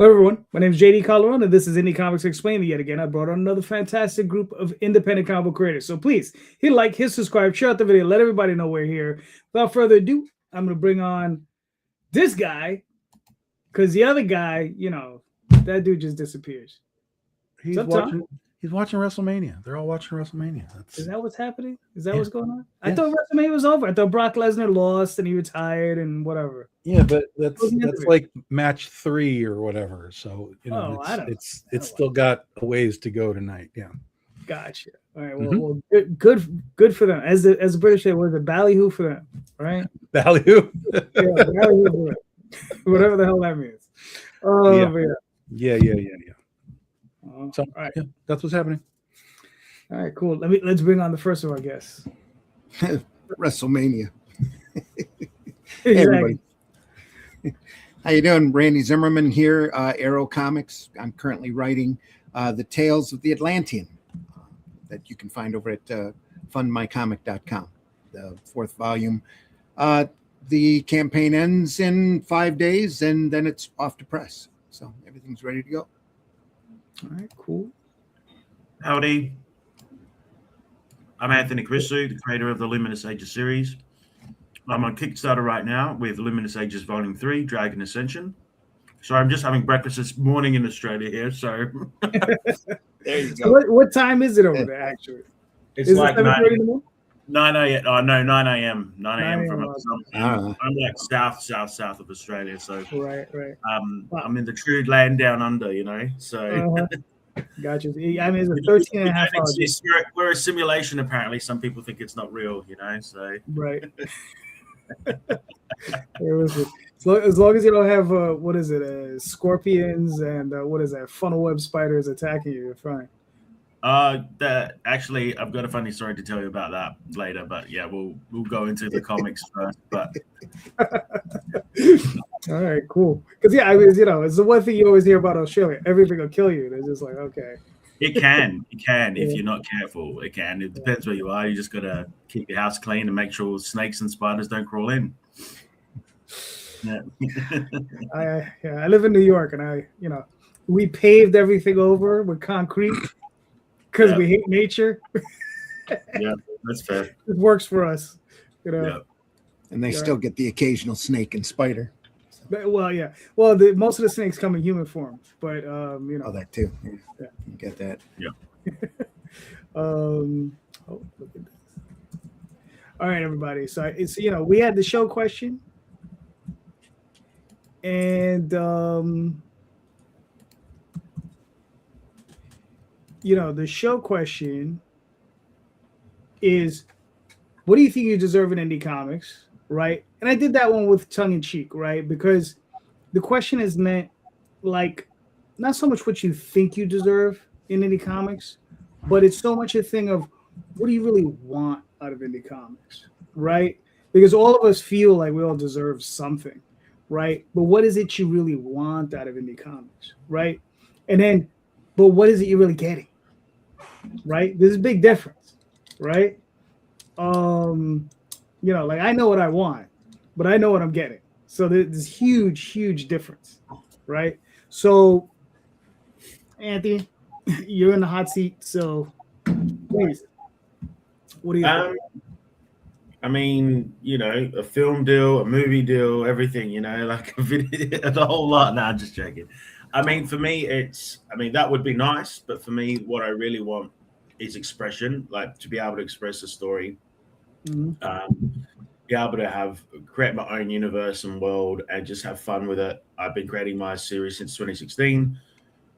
Hello, everyone. My name is JD Calderon, and this is Indy Comics Explained. Yet again, I brought on another fantastic group of independent comic book creators. So please hit like, hit subscribe, share out the video, let everybody know we're here. Without further ado, I'm going to bring on this guy because the other guy, that dude just disappears. He's watching WrestleMania. They're all watching WrestleMania. Is that what's happening? Is that what's going on? I thought WrestleMania was over. I thought Brock Lesnar lost and he retired and whatever. Yeah, but that's like match 3 or whatever. So it's still got a ways to go tonight. Yeah. Gotcha. All right. Well, good for them. As the British say, was it ballyhoo for them, right? Ballyhoo. Ballyhoo for them. Whatever the hell that means. Yeah. So that's what's happening. All right, cool. Let's bring on the first of our guests. WrestleMania. Hey, everybody. How you doing? Randy Zimmerman here, Arrow Comics. I'm currently writing the Tales of the Atlantean that you can find over at fundmycomic.com, the 4th volume. The campaign ends in 5 days, and then it's off to press. So everything's ready to go. All right, cool. Howdy. I'm Anthony Christou, the creator of the Luminous Ages series. I'm on Kickstarter right now with Luminous Ages Volume 3, Dragon Ascension. So I'm just having breakfast this morning in Australia here, so... There you go. What time is it over there, actually? It's like 9 a.m. 9 a.m. 9 a.m. from... I'm like south of Australia, so... Right. I'm in the true land down under, so... Gotcha. I mean, it's a 13 and a half hours. We're a simulation, apparently. Some people think it's not real, so... Right. As long as you don't have, scorpions and, funnel web spiders attacking you, you're fine. Actually, I've got a funny story to tell you about that later, but yeah, we'll go into the comics first. But all right, cool. Because it's the one thing you always hear about Australia. Everything will kill you. They're just like, okay. It can if you're not careful. It can. It depends where you are. You just gotta keep your house clean and make sure snakes and spiders don't crawl in. Yeah. I live in New York, and we paved everything over with concrete. Because we hate nature. Yeah, that's fair. It works for us, Yeah. And they still get the occasional snake and spider. Well, yeah. Well, most of the snakes come in human form, but Oh, that too. Yeah. You get that. Yeah. Look at this. All right, everybody. So it's we had the show question, and the show question is, what do you think you deserve in indie comics, right? And I did that one with tongue in cheek, right? Because the question is meant like not so much what you think you deserve in indie comics, but it's so much a thing of what do you really want out of indie comics, right? Because all of us feel like we all deserve something, right? But what is it you really want out of indie comics, right? And then, but what is it you're really getting? Right? There's a big difference, right? Like I know what I want, but I know what I'm getting. So there's huge difference, right? So, Anthony, you're in the hot seat. So, please, what do you think? I mean, a film deal, a movie deal, everything, like a video, the whole lot. Nah, I'm just joking. I mean, for me, that would be nice, but for me, what I really want is expression, like to be able to express a story, be able to create my own universe and world and just have fun with it. I've been creating my series since 2016.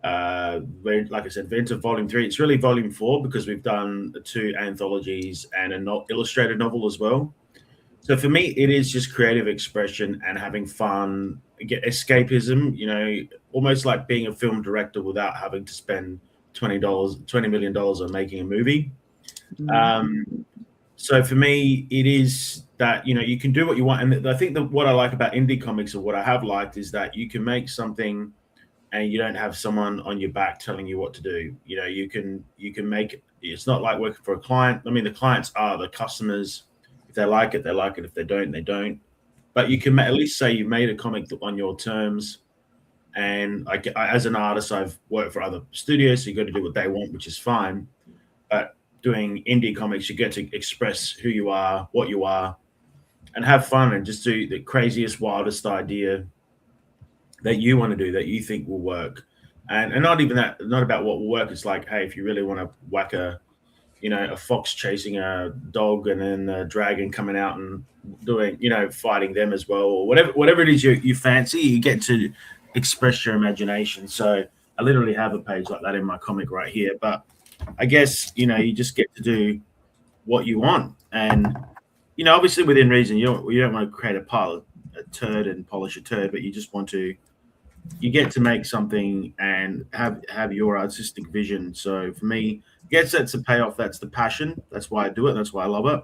Like I said, Vent of Volume 3. It's really Volume 4 because we've done 2 anthologies and an illustrated novel as well. So for me, it is just creative expression and having fun, get escapism, almost like being a film director without having to spend $20 million on making a movie. So for me, it is that, you can do what you want. And I think that what I like about indie comics, or what I have liked, is that you can make something and you don't have someone on your back telling you what to do. You can make it. It's not like working for a client. I mean, the clients are the customers. If they like it, they like it. If they don't, they don't. But you can at least say you made a comic on your terms. And as an artist, I've worked for other studios, so you got to do what they want, which is fine. But doing indie comics, you get to express who you are, what you are, and have fun, and just do the craziest, wildest idea that you want to do, that you think will work. And not even that, not about what will work. It's like, hey, if you really want to whack a fox chasing a dog and then a dragon coming out and doing, fighting them as well, or whatever it is you fancy, you get to express your imagination. So I literally have a page like that in my comic right here. But I guess, you just get to do what you want. And, obviously within reason, you don't want to create a turd and polish a turd, but you just want to, you get to make something and have your artistic vision. So for me, that's the payoff. That's the passion. That's why I do it. That's why I love it.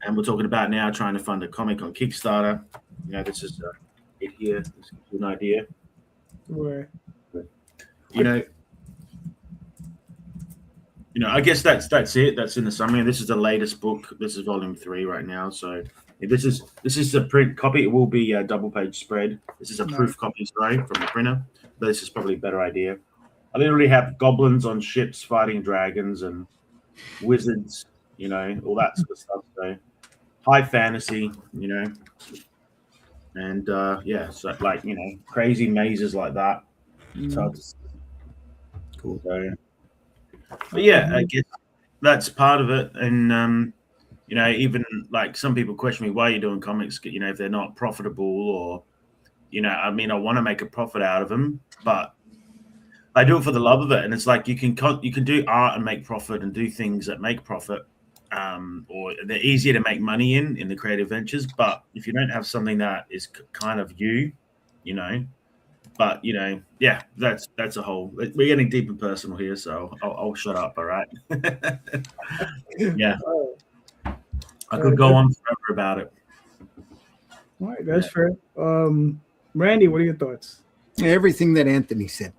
And we're talking about now trying to fund a comic on Kickstarter. This is it here. This is an idea. Right. I guess that's it. That's in the summary. This is the latest book. This is volume 3 right now. So this is a print copy. It will be a double page spread. This is a proof copy, sorry, from the printer. But this is probably a better idea. I literally have goblins on ships fighting dragons and wizards, all that sort of stuff. So high fantasy, and so like crazy mazes like that. Cool. So, but yeah, I guess that's part of it. And even like some people question me, why are you doing comics? If they're not profitable, or I want to make a profit out of them, but I do it for the love of it. And it's like you can do art and make profit and do things that make profit, or they're easier to make money in the creative ventures. But if you don't have something that is kind of but that's a whole. We're getting deep and personal here, so I'll shut up. All right. Yeah, I could go on forever about it. All right, that's fair. Randy, what are your thoughts? Everything that Anthony said.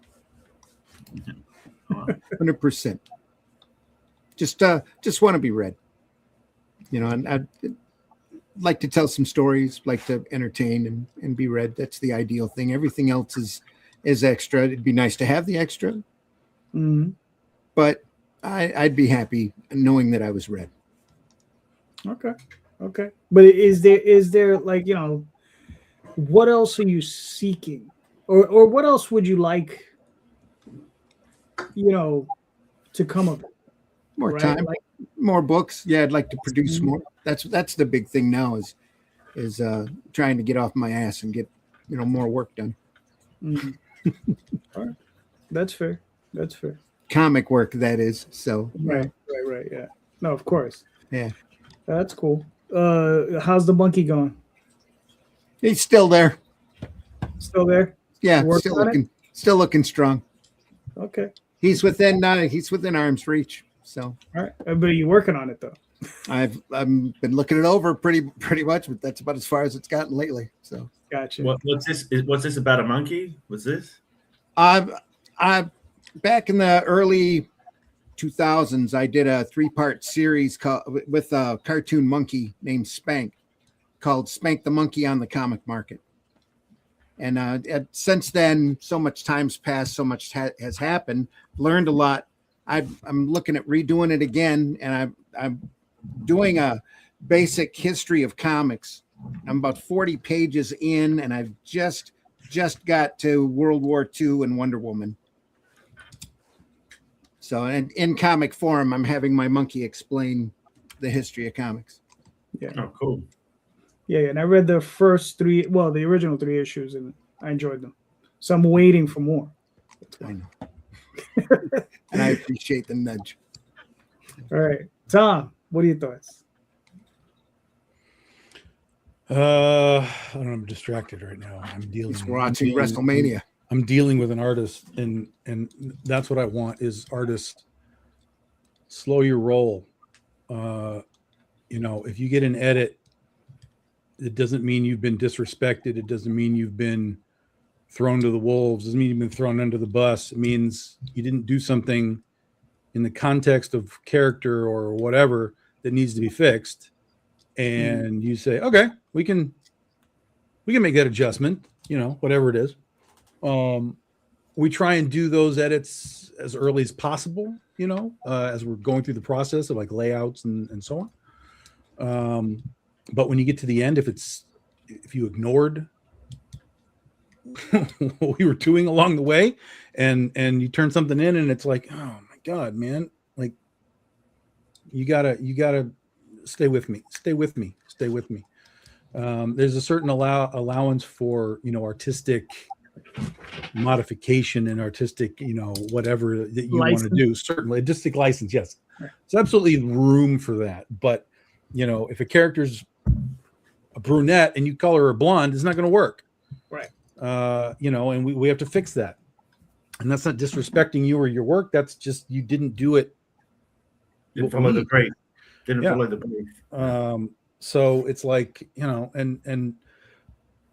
100%. Just want to be read. And I'd like to tell some stories, like to entertain and be read. That's the ideal thing. Everything else is extra. It'd be nice to have the extra. Mm-hmm. But I'd be happy knowing that I was read. Okay. But is there like, what else are you seeking? Or what else would you like, to come up with? More time, more books. Yeah, I'd like to produce more. That's the big thing now is trying to get off my ass and get more work done. Mm-hmm. All right. That's fair. Comic work, that is. So right. Yeah. No, of course. Yeah. That's cool. How's the monkey going? He's still there. Still there? Yeah, still looking strong. Okay. He's within arm's reach. So all right. But are you working on it though? I've been looking it over pretty much, but that's about as far as it's gotten lately. So gotcha. What's this? What's this about a monkey? What's this? I back in the early 2000s, I did a 3-part series with a cartoon monkey named Spank, called Spank the Monkey on the Comic Market. And since then, so much time's passed, so much has happened. Learned a lot. I'm looking at redoing it again, and I'm doing a basic history of comics. I'm about 40 pages in, and I've just got to World War II and Wonder Woman. So, and in comic form, I'm having my monkey explain the history of comics. Yeah. Oh, cool. Yeah, and I read the first 3, the original 3 issues, and I enjoyed them. So I'm waiting for more. I know. And I appreciate the nudge. All right. Tom, what are your thoughts? I'm distracted right now. He's watching WrestleMania. I'm dealing with an artist, and that's what I want is artists. Slow your roll. If you get an edit, it doesn't mean you've been disrespected. It doesn't mean you've been thrown to the wolves. It doesn't mean you've been thrown under the bus. It means you didn't do something in the context of character or whatever that needs to be fixed. And you say, okay, we can make that adjustment, whatever it is. we try and do those edits as early as possible, you know, as we're going through the process of like layouts and so on. But when you get to the end, if you ignored what we were doing along the way and you turn something in and it's like, oh my God, man, like you gotta stay with me. There's a certain allowance for, you know, artistic modification and artistic, you know, whatever that you want to do. Certainly artistic license. Yes. There's absolutely room for that. But, you know, if a character's a brunette and you color her blonde, it's not going to work. Right. You know, and we have to fix that. And that's not disrespecting you or your work. That's just, you didn't do it. Didn't follow the brief. Follow the brief. So it's like, you know, and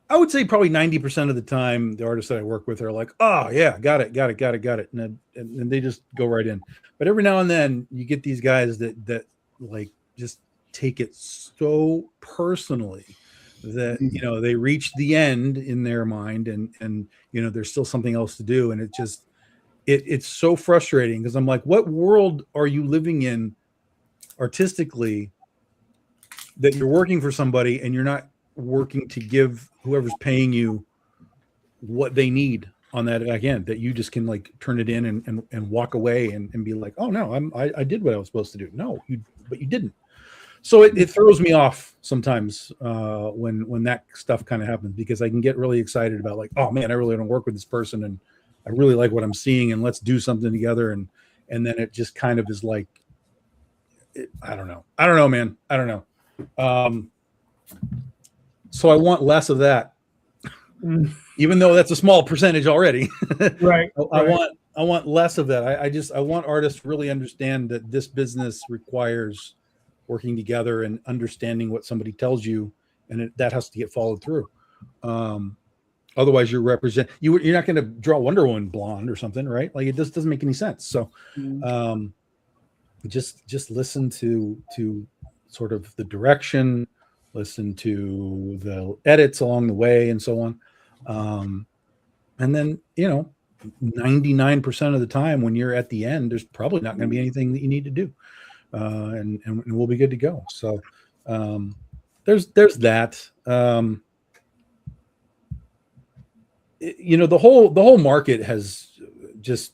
I would say probably 90% of the time, the artists that I work with are like, oh yeah, got it. And they just go right in. But every now and then you get these guys that like just take it so personally that, you know, they reach the end in their mind and, you know, there's still something else to do. And it's so frustrating because I'm like, what world are you living in artistically that you're working for somebody and you're not working to give whoever's paying you what they need on that back end, that you just can like turn it in and walk away and be like, oh no, I did what I was supposed to do. No, but you didn't. So it throws me off sometimes when that stuff kind of happens, because I can get really excited about like, oh man, I really want to work with this person and I really like what I'm seeing and let's do something together. And then it just kind of is like, I don't know, man. I don't know. So I want less of that, even though that's a small percentage already. Right. I want less of that. I want artists to really understand that this business requires working together and understanding what somebody tells you, and that has to get followed through. Otherwise, you're not going to draw Wonder Woman blonde or something, right? Like it just doesn't make any sense. So, just listen to sort of the direction, listen to the edits along the way and so on. And then, you know, 99% of the time when you're at the end, there's probably not going to be anything that you need to do. And we'll be good to go. So there's that. You know, the whole market has just,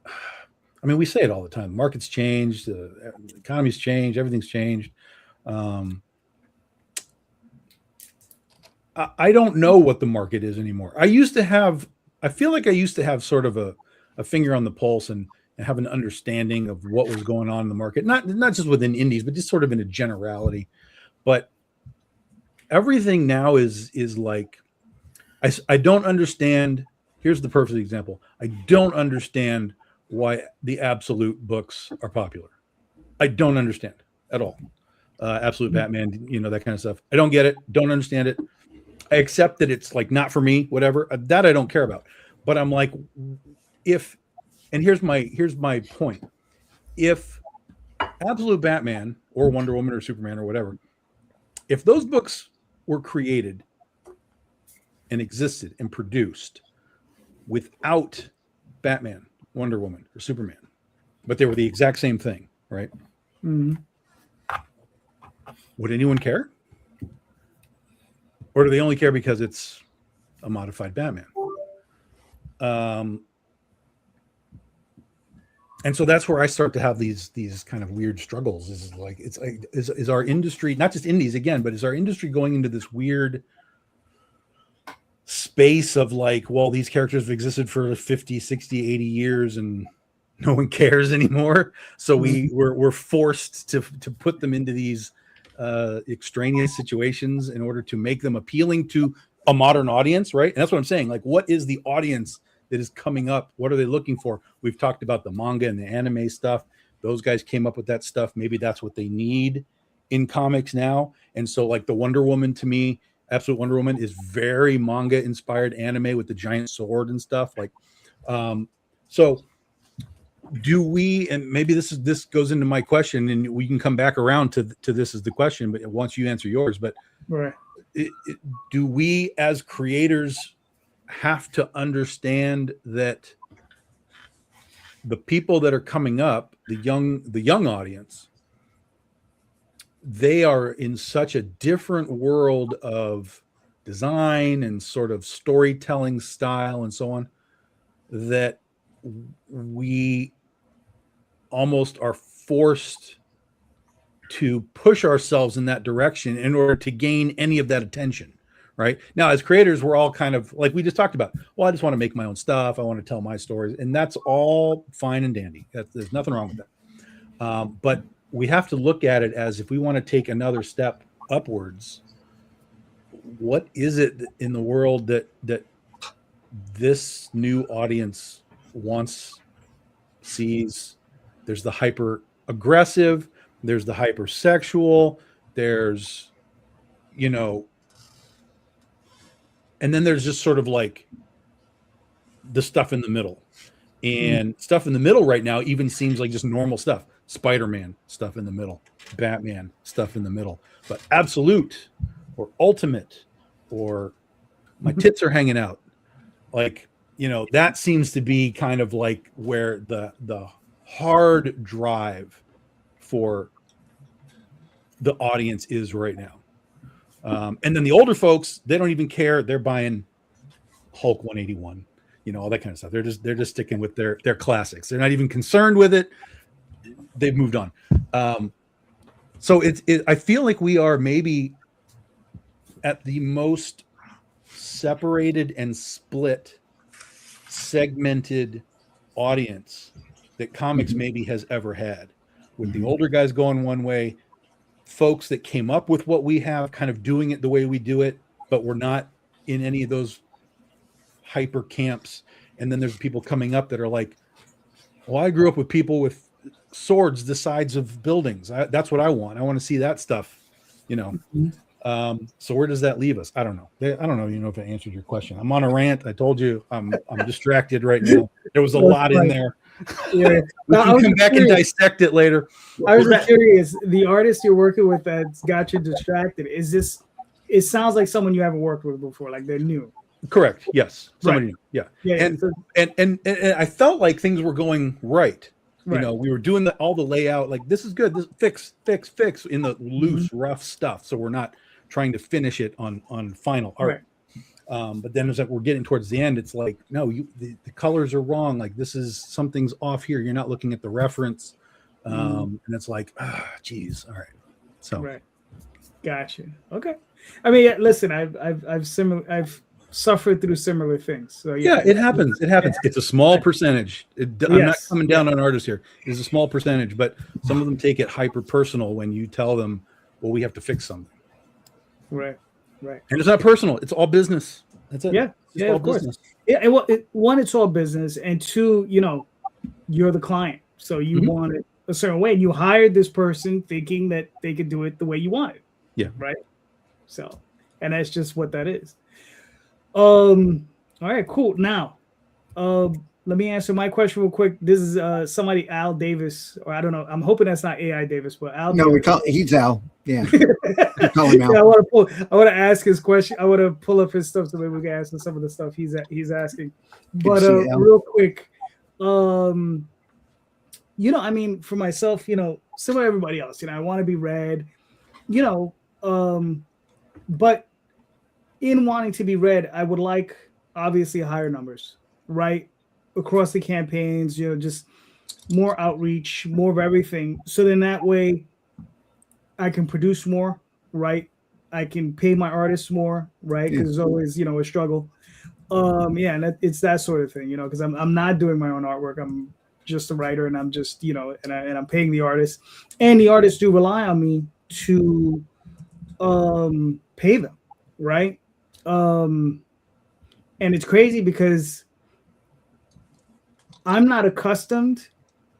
I mean, we say it all the time. The market's changed, the economy's changed, everything's changed. I don't know what the market is anymore. I feel like I used to have sort of a finger on the pulse and have an understanding of what was going on in the market, not just within indies, but just sort of in a generality. But everything now is like, I don't understand. Here's the perfect example. I don't understand why the Absolute books are popular. I don't understand at all. Absolute Batman, you know, that kind of stuff. I don't get it. Don't understand it. I accept that it's like not for me, whatever. That I don't care about. But I'm like, and here's my point. If Absolute Batman or Wonder Woman or Superman or whatever, if those books were created and existed and produced without Batman, Wonder Woman, or Superman, but they were the exact same thing, right? Mm-hmm. Would anyone care? Or do they only care because it's a modified Batman? And so that's where I start to have these kind of weird struggles. Is our industry, not just indies again, but is our industry going into this weird space of like, well, these characters have existed for 50, 60, 80 years and no one cares anymore. So we're forced to put them into these extraneous situations in order to make them appealing to a modern audience, right? And that's what I'm saying. Like, what is the audience that is coming up? What are they looking for? We've talked about the manga and the anime stuff. Those guys came up with that stuff. Maybe that's what they need in comics now. And so like the Wonder Woman, to me, Absolute Wonder Woman is very manga inspired anime with the giant sword and stuff. Like, so do we, and maybe this goes into my question and we can come back around to this as the question, but once you answer yours, but right. Do we as creators have to understand that the people that are coming up, the young audience, they are in such a different world of design and sort of storytelling style and so on, that we almost are forced to push ourselves in that direction in order to gain any of that attention. Right now, as creators, we're all kind of like we just talked about. Well, I just want to make my own stuff. I want to tell my stories, and that's all fine and dandy. There's nothing wrong with that. But we have to look at it as, if we want to take another step upwards, what is it in the world that this new audience wants, sees? There's the hyper aggressive. There's the hypersexual. There's, and then there's just sort of like the stuff in the middle. And stuff in the middle right now even seems like just normal stuff. Spider-Man stuff in the middle. Batman stuff in the middle. But absolute or ultimate or my tits are hanging out. Like, that seems to be kind of like where the hard drive for the audience is right now. And then the older folks, they don't even care. They're buying Hulk 181, all that kind of stuff. They're just sticking with their classics. They're not even concerned with it. They've moved on. So I feel like we are maybe at the most separated and split, segmented audience that comics maybe has ever had, with the older guys going one way, folks that came up with what we have kind of doing it the way we do it, but we're not in any of those hyper camps. And then there's people coming up that are like, well, I grew up with people with swords the sides of buildings. That's what I want. I want to see that stuff, So where does that leave us? I don't know. I don't know, if I answered your question. I'm on a rant. I told you I'm distracted right now. There was a lot in there. Yeah. We can come back and dissect it later. I was curious, the artist you're working with that's got you distracted, it sounds like someone you haven't worked with before, like they're new. Correct. Yes. Somebody new. Yeah. Yeah. And I felt like things were going right. We were doing all the layout, like this is good. This fix in the loose, rough stuff. So we're not trying to finish it on final art. Right. But then as we're getting towards the end, it's like, no, the colors are wrong. Like something's off here. You're not looking at the reference. And it's like, geez. All right. So. Right. Gotcha. Okay. I mean, listen, I've suffered through similar things. So yeah, it happens. It happens. It's a small percentage. I'm not coming down on artists here. It's a small percentage, but some of them take it hyper personal when you tell them, well, we have to fix something. Right. Right. And it's not personal. It's all business. That's it. Yeah. It's all of course. business. Yeah. And one, it's all business, and two, you're the client, so you want it a certain way. And you hired this person thinking that they could do it the way you want it. Yeah. Right. So, and that's just what that is. All right, cool. Now, let me answer my question real quick. This is somebody, Al Davis, or I don't know. I'm hoping that's not AI Davis, but Al. No, Davis. He's Al. Yeah. We call him Al. Yeah, I want to ask his question. I want to pull up his stuff so maybe we can ask him some of the stuff he's asking. But real quick, I mean, for myself, similar to everybody else, I want to be read, but in wanting to be read, I would like obviously higher numbers, right? Across the campaigns, just more outreach, more of everything. So then that way I can produce more, right? I can pay my artists more, right? Because there's always, a struggle. And it's that sort of thing, because I'm not doing my own artwork. I'm just a writer, and I'm just, and I'm paying the artists, and the artists do rely on me to pay them, right? And it's crazy because I'm not accustomed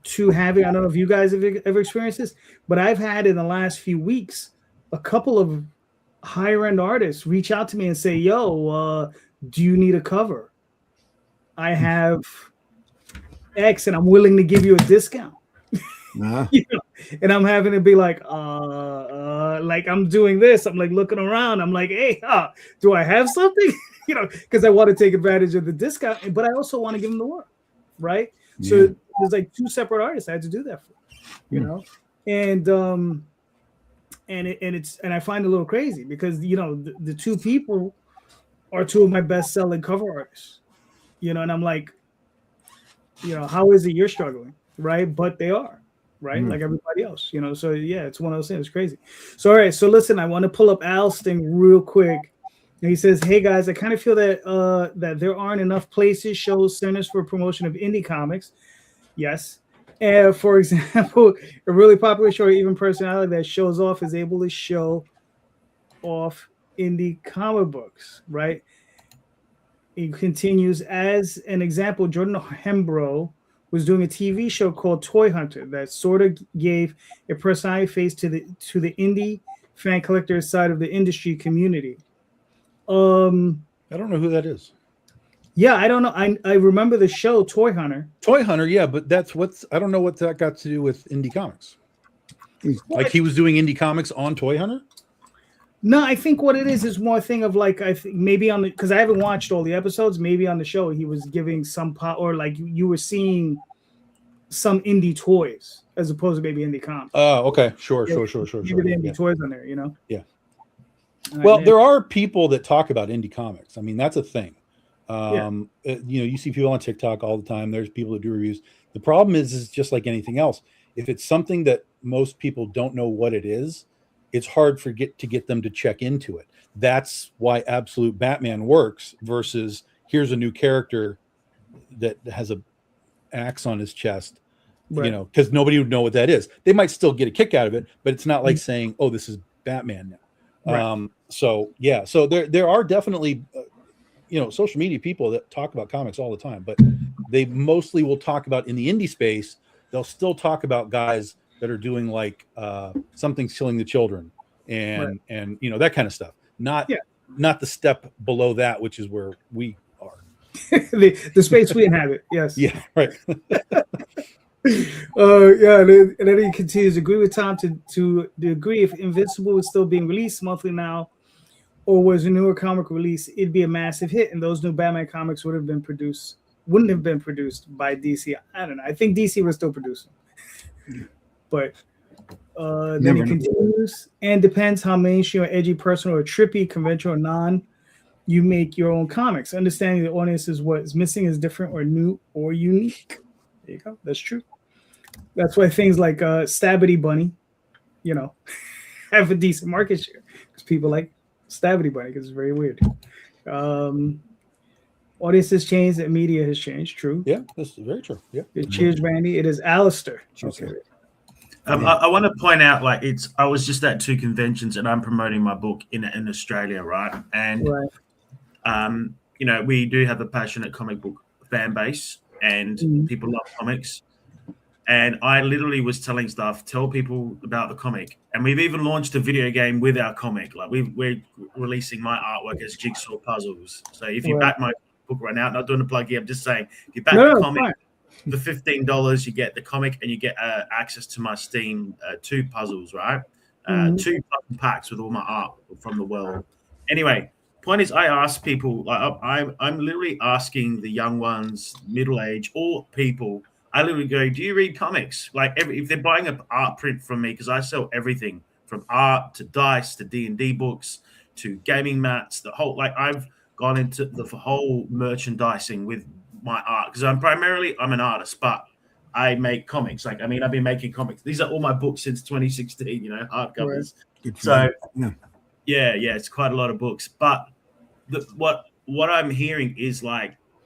to having, I don't know if you guys have ever experienced this, but I've had in the last few weeks a couple of higher end artists reach out to me and say, yo, do you need a cover? I have X and I'm willing to give you a discount. And I'm having to be like I'm doing this. I'm like looking around. I'm like, hey, do I have something? Because I want to take advantage of the discount, but I also want to give them the work, right? So Yeah. there's like 2 separate artists I had to do that for, you know, and I find it a little crazy because the 2 people are 2 of my best selling cover artists, and I'm like, how is it you're struggling, right? But they are, right? Like everybody else, So yeah, it's one of those things. It's crazy. So all right, so listen, I want to pull up Al's thing real quick. And he says, "Hey guys, I kind of feel that that there aren't enough places, shows, centers for promotion of indie comics. Yes, and for example, a really popular show or even personality that shows off is able to show off indie comic books, right?" He continues, as an example, Jordan Hembrow was doing a TV show called Toy Hunter that sort of gave a personality face to the indie fan collector side of the industry community. I don't know who that is. Yeah, I don't know. I remember the show Toy Hunter. Toy Hunter, yeah, but I don't know what that got to do with indie comics. Like he was doing indie comics on Toy Hunter? No, I think what it is more a thing of like, I think maybe on the, because I haven't watched all the episodes, maybe on the show he was giving some or like you were seeing some indie toys as opposed to maybe indie comics. Oh, okay. Sure. Maybe the indie toys on there, Yeah. Well, there are people that talk about indie comics. I mean, that's a thing. You see people on TikTok all the time. There's people that do reviews. The problem is just like anything else. If it's something that most people don't know what it is, it's hard to get them to check into it. That's why Absolute Batman works versus here's a new character that has an axe on his chest, right. because nobody would know what that is. They might still get a kick out of it, but it's not like saying, "Oh, this is Batman now." Right. So there are definitely social media people that talk about comics all the time, but they mostly will talk about in the indie space. They'll still talk about guys that are doing like Something's Killing the Children and that kind of stuff. Not the step below that, which is where we are. the space we inhabit. Yes. Yeah. Right. And then he continues, agree with Tom to the degree if Invincible was still being released monthly now, or was a newer comic release, it'd be a massive hit, and those new Batman comics wouldn't have been produced by DC. I don't know. I think DC was still producing. But then he continues, and depends how mainstream or edgy, personal or trippy, conventional or non, you make your own comics. Understanding the audience is what is missing is different or new or unique. There you go. That's true. That's why things like Stabbity Bunny, have a decent market share because people like Stabbity Bunny because it's very weird. Audience has changed, and media has changed. True. Yeah, this is very true. Yeah. Cheers, Randy. It is Alistair. Okay. I want to point out, I was just at 2 conventions and I'm promoting my book in Australia, right? And we do have a passionate comic book fan base, and people love comics. And I literally was telling staff, tell people about the comic. And we've even launched a video game with our comic. Like we're releasing my artwork as jigsaw puzzles. So if you back my book right now, not doing a plug here, I'm just saying, if you back the comic for $15, you get the comic and you get access to my Steam 2 puzzles, right? 2 packs with all my art from the world. Anyway, point is, I ask people, I'm literally asking the young ones, middle age, or people. I literally go, do you read comics? If they're buying an art print from me, because I sell everything from art to dice to D&D books to gaming mats, I've gone into the whole merchandising with my art because I'm an artist, but I make comics. I've been making comics. These are all my books since 2016, hardcovers. Right. So it's quite a lot of books. But what I'm hearing is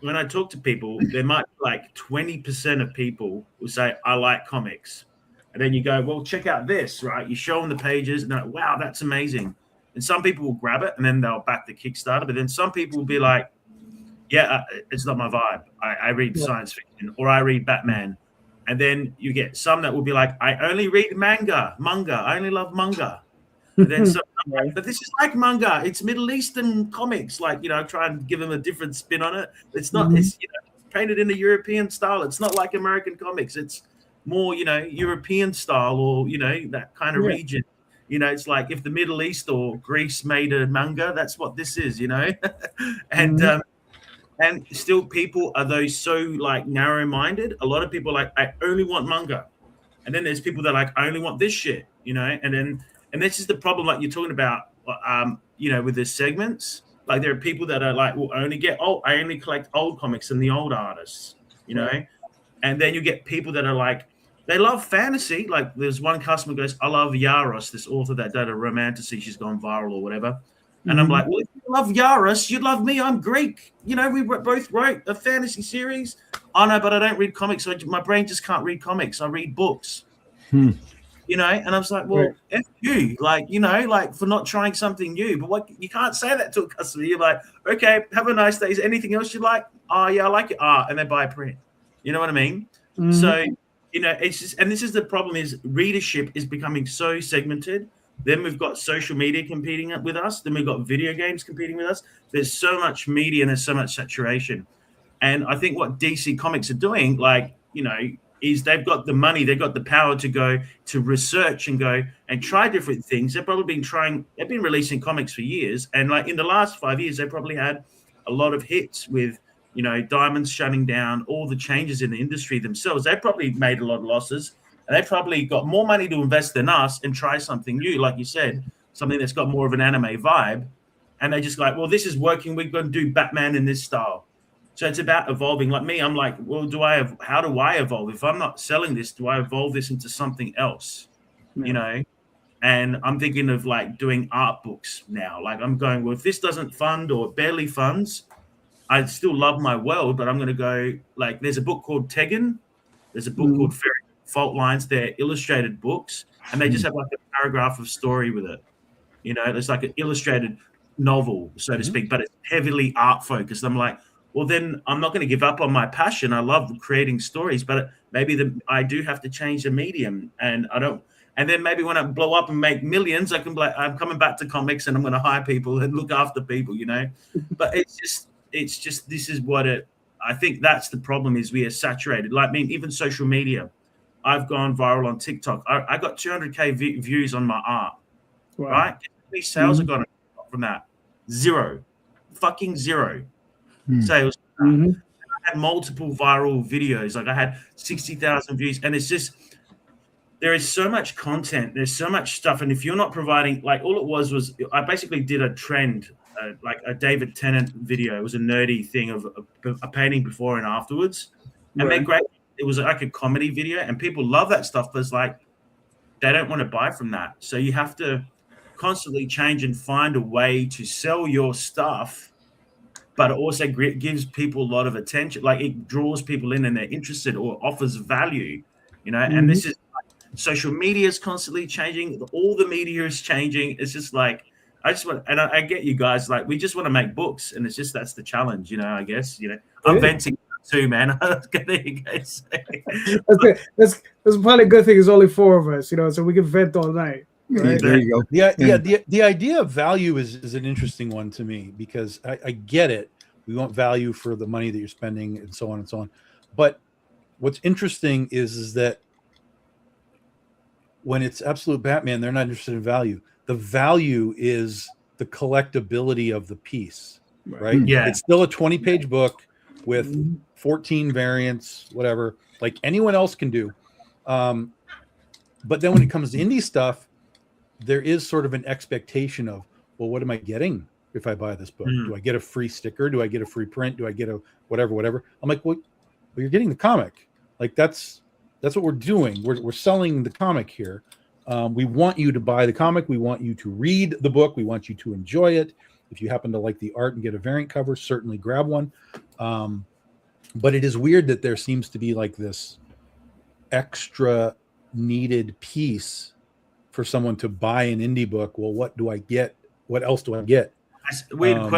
when I talk to people, there might be 20% of people who say, I like comics. And then you go, well, check out this, right? You show them the pages and they're like, wow, that's amazing. And some people will grab it and then they'll back the Kickstarter. But then some people will be like, yeah, it's not my vibe. I read science fiction or I read Batman. And then you get some that will be like, I only read manga. I only love manga. And then some, but this is like manga. It's Middle Eastern comics. Try and give them a different spin on it. It's not. It's painted in a European style. It's not like American comics. It's more European style or that kind of region. It's like if the Middle East or Greece made a manga, that's what this is. And And still people are those so like narrow-minded. A lot of people are like, I only want manga. And then there's people that are like, I only want this shit, you know? And this is the problem, like you're talking about, you know, with the segments. Like there are people that are like, will only get, I only collect old comics and the old artists, you know? Right. And then you get people that are like, they love fantasy. Like there's one customer goes, I love Yaros, this author that did a romantasy. She's gone viral or whatever. And I'm like, well, if you love Yaros, you'd love me. I'm Greek. You know, we both wrote a fantasy series. Oh, no, but I don't read comics. So my brain just can't read comics. I read books. You know, and I was like, well, F you. Like, you know, like for not trying something new. But what you can't say that to a customer. You're like, okay, have a nice day. Is there anything else you like? Oh, yeah, I like it. And they buy a print. You know what I mean? So, you know, it's just, and this is the problem is readership is becoming so segmented. Then we've got social media competing with us. Then we've got video games competing with us. There's so much media and there's so much saturation. And I think what DC Comics are doing, like, you know, is they've got the money, they've got the power to go to research and go and try different things. They've been releasing comics for years. And like in the last 5 years, they probably had a lot of hits with, you know, Diamonds shutting down, all the changes in the industry themselves. They probably made a lot of losses. And they probably got more money to invest than us and try something new, like you said, something that's got more of an anime vibe. And they just like, well, this is working. We're going to do Batman in this style. So it's about evolving. Like me, I'm like, well, how do I evolve? If I'm not selling this, do I evolve this into something else? You know? And I'm thinking of like doing art books now. Like I'm going, well, if this doesn't fund or barely funds, I still love my world, but I'm going to go like, there's a book called Tegan. There's a book called Fairy Fault Lines. They're illustrated books and they just have like a paragraph of story with it. You know, it's like an illustrated novel, so to speak, but it's heavily art focused. I'm like, well, then I'm not going to give up on my passion. I love creating stories, but maybe I do have to change the medium and I don't. And then maybe when I blow up and make millions, I can be like, I'm coming back to comics and I'm going to hire people and look after people, you know, but it's just, this is what I think that's the problem is we are saturated. Like, I mean, even social media, I've gone viral on TikTok. I got 200K views on my art, right? How many sales have gone from that? Zero. Fucking zero sales. I had multiple viral videos. Like I had 60,000 views. And it's just, there is so much content. There's so much stuff. And if you're not providing, like all it was I basically did a trend, like a David Tennant video. It was a nerdy thing of a painting before and afterwards. And they're great. It was like a comedy video and people love that stuff, but it's like, they don't want to buy from that. So you have to constantly change and find a way to sell your stuff, but it also gives people a lot of attention. Like it draws people in and they're interested or offers value, you know, and this is like, social media is constantly changing. All the media is changing. It's just like, I get you guys, like, we just want to make books and it's just, that's the challenge, you know, I guess, you know, I'm venting too, man. That's probably a good thing. It's only 4 of us, you know, so we can vent all night. Right? There you go. The idea of value is an interesting one to me because I get it. We want value for the money that you're spending and so on and so on. But what's interesting is that when it's Absolute Batman, they're not interested in value. The value is the collectability of the piece, right? Yeah. It's still a 20-page book with 14 variants, whatever, like anyone else can do. But then when it comes to indie stuff, there is sort of an expectation of, well, what am I getting if I buy this book? Do I get a free sticker? Do I get a free print? Do I get a whatever? I'm like, well, you're getting the comic. Like that's what we're doing. We're selling the comic here. We want you to buy the comic. We want you to read the book. We want you to enjoy it. If you happen to like the art and get a variant cover, certainly grab one. But it is weird that there seems to be like this extra needed piece for someone to buy an indie book. Well, what do I get? What else do I get? Weird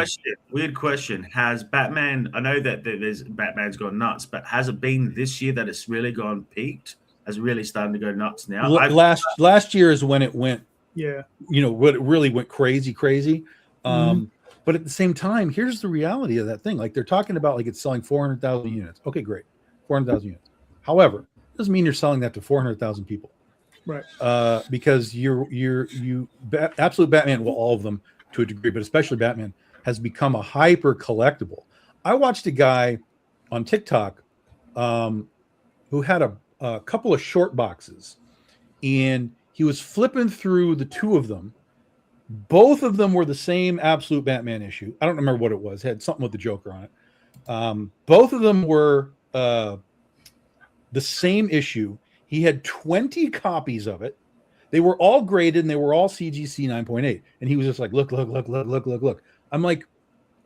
question. Has Batman, I know that there's Batman's gone nuts, but has it been this year that it's really gone peaked? Has it really starting to go nuts now? Last year is when it went, you know, what it really went crazy. But at the same time, here's the reality of that thing. Like they're talking about like it's selling 400,000 units. Okay, great. 400,000 units. However, it doesn't mean you're selling that to 400,000 people. Right. Because Absolute Batman, well, all of them to a degree, but especially Batman has become a hyper collectible. I watched a guy on TikTok who had a couple of short boxes, and he was flipping through the two of them. Both of them were the same Absolute Batman issue. I don't remember what it was. It had something with the Joker on it. Both of them were the same issue. He had 20 copies of it. They were all graded and they were all CGC 9.8. And he was just like, look. I'm like,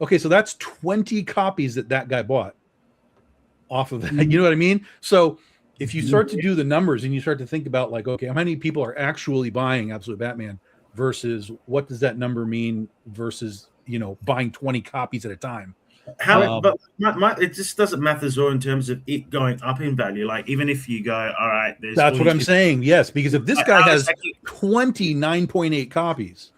okay, so that's 20 copies that guy bought off of that. You know what I mean? So if you start to do the numbers and you start to think about like, okay, how many people are actually buying Absolute Batman versus what does that number mean versus, buying 20 copies at a time? But it just doesn't matter as well in terms of it going up in value. Like even if you go, all right, that's what I'm saying. Yes, because if this guy has 29.8 copies,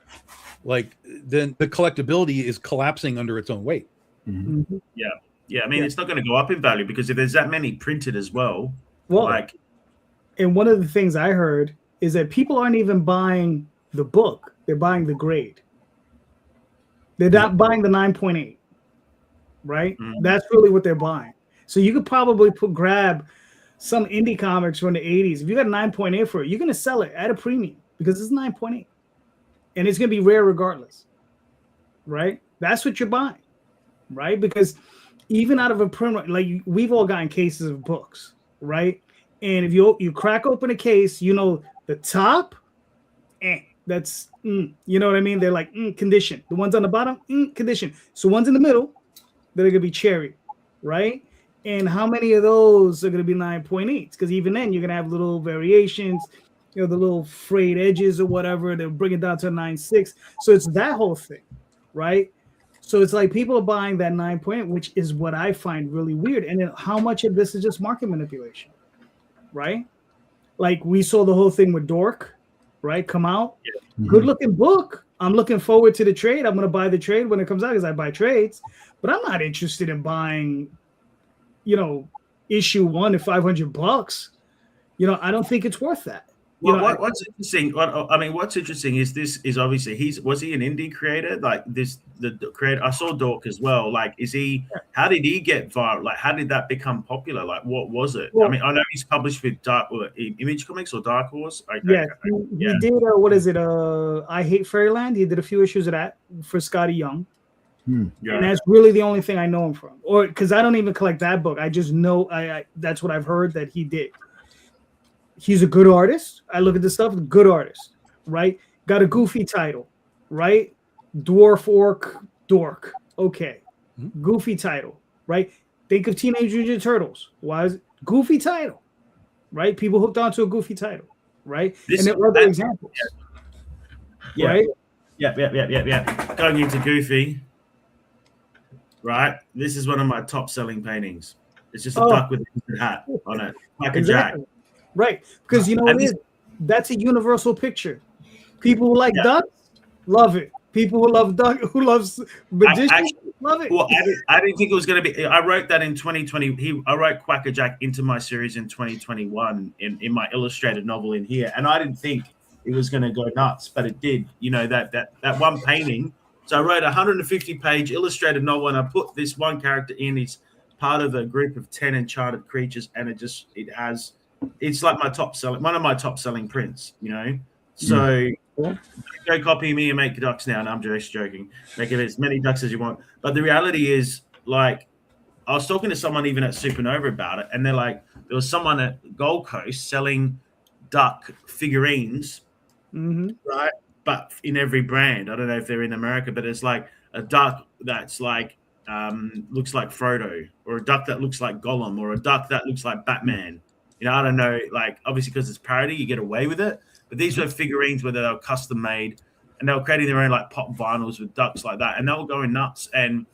like then the collectability is collapsing under its own weight. Mm-hmm. Yeah. I mean, it's not going to go up in value because if there's that many printed as well, and one of the things I heard is that people aren't even buying the book; they're buying the grade. They're not buying the 9.8. Right? Mm-hmm. That's really what they're buying. So you could probably grab some indie comics from the 80s. If you got a 9.8 for it, you're going to sell it at a premium because it's 9.8. And it's going to be rare regardless. Right? That's what you're buying. Right? Because even out of a print, like we've all gotten cases of books. Right? And if you crack open a case, the top, that's, you know what I mean? They're like, condition. The ones on the bottom, condition. So ones in the middle, they're going to be cherry, right? And how many of those are going to be 9.8s? Because even then, you're going to have little variations, the little frayed edges or whatever. They'll bring it down to a 9.6. So it's that whole thing, right? So it's like people are buying that 9.8, which is what I find really weird. And then how much of this is just market manipulation, right? Like we saw the whole thing with Dork, right? Come out. Yeah. Mm-hmm. Good looking book. I'm looking forward to the trade. I'm going to buy the trade when it comes out because I buy trades. But I'm not interested in buying, issue 1 at $500. I don't think it's worth that. What's interesting? What's interesting is obviously was he an indie creator? Like the creator. I saw Dork as well. Like, is he? How did he get viral? Like, how did that become popular? Like, what was it? Well, I know he's published with Image Comics or Dark Horse. He did. What is it? I Hate Fairyland. He did a few issues of that for Scotty Young. Yeah. And that's really the only thing I know him from. Or because I don't even collect that book. I just know that's what I've heard that he did. He's a good artist. I look at this stuff, good artist, right? Got a goofy title, right? Dwarf Orc Dork. Okay. Goofy title, right? Think of Teenage Mutant Ninja Turtles. Why is it? Goofy title, right? People hooked onto a goofy title, right? And there are other examples. Yeah. Right? Yeah. Going into Goofy, right? This is one of my top selling paintings. It's just a duck with a hat on it, like exactly. A jack. Right, because that's a universal picture. People who like ducks love it. People who love who loves magicians love it. Well, I didn't think it was going to be. I wrote that in 2020. I wrote Quacker Jack into my series in 2021 in my illustrated novel in here, and I didn't think it was going to go nuts, but it did. That one painting. So I wrote a 150-page illustrated novel, and I put this one character in. He's part of a group of 10 enchanted creatures, and it's like one of my top selling prints, So go copy me and make ducks now. And I'm just joking. Make it as many ducks as you want. But the reality is, like, I was talking to someone even at Supernova about it, and they're like, there was someone at Gold Coast selling duck figurines, right? But in every brand. I don't know if they're in America, but it's like a duck that's like looks like Frodo, or a duck that looks like Gollum, or a duck that looks like Batman. I don't know, like, obviously because it's parody, you get away with it. But these were figurines where they were custom made, and they were creating their own, like, pop vinyls with ducks like that. And they were going nuts. And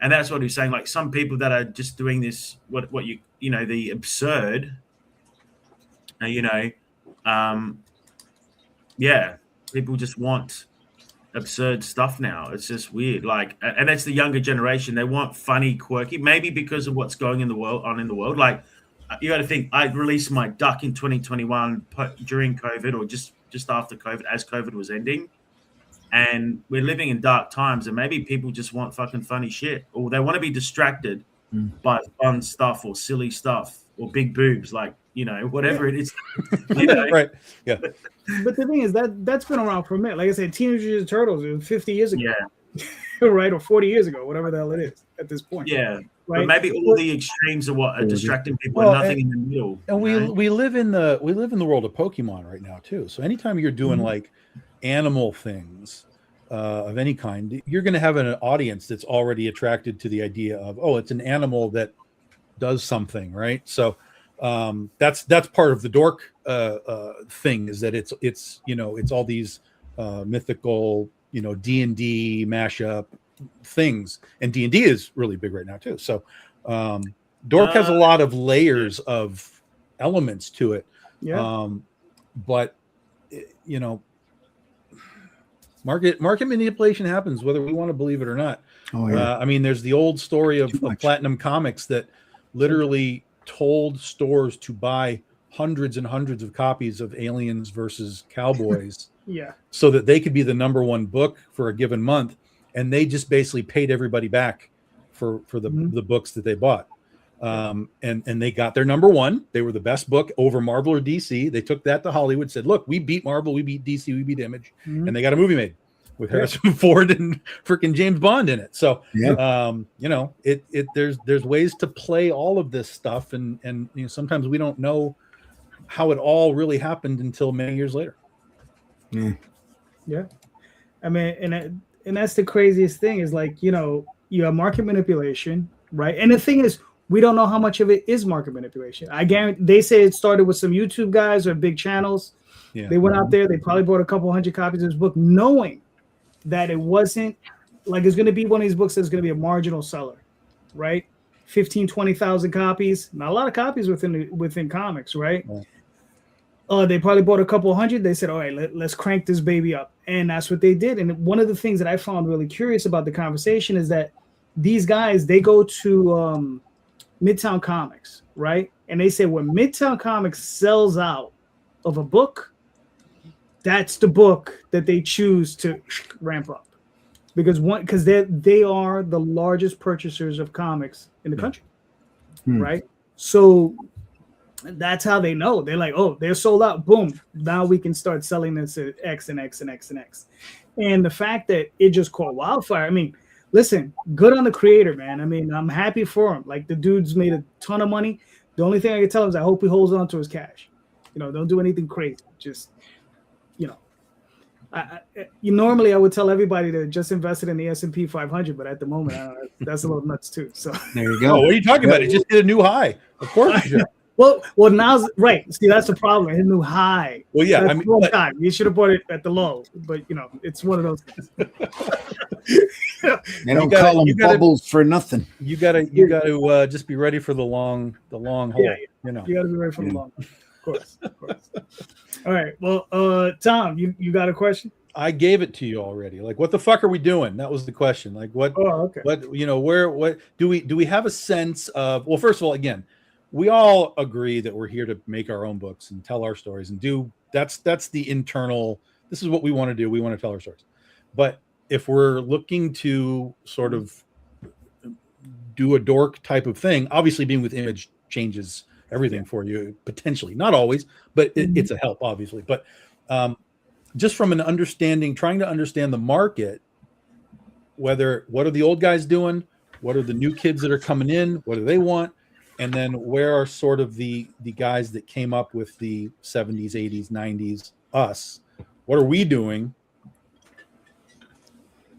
that's what he's saying. Like, some people that are just doing this, the absurd, people just want absurd stuff now. It's just weird. Like, and that's the younger generation. They want funny, quirky, maybe because of what's going in the world. Like, you got to think, I released my duck in 2021 during COVID, or just after COVID, as COVID was ending. And we're living in dark times, and maybe people just want fucking funny shit, or they want to be distracted by fun stuff or silly stuff or big boobs, like, you know, whatever it is. You know? Right. Yeah. But the thing is that's been around for a minute. Like I said, Teenage Mutant Ninja Turtles, it was 50 years ago. Yeah. Right, or 40 years ago, whatever the hell it is at this point. Yeah. Right? But maybe all the extremes are what are distracting people, Well, and nothing in the middle. And we live in the world of Pokemon right now too. So anytime you're doing like animal things of any kind, you're going to have an audience that's already attracted to the idea of, oh, it's an animal that does something, right? So that's part of the dork thing, is that it's you know, it's all these mythical, you know, D&D mashup things, and D&D is really big right now too. So dork has a lot of layers of elements to it. Yeah. But you know, market manipulation happens whether we want to believe it or not. Oh, yeah. I mean, there's the old story of Platinum Comics that literally told stores to buy hundreds and hundreds of copies of Aliens versus Cowboys Yeah. so that they could be the number one book for a given month, and they just basically paid everybody back for the books that they bought. And they got their number one. They were the best book over Marvel or DC. They took that to Hollywood, said, look, we beat Marvel, we beat DC, we beat Image, and they got a movie made with Harrison Ford and freaking James Bond in it. So you know, there's ways to play all of this stuff, and you know, sometimes we don't know how it all really happened until many years later. Yeah. I mean, and that's the craziest thing, is like, you know, you have market manipulation, right? And the thing is, we don't know how much of it is market manipulation. I guarantee they say it started with some YouTube guys or big channels. Yeah. They went out there, they probably bought a couple hundred copies of this book, knowing that it wasn't like it's going to be one of these books that's going to be a marginal seller, right? 15, 20,000 copies, not a lot of copies within comics, right? Yeah. They probably bought a couple hundred. They said, all right, let's crank this baby up. And that's what they did. And one of the things that I found really curious about the conversation is that these guys, they go to Midtown Comics, right? And they say when Midtown Comics sells out of a book, that's the book that they choose to ramp up, because they are the largest purchasers of comics in the country, right? So that's how they know. They're like, oh, they're sold out. Boom. Now we can start selling this at X and X and X and X. And the fact that it just caught wildfire. I mean, listen, good on the creator, man. I mean, I'm happy for him. Like, the dude's made a ton of money. The only thing I can tell him is I hope he holds on to his cash. You know, don't do anything crazy. Just, you know, normally I would tell everybody to just invest it in the S&P 500, but at the moment, that's a little nuts too. So there you go. Oh, what are you talking about? It just hit a new high. Of course. Well, now's right. See, that's the problem. It hit a new high. Well, yeah, I mean, time. You should have bought it at the low, but you know, it's one of those things. They don't call them bubbles for nothing. You gotta just be ready for the long haul. Yeah. You know, you gotta be ready for the long. Of course. All right. Well, Tom, you got a question? I gave it to you already. Like, what the fuck are we doing? That was the question. Like, what? Oh, okay. What, you know, what do we have a sense of? Well, first of all, again, we all agree that we're here to make our own books and tell our stories and do that's the internal. This is what we want to do. We want to tell our stories. But if we're looking to sort of do a dork type of thing, obviously being with Image changes everything for you, potentially. Not always, but it's a help, obviously. But just from an understanding, trying to understand the market, what are the old guys doing? What are the new kids that are coming in? What do they want? And then where are sort of the guys that came up with the 70s, 80s, 90s, us? What are we doing?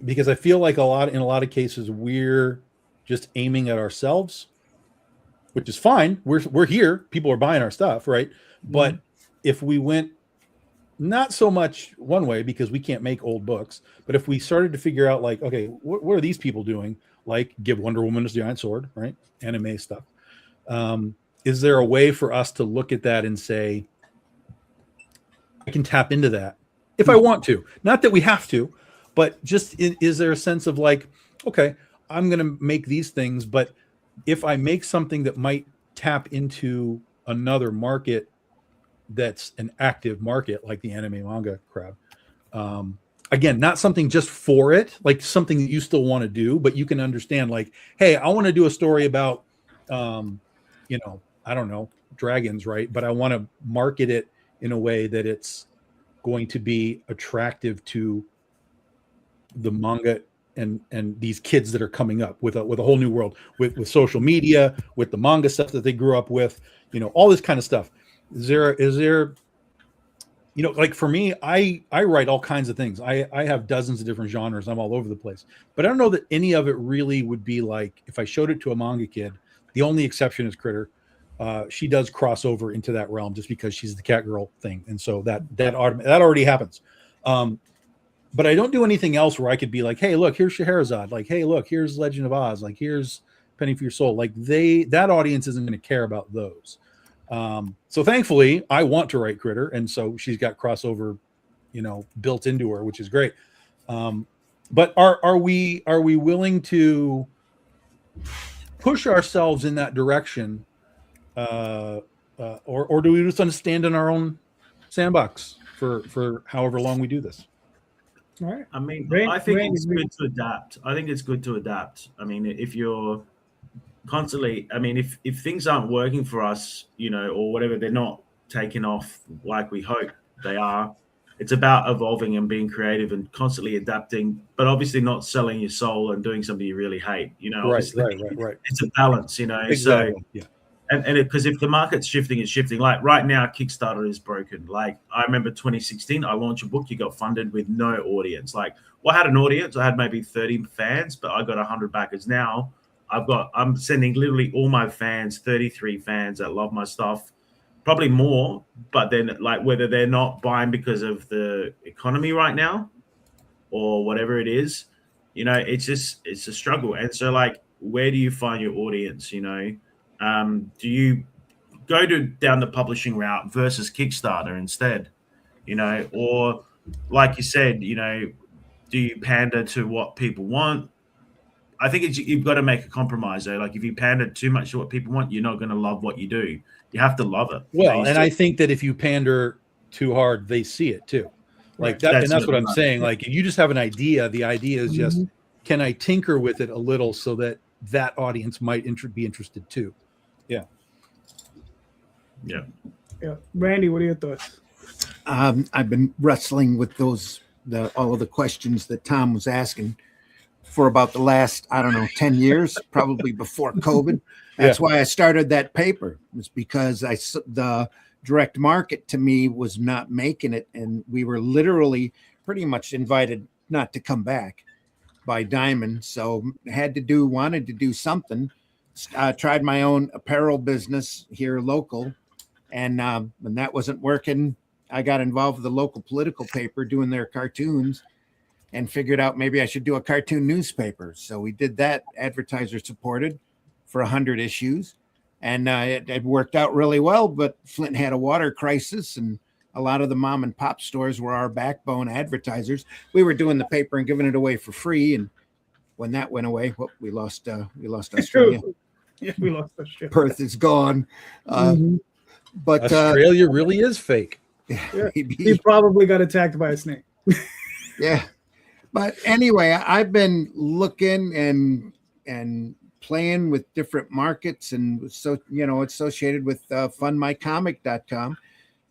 Because I feel like in a lot of cases, we're just aiming at ourselves, which is fine. We're here. People are buying our stuff, right? But if we went not so much one way, because we can't make old books, but if we started to figure out, like, okay, what are these people doing? Like, give Wonder Woman a giant sword, right? Anime stuff. Is there a way for us to look at that and say, I can tap into that if I want to? Not that we have to, but just is there a sense of like, okay, I'm going to make these things, but if I make something that might tap into another market that's an active market, like the anime manga crowd, again, not something just for it, like something that you still want to do, but you can understand like, hey, I want to do a story about, you know, I don't know, dragons, right? But I want to market it in a way that it's going to be attractive to the manga and these kids that are coming up with a whole new world with social media, with the manga stuff that they grew up with, you know, all this kind of stuff. Is there, you know, like for me, I write all kinds of things. I have dozens of different genres. I'm all over the place, but I don't know that any of it really would be like, if I showed it to a manga kid, the only exception is Critter. She does cross over into that realm just because she's the cat girl thing. And so that already happens. But I don't do anything else where I could be like, hey, look, here's Scheherazade. Like, hey, look, here's Legend of Oz. Like, here's Penny for Your Soul. Like that audience isn't going to care about those. So thankfully I want to write Critter. And so she's got crossover, you know, built into her, which is great. But are we willing to push ourselves in that direction? Or do we just stand in our own sandbox for however long we do this? All right. I mean, I think it's good to adapt. I think it's good to adapt. I mean, if you're constantly, I mean, if things aren't working for us, you know, or whatever, they're not taking off like we hope they are. It's about evolving and being creative and constantly adapting, but obviously not selling your soul and doing something you really hate. You know, Right. It's a balance, you know. Exactly. So yeah. And because if the market's shifting, it's shifting. Like right now, Kickstarter is broken. Like I remember 2016, I launched a book, you got funded with no audience. Like, well, I had an audience, I had maybe 30 fans, but I got 100 backers. Now I'm sending literally all my fans, 33 fans that love my stuff, probably more. But then, like, whether they're not buying because of the economy right now or whatever it is, you know, it's a struggle. And so, like, where do you find your audience? You know. Do you go down the publishing route versus Kickstarter instead, you know, or like you said, you know, do you pander to what people want? I think you've got to make a compromise though. Like if you pander too much to what people want, you're not going to love what you do. You have to love it. Well, and I think that if you pander too hard, they see it too. Like that, and that's what I'm saying. Like if you just have an idea, the idea is just, can I tinker with it a little so that audience might be interested too? Yeah. Randy, what are your thoughts? I've been wrestling with all of the questions that Tom was asking for about the last, 10 years, probably before COVID. That's why I started that paper. It was because the direct market to me was not making it. And we were literally pretty much invited not to come back by Diamond. So wanted to do something. Tried my own apparel business here local, and when that wasn't working, I got involved with the local political paper doing their cartoons and figured out maybe I should do a cartoon newspaper. So we did that, advertiser supported, for 100 issues, and it worked out really well. But Flint had a water crisis, and a lot of the mom and pop stores were our backbone advertisers. We were doing the paper and giving it away for free, and when that went away, we lost Australia. Yeah, we lost Australia. Perth is gone. But Australia really is fake. Yeah. He probably got attacked by a snake. Yeah. But anyway, I've been looking and playing with different markets, and so, you know, associated with fundmycomic.com,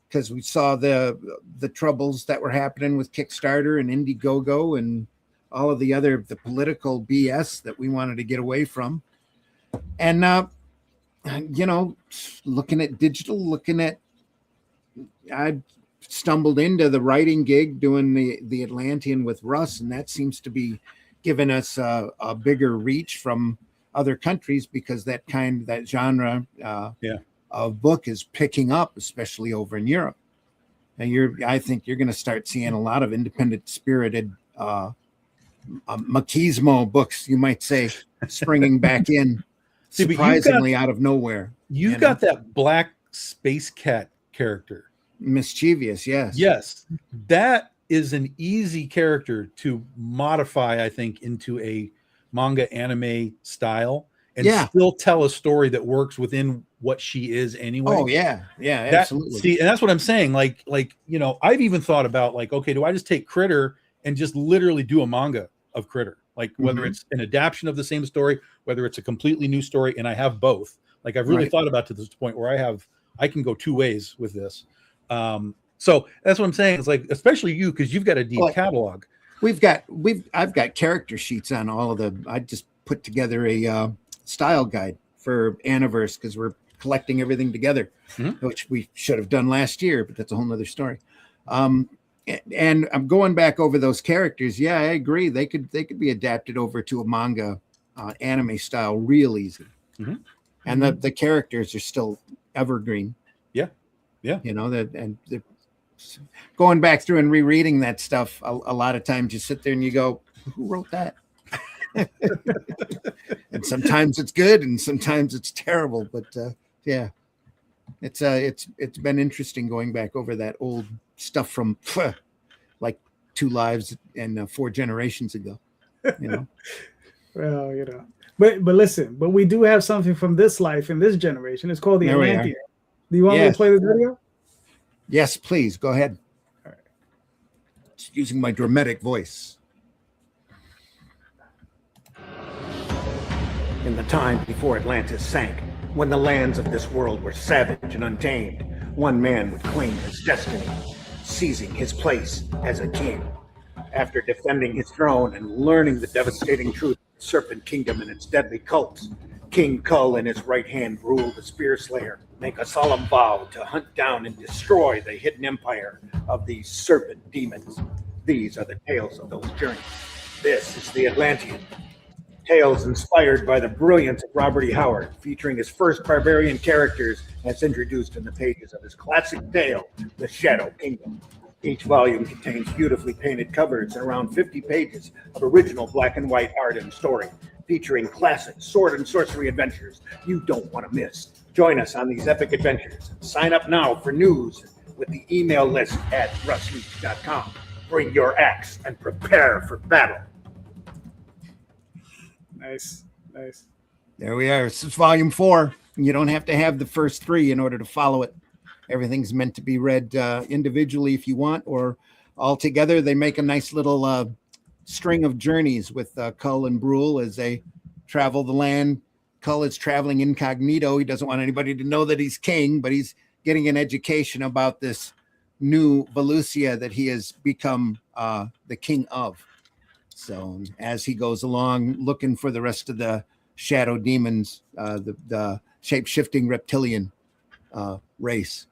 because we saw the troubles that were happening with Kickstarter and Indiegogo and all of the political BS that we wanted to get away from. And, you know, looking at digital, I stumbled into the writing gig doing the Atlantean with Russ, and that seems to be giving us a bigger reach from other countries, because that genre of book is picking up, especially over in Europe. And I think you're going to start seeing a lot of independent spirited machismo books, you might say, springing back in. Surprisingly out of nowhere. You've got that black space cat character. Mischievous, yes. Yes. That is an easy character to modify, I think, into a manga anime style and still tell a story that works within what she is anyway. Oh, yeah. Yeah, absolutely. See, and that's what I'm saying. Like, you know, I've even thought about like, okay, do I just take Critter and just literally do a manga of Critter, like whether Mhm. it's an adaptation of the same story, whether it's a completely new story. And I have both. Like I've really Right. thought about to this point where I can go two ways with this. So that's what I'm saying. It's like, especially you, because you've got a deep Well, catalog. I've got character sheets on all of the. I just put together a style guide for Anniverse because we're collecting everything together, Mhm. which we should have done last year, but that's a whole nother story. And I'm going back over those characters. Yeah, I agree. They could be adapted over to a manga, anime style, real easy. Mhm. And the characters are still evergreen. Yeah. You know that, and going back through and rereading that stuff, a lot of times you sit there and you go, "Who wrote that?" And sometimes it's good, and sometimes it's terrible. But yeah, it's been interesting going back over that old stuff from like 2 lives and 4 generations ago. You know, Well, you know, but listen, but we do have something from this life in this generation. It's called the There we are. Atlantean. Do you want me to Yes. play this video? yes, please go ahead. Just using my dramatic voice. In the time before Atlantis sank, when the lands of this world were savage and untamed, one man would claim his destiny, seizing his place as a king. After defending his throne and learning the devastating truth of the Serpent Kingdom and its deadly cults, King Kull and his right hand rule the Spear Slayer, make a solemn vow to hunt down and destroy the hidden empire of these serpent demons. These are the tales of those journeys. This is the Atlantean. Tales inspired by the brilliance of Robert E. Howard, featuring his first barbarian characters as introduced in the pages of his classic tale, The Shadow Kingdom. Each volume contains beautifully painted covers and around 50 pages of original black and white art and story, featuring classic sword and sorcery adventures you don't want to miss. Join us on these epic adventures. Sign up now for news with the email list at russleach.com. Bring your axe and prepare for battle. Nice. There we are. This is volume 4. You don't have to have the first 3 in order to follow it. Everything's meant to be read individually if you want, or all together. They make a nice little string of journeys with Kull and Brule as they travel the land. Kull is traveling incognito. He doesn't want anybody to know that he's king, but he's getting an education about this new Valusia that he has become the king of. So as he goes along, looking for the rest of the shadow demons, the shape-shifting reptilian race.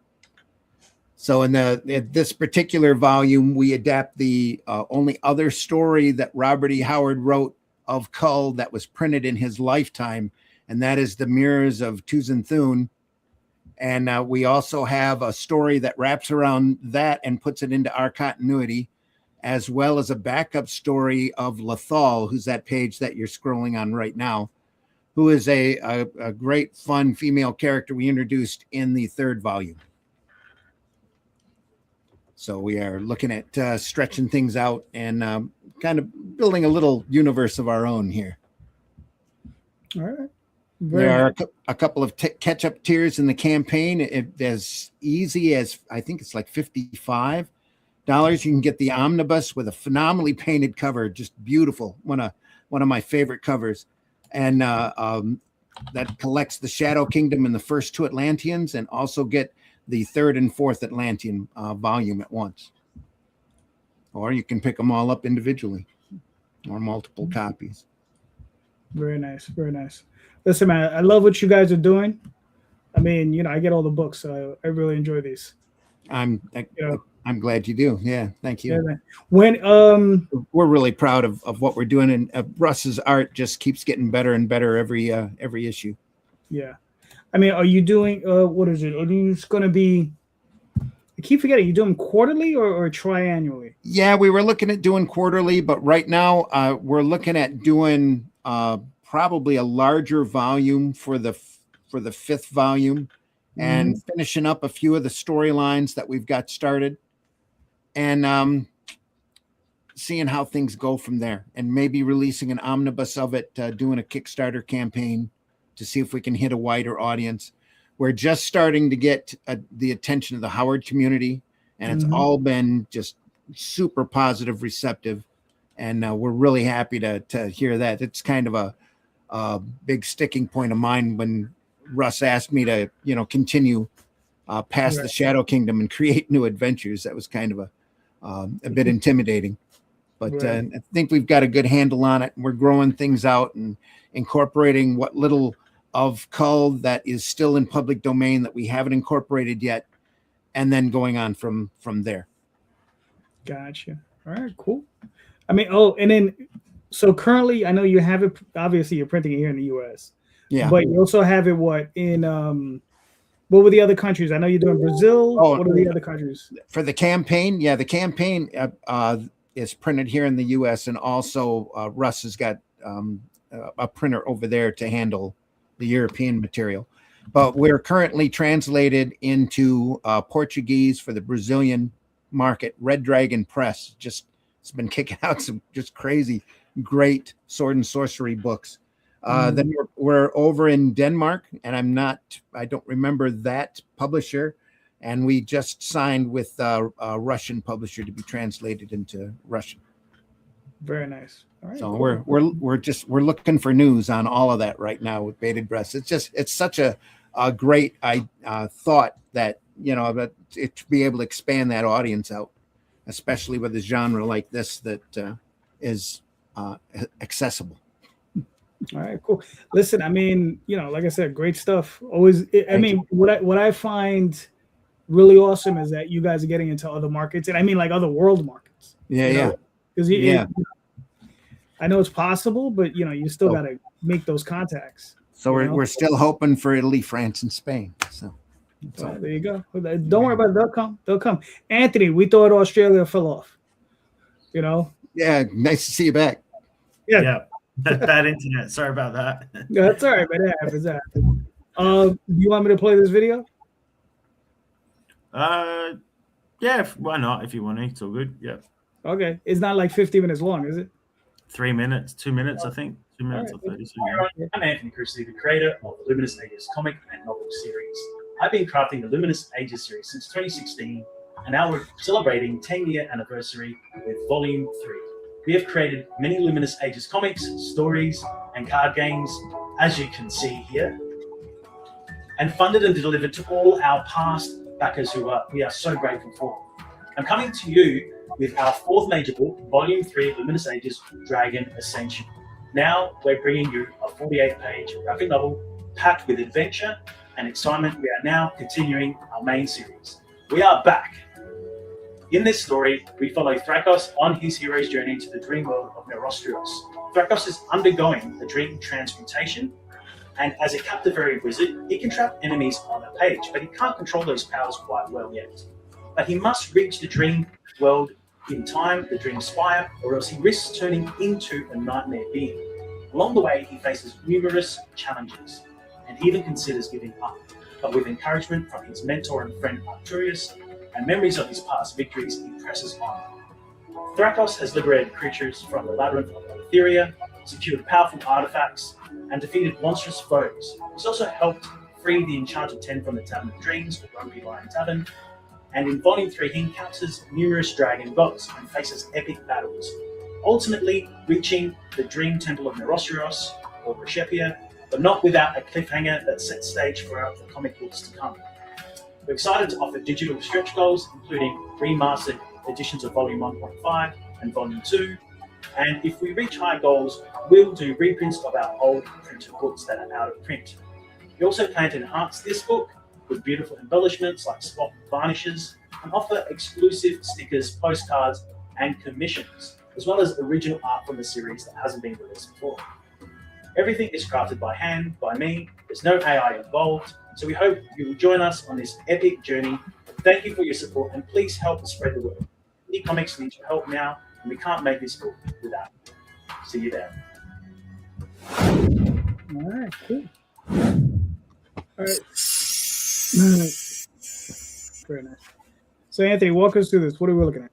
So in this particular volume, we adapt the only other story that Robert E. Howard wrote of Kull that was printed in his lifetime, and that is The Mirrors of Tuzan Thun. And we also have a story that wraps around that and puts it into our continuity, as well as a backup story of Lethal, who's that page that you're scrolling on right now, who is a great, fun female character we introduced in the 3rd volume. So we are looking at stretching things out and kind of building a little universe of our own here. All right. There are a couple of catch-up tiers in the campaign. As easy as, I think it's like $55. You can get the omnibus with a phenomenally painted cover, just beautiful. One of my favorite covers, and that collects the Shadow Kingdom and the first 2 Atlanteans, and also get the 3rd and 4th Atlantean volume at once. Or you can pick them all up individually, or multiple copies. Very nice. Listen, man, I love what you guys are doing. I mean, you know, I get all the books, so I really enjoy these. I'm glad you do. Yeah, thank you. Yeah, man. When We're really proud of what we're doing, and Russ's art just keeps getting better and better every issue. yeah, I mean, are you doing what is it? Are you just going to be? I keep forgetting. You do them quarterly or triannually? Yeah, we were looking at doing quarterly, but right now we're looking at doing probably a larger volume for the 5th volume, and finishing up a few of the storylines that we've got started, and seeing how things go from there, and maybe releasing an omnibus of it, doing a Kickstarter campaign to see if we can hit a wider audience. We're just starting to get the attention of the Howard community, and it's all been just super positive, receptive, and we're really happy to hear that. It's kind of a big sticking point of mine when Russ asked me to, continue past the Shadow Kingdom and create new adventures. That was kind of a bit intimidating, but I think we've got a good handle on it. We're growing things out and incorporating what little of Cull that is still in public domain that we haven't incorporated yet, and then going on from there. Gotcha. All right, cool. I mean, and then so currently, I know you have it. Obviously, you're printing it here in the U.S. Yeah, but you also have it in what were the other countries? I know you're doing Brazil. What are the other countries for the campaign? Yeah, the campaign is printed here in the U.S. and also Russ has got a printer over there to handle the European material. But we're currently translated into Portuguese for the Brazilian market. Red Dragon Press it's been kicking out some just crazy, great sword and sorcery books. Then we're over in Denmark, and I don't remember that publisher. And we just signed with a Russian publisher to be translated into Russian. Very nice. All right, so cool. we're looking for news on all of that right now with Bated Breath. It's such a great thought that to be able to expand that audience out, especially with a genre like this that is accessible. All right, cool. Listen, I mean, like I said, great stuff. Always. What I find really awesome is that you guys are getting into other markets, and I mean like other world markets. Yeah. Because I know it's possible, but you still got to make those contacts. So we're still hoping for Italy, France, and Spain. So there you go. Don't worry about it. They'll come. Anthony, we thought Australia fell off. Yeah, nice to see you back. Yeah. Bad internet. Sorry about that. Yeah, that's all right, but it happens. Do you want me to play this video? Yeah, why not? If you want to, it's all good. Yeah. Okay. It's not like 50 minutes long, is it? 3 minutes, 2 minutes, I think. 2 minutes All or 30 Hi, I'm Anthony Christou, the creator of the Luminous Ages comic and novel series. I've been crafting the Luminous Ages series since 2016, and now we're celebrating 10-year anniversary with Volume 3. We have created many Luminous Ages comics, stories, and card games, as you can see here, and funded and delivered to all our past backers we are so grateful for. I'm coming to you with our fourth major book, Volume 3, Luminous Ages Dragon Ascension. Now we're bringing you a 48-page graphic novel packed with adventure and excitement. We are now continuing our main series. We are back. In this story, we follow Thrakos on his hero's journey to the dream world of Neurostrios. Thrakos is undergoing a dream transmutation, and as a captivated wizard, he can trap enemies on a page, but he can't control those powers quite well yet. But he must reach the dream world in time, the dream spire, or else he risks turning into a nightmare being. Along the way, he faces numerous challenges, and he even considers giving up. But with encouragement from his mentor and friend Arcturus, and memories of his past victories, he presses on. Thrakos has liberated creatures from the labyrinth of Etheria, secured powerful artifacts, and defeated monstrous foes. He's also helped free the Enchanted Ten from the Tavern of Dreams, or Grumpy Lion Tavern, and in Volume 3 he encounters numerous dragon gods and faces epic battles, ultimately reaching the Dream Temple of Neurostrios, or Reshepia, but not without a cliffhanger that sets stage for the comic books to come. We're excited to offer digital stretch goals, including remastered editions of Volume 1.5 and Volume 2. And if we reach high goals, we'll do reprints of our old printed books that are out of print. We also plan to enhance this book with beautiful embellishments like spot varnishes and offer exclusive stickers, postcards, and commissions, as well as original art from the series that hasn't been released before. Everything is crafted by hand, by me. There's no AI involved. So we hope you will join us on this epic journey. Thank you for your support, and please help us spread the word. Indie Comics needs your help now, and we can't make this book without you. See you there. All right, cool. All right. Very nice. So, Anthony, walk us through this. What are we looking at?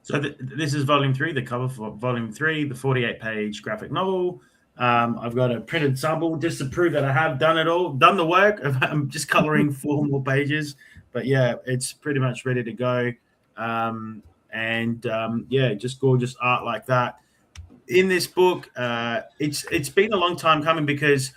So this is Volume 3, the cover for Volume 3, the 48-page graphic novel. I've got a printed sample just to prove that I have done it all, done the work. I'm just coloring 4 more pages. But yeah, it's pretty much ready to go. Yeah, just gorgeous art like that. In this book, it's been a long time coming because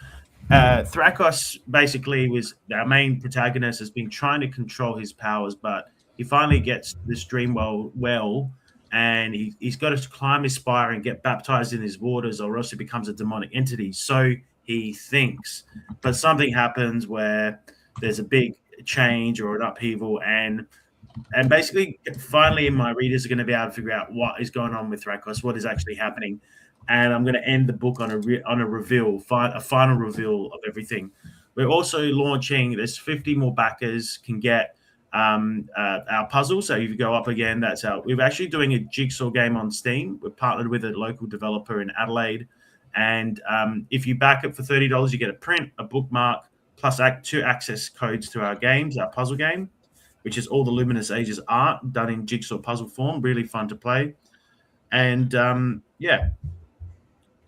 Thrakos basically was our main protagonist, has been trying to control his powers, but he finally gets this dream well, and he's got to climb his spire and get baptized in his waters, or else he becomes a demonic entity. So he thinks, but something happens where there's a big change or an upheaval, and basically, finally, my readers are going to be able to figure out what is going on with Thrakos, what is actually happening, and I'm going to end the book on a reveal, a final reveal of everything. We're also launching. There's 50 more backers can get our puzzle. So if you go up again, that's out. We're actually doing a jigsaw game on Steam. We're partnered with a local developer in Adelaide, and if you back it for $30, you get a print, a bookmark, plus 2 access codes to our games, our puzzle game, which is all the Luminous Ages art done in jigsaw puzzle form. Really fun to play. And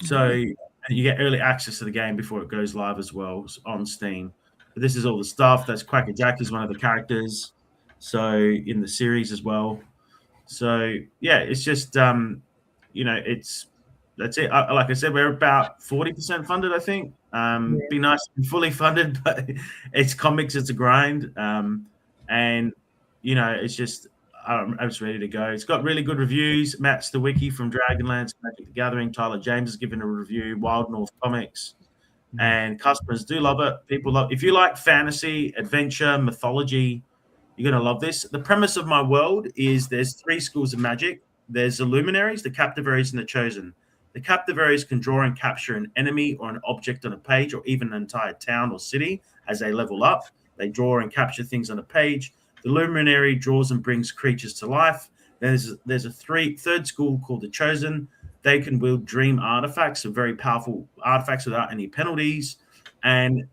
so you get early access to the game before it goes live as well on Steam. But this is all the stuff. That's Quacker Jack is one of the characters. So in the series as well. So yeah, it's just that's it. Like I said, we're about 40% funded, I think. Be nice to be fully funded, but it's comics, it's a grind. And it's just I'm just ready to go. It's got really good reviews. Matt Stawicki from Dragonlance, Magic the Gathering, Tyler James has given a review. Wild North Comics, and customers do love it. People love. If you like fantasy, adventure, mythology, you're gonna love this. The premise of my world is there's 3 schools of magic. There's the Luminaries, the Captivaries, and the Chosen. The Captivaries can draw and capture an enemy or an object on a page, or even an entire town or city as they level up. They draw and capture things on a page. The Luminary draws and brings creatures to life. There's a third school called the Chosen. They can wield dream artifacts, so very powerful artifacts without any penalties. And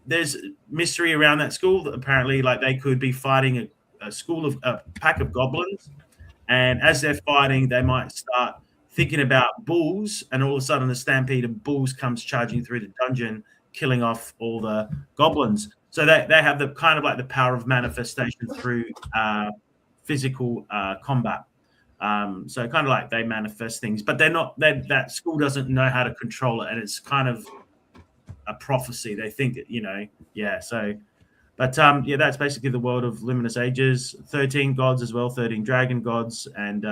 there's mystery around that school that apparently, like, they could be fighting a pack of goblins. And as they're fighting, they might start thinking about bulls, and all of a sudden a stampede of bulls comes charging through the dungeon, killing off all the goblins. So they have the kind of like the power of manifestation through physical combat. So kind of like they manifest things, but they're not. That school doesn't know how to control it, and it's kind of a prophecy. They think that So, but that's basically the world of Luminous Ages. 13 gods as well, 13 dragon gods, and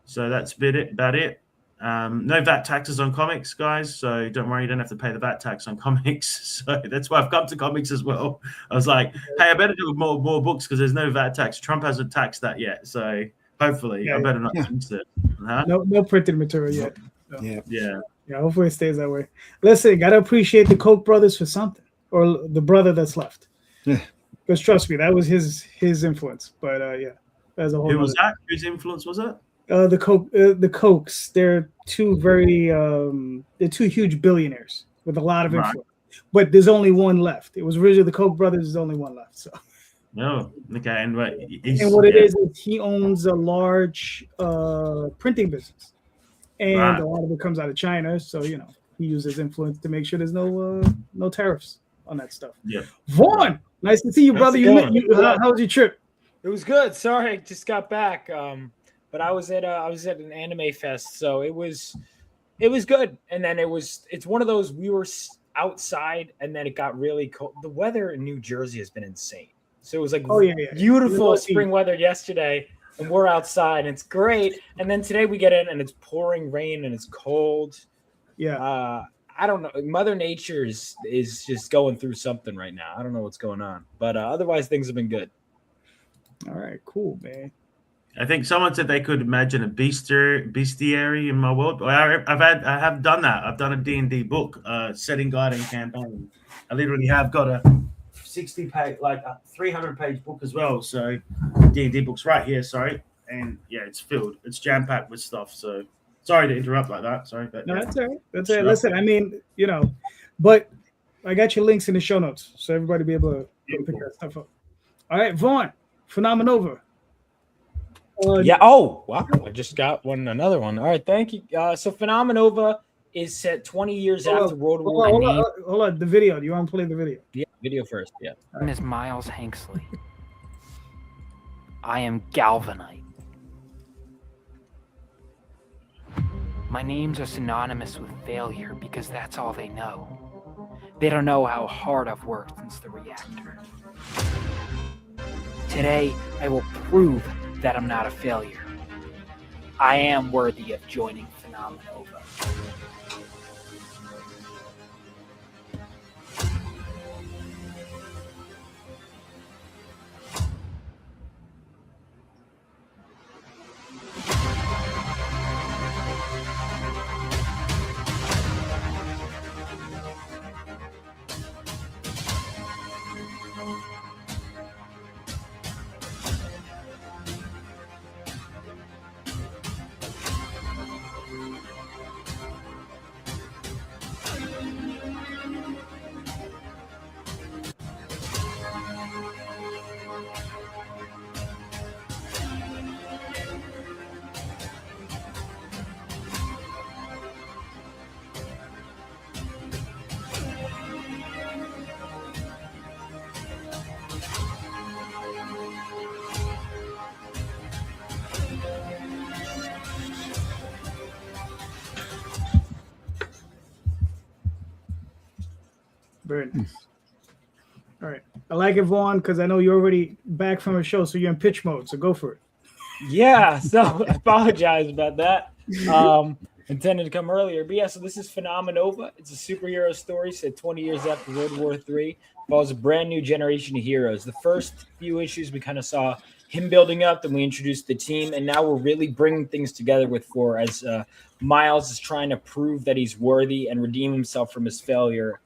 So that's about it. No VAT taxes on comics, guys. So don't worry, you don't have to pay the VAT tax on comics. So that's why I've come to comics as well. I was like, hey, I better do more books because there's no VAT tax. Trump hasn't taxed that yet. So hopefully I better not jinx it. Huh? No printed material yet. So. Yeah. Hopefully it stays that way. Listen, gotta appreciate the Koch brothers for something, or the brother that's left. Yeah. Because trust me, that was his influence. But as a whole. Who was that? Whose influence was it? The Kochs. They're two they're 2 huge billionaires with a lot of influence. But there's only one left. It was originally the Koch brothers. There's only one left. So. No, okay, and what it is he owns a large printing business, and a lot of it comes out of China. So he uses influence to make sure there's no tariffs on that stuff. Yeah, Vaughn, nice to see you, brother. How was your trip? It was good. Sorry, I just got back. But I was at an anime fest, so it was good. And then it's one of those, we were outside, and then it got really cold. The weather in New Jersey has been insane. So it was like beautiful spring weather yesterday, and we're outside, and it's great. And then today we get in, and it's pouring rain, and it's cold. Yeah. I don't know. Mother Nature is just going through something right now. I don't know what's going on, but otherwise things have been good. All right, cool, man. I think someone said they could imagine a bestiary in my world. I have done that. I've done a D&D book, setting guide and campaign. I literally have got a 60-page, like a 300-page book as well. So D&D book's right here. Sorry, and it's filled. It's jam-packed with stuff. So sorry to interrupt like that. Sorry, but no, that's all right. That's all right. Listen, I mean, but I got your links in the show notes, so everybody be able to pick that stuff up. All right, Vaughn, Phenomenova. Oh, wow. I just got another one. All right, thank you. So Phenomenova is set 20 years after World War II. Hold on, the video. Do you want to play the video? Yeah, video first, yeah. My name is Miles Hanksley. I am Galvanite. My names are synonymous with failure because that's all they know. They don't know how hard I've worked since the reactor. Today, I will prove that I'm not a failure. I am worthy of joining Phenomenova. Very nice. All right. I like it, Vaughn, because I know you're already back from a show, so you're in pitch mode. So go for it. Yeah, so I apologize about that. Intended to come earlier, but yeah. So this is Phenomenova. It's a superhero story set 20 years after World War III. Follows a brand new generation of heroes. The first few issues we kind of saw him building up, then we introduced the team, and now we're really bringing things together with 4 as Miles is trying to prove that he's worthy and redeem himself from his failure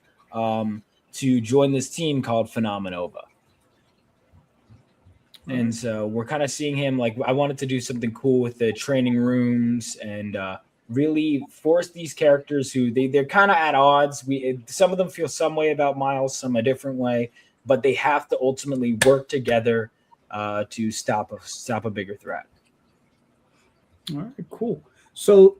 to join this team called Phenomenova. And so we're kind of seeing him like, I wanted to do something cool with the training rooms and really force these characters who they're kind of at odds. Some of them feel some way about Miles, some a different way, but they have to ultimately work together to stop a bigger threat. All right, cool. So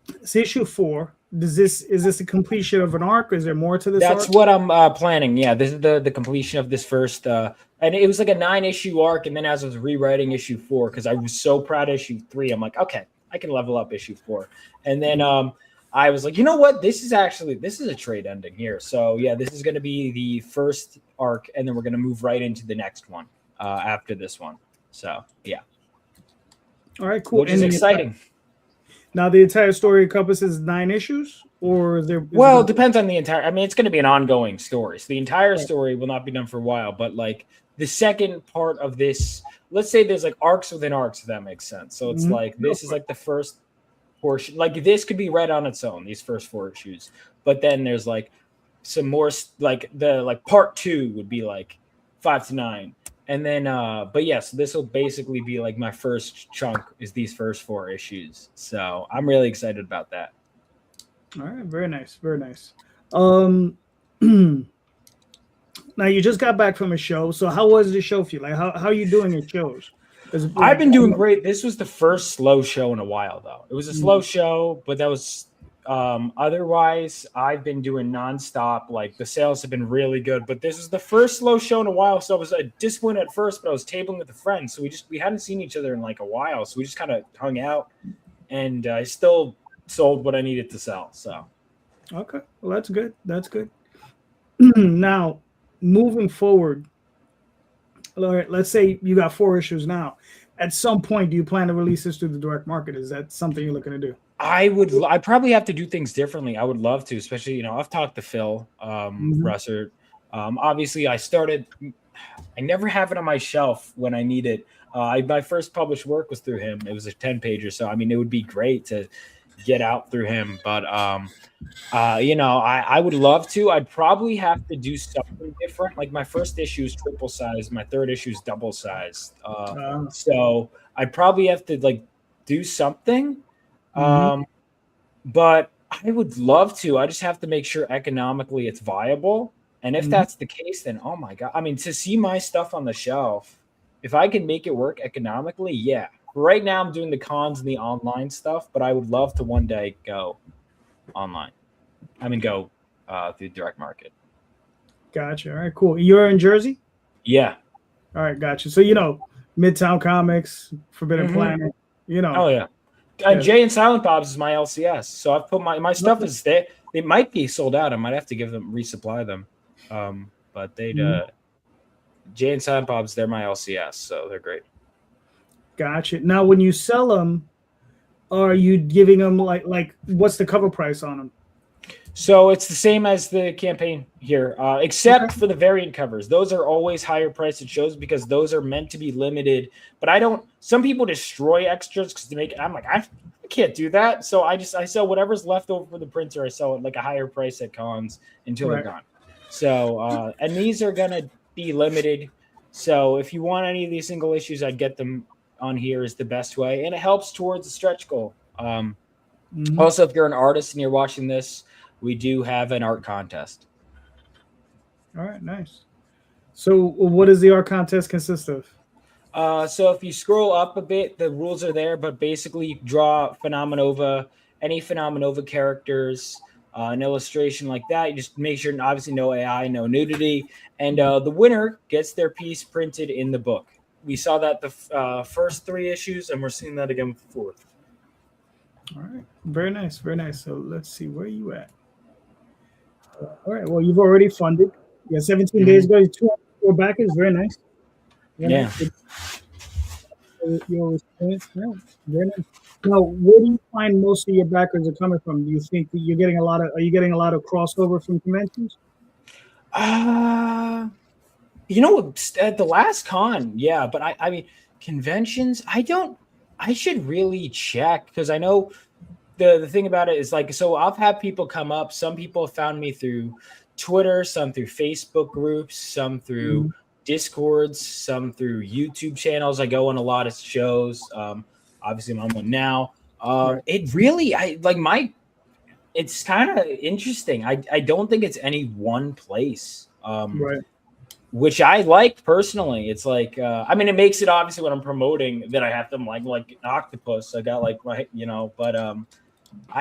it's issue 4. Is this a completion of an arc? Is there more to this? That's arc? what I'm planning. Yeah, this is the completion of this first, and it was like a 9-issue arc. And then as I was rewriting issue 4, because I was so proud of issue 3, I'm like, okay, I can level up issue 4. And then I was like, you know what? This is a trade ending here. So yeah, this is going to be the first arc, and then we're going to move right into the next one after this one. So yeah. All right, cool. Which is exciting. Now the entire story encompasses 9 issues, or is there? Well, it depends on the entire. I mean, it's going to be an ongoing story. So the entire story will not be done for a while. But like the second part of this, let's say there's like arcs within arcs, if that makes sense. So it's like this is like the first portion. Like this could be read on its own, these first 4 issues. But then there's like some more, like part 2 would be like 5 to 9. And then, but yes, this will basically be like my first chunk is these first 4 issues. So I'm really excited about that. All right, very nice, very nice. Now you just got back from a show, so how was the show for you? Like, how are you doing your shows? I've been doing great. This was the first slow show in a while, though. It was a slow show, but that was otherwise I've been doing nonstop. Like the sales have been really good, but this is the first slow show in a while. So I was disappointed at first, but I was tabling with a friend, so we hadn't seen each other in like a while, so we just kind of hung out, and I still sold what I needed to sell. So okay, well that's good. That's good. Now moving forward, all right, let's say you got 4 issues now. At some point, do you plan to release this to the direct market? Is that something you're looking to do? I probably have to do things differently. I would love to, especially, I've talked to Phil Russert. Obviously I never have it on my shelf when I need it. My first published work was through him. It was a 10-pager. So, I mean, it would be great to get out through him, but I would love to. I'd probably have to do something different. Like my first issue is triple size. My third issue is double sized. So I'd probably have to like do something. But I would love to. I just have to make sure economically it's viable. And if that's the case, then oh my God. I mean, to see my stuff on the shelf, if I can make it work economically, yeah. Right now I'm doing the cons and the online stuff, but I would love to one day go online. I mean, go through direct market. Gotcha. All right, cool. You're in Jersey? Yeah. All right, gotcha. So, Midtown Comics, Forbidden Mhm. Planet. You know. Oh yeah. Yeah. Jay and Silent Bob's is my LCS, so I've put my stuff is there. They might be sold out. I might have to resupply them. But they'd Jay and Silent Bob's, they're my LCS, so they're great. Gotcha. Now, when you sell them, are you giving them like what's the cover price on them? So it's the same as the campaign here, except for the variant covers. Those are always higher priced at shows because those are meant to be limited. But I don't. Some people destroy extras because they make it. I'm like, I can't do that. So I sell whatever's left over for the printer. I sell it like a higher price at cons until they're gone. So and these are gonna be limited. So if you want any of these single issues, I'd get them on here is the best way, and it helps towards the stretch goal. Also, if you're an artist and you're watching this, we do have an art contest. All right, nice. So what does the art contest consist of? So if you scroll up a bit, the rules are there, but basically you draw Phenomenova, any Phenomenova characters, an illustration like that. You just make sure, obviously, no AI, no nudity, and the winner gets their piece printed in the book. We saw that the first 3 issues, and we're seeing that again with the 4th. All right, very nice, very nice. So let's see, where are you at? All right, well, you've already funded. Yeah, 17 days ago, 204 backers, very nice. Yeah. Your response, yeah, very nice. Now, where do you find most of your backers are coming from? Do you think that you're getting are you getting a lot of crossover from conventions? At the last con, yeah, but I mean, conventions, I should really check because I know the thing about it is like, so I've had people come up. Some people have found me through Twitter, some through Facebook groups, some through Discords, some through YouTube channels. I go on a lot of shows. Obviously, I'm on one now. It really, it's kind of interesting. I don't think it's any one place. Right. Which I like personally. It's like, it makes it obviously when I'm promoting that I have them like an octopus. I got but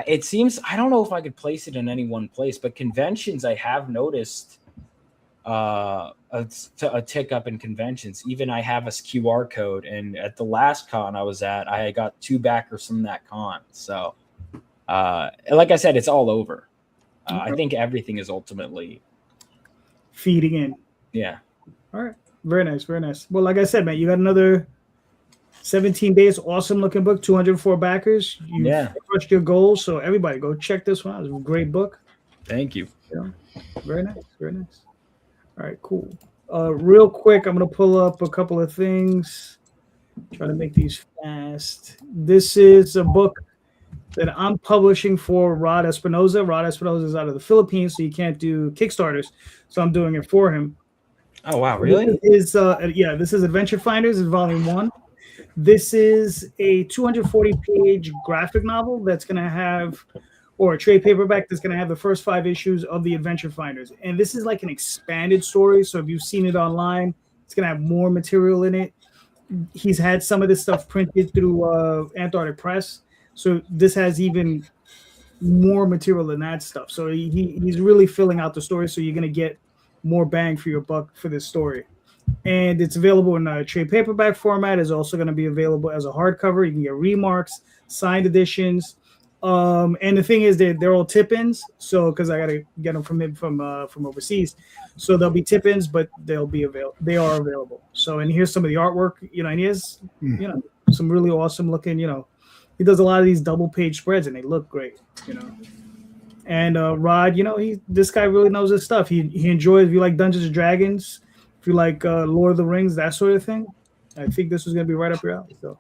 it seems, I don't know if I could place it in any one place, but conventions, I have noticed a tick up in conventions. Even I have a QR code, and at the last con I was at, I got 2 backers from that con. So, like I said, it's all over. I think everything is ultimately feeding in. Yeah. All right. Very nice. Very nice. Well, like I said, man, you got another 17 days. Awesome looking book. 204 backers. You crushed your goals. So everybody go check this one out. It's a great book. Thank you. Yeah. Very nice. Very nice. All right, cool. Real quick, I'm going to pull up a couple of things. Try to make these fast. This is a book that I'm publishing for Rod Espinoza. Rod Espinoza is out of the Philippines, so you can't do Kickstarters. So I'm doing it for him. Oh, wow. Really? This is Adventure Finders in Volume 1. This is a 240-page graphic novel that's going to have, or a trade paperback that's going to have the first 5 issues of the Adventure Finders. And this is like an expanded story. So if you've seen it online, it's going to have more material in it. He's had some of this stuff printed through Antarctic Press. So this has even more material than that stuff. So he's really filling out the story. So you're going to get more bang for your buck for this story. And it's available in a trade paperback format. It's also going to be available as a hardcover. You can get remarks, signed editions. And the thing is they're all tip-ins. So because I got to get them from overseas. So they'll be tip-ins, but they are available. So, and here's some of the artwork, and he has, some really awesome looking, he does a lot of these double page spreads and they look great, And Rod, this guy really knows his stuff. He enjoys, if you like Dungeons and Dragons, if you like Lord of the Rings, that sort of thing. I think this was going to be right up your alley. So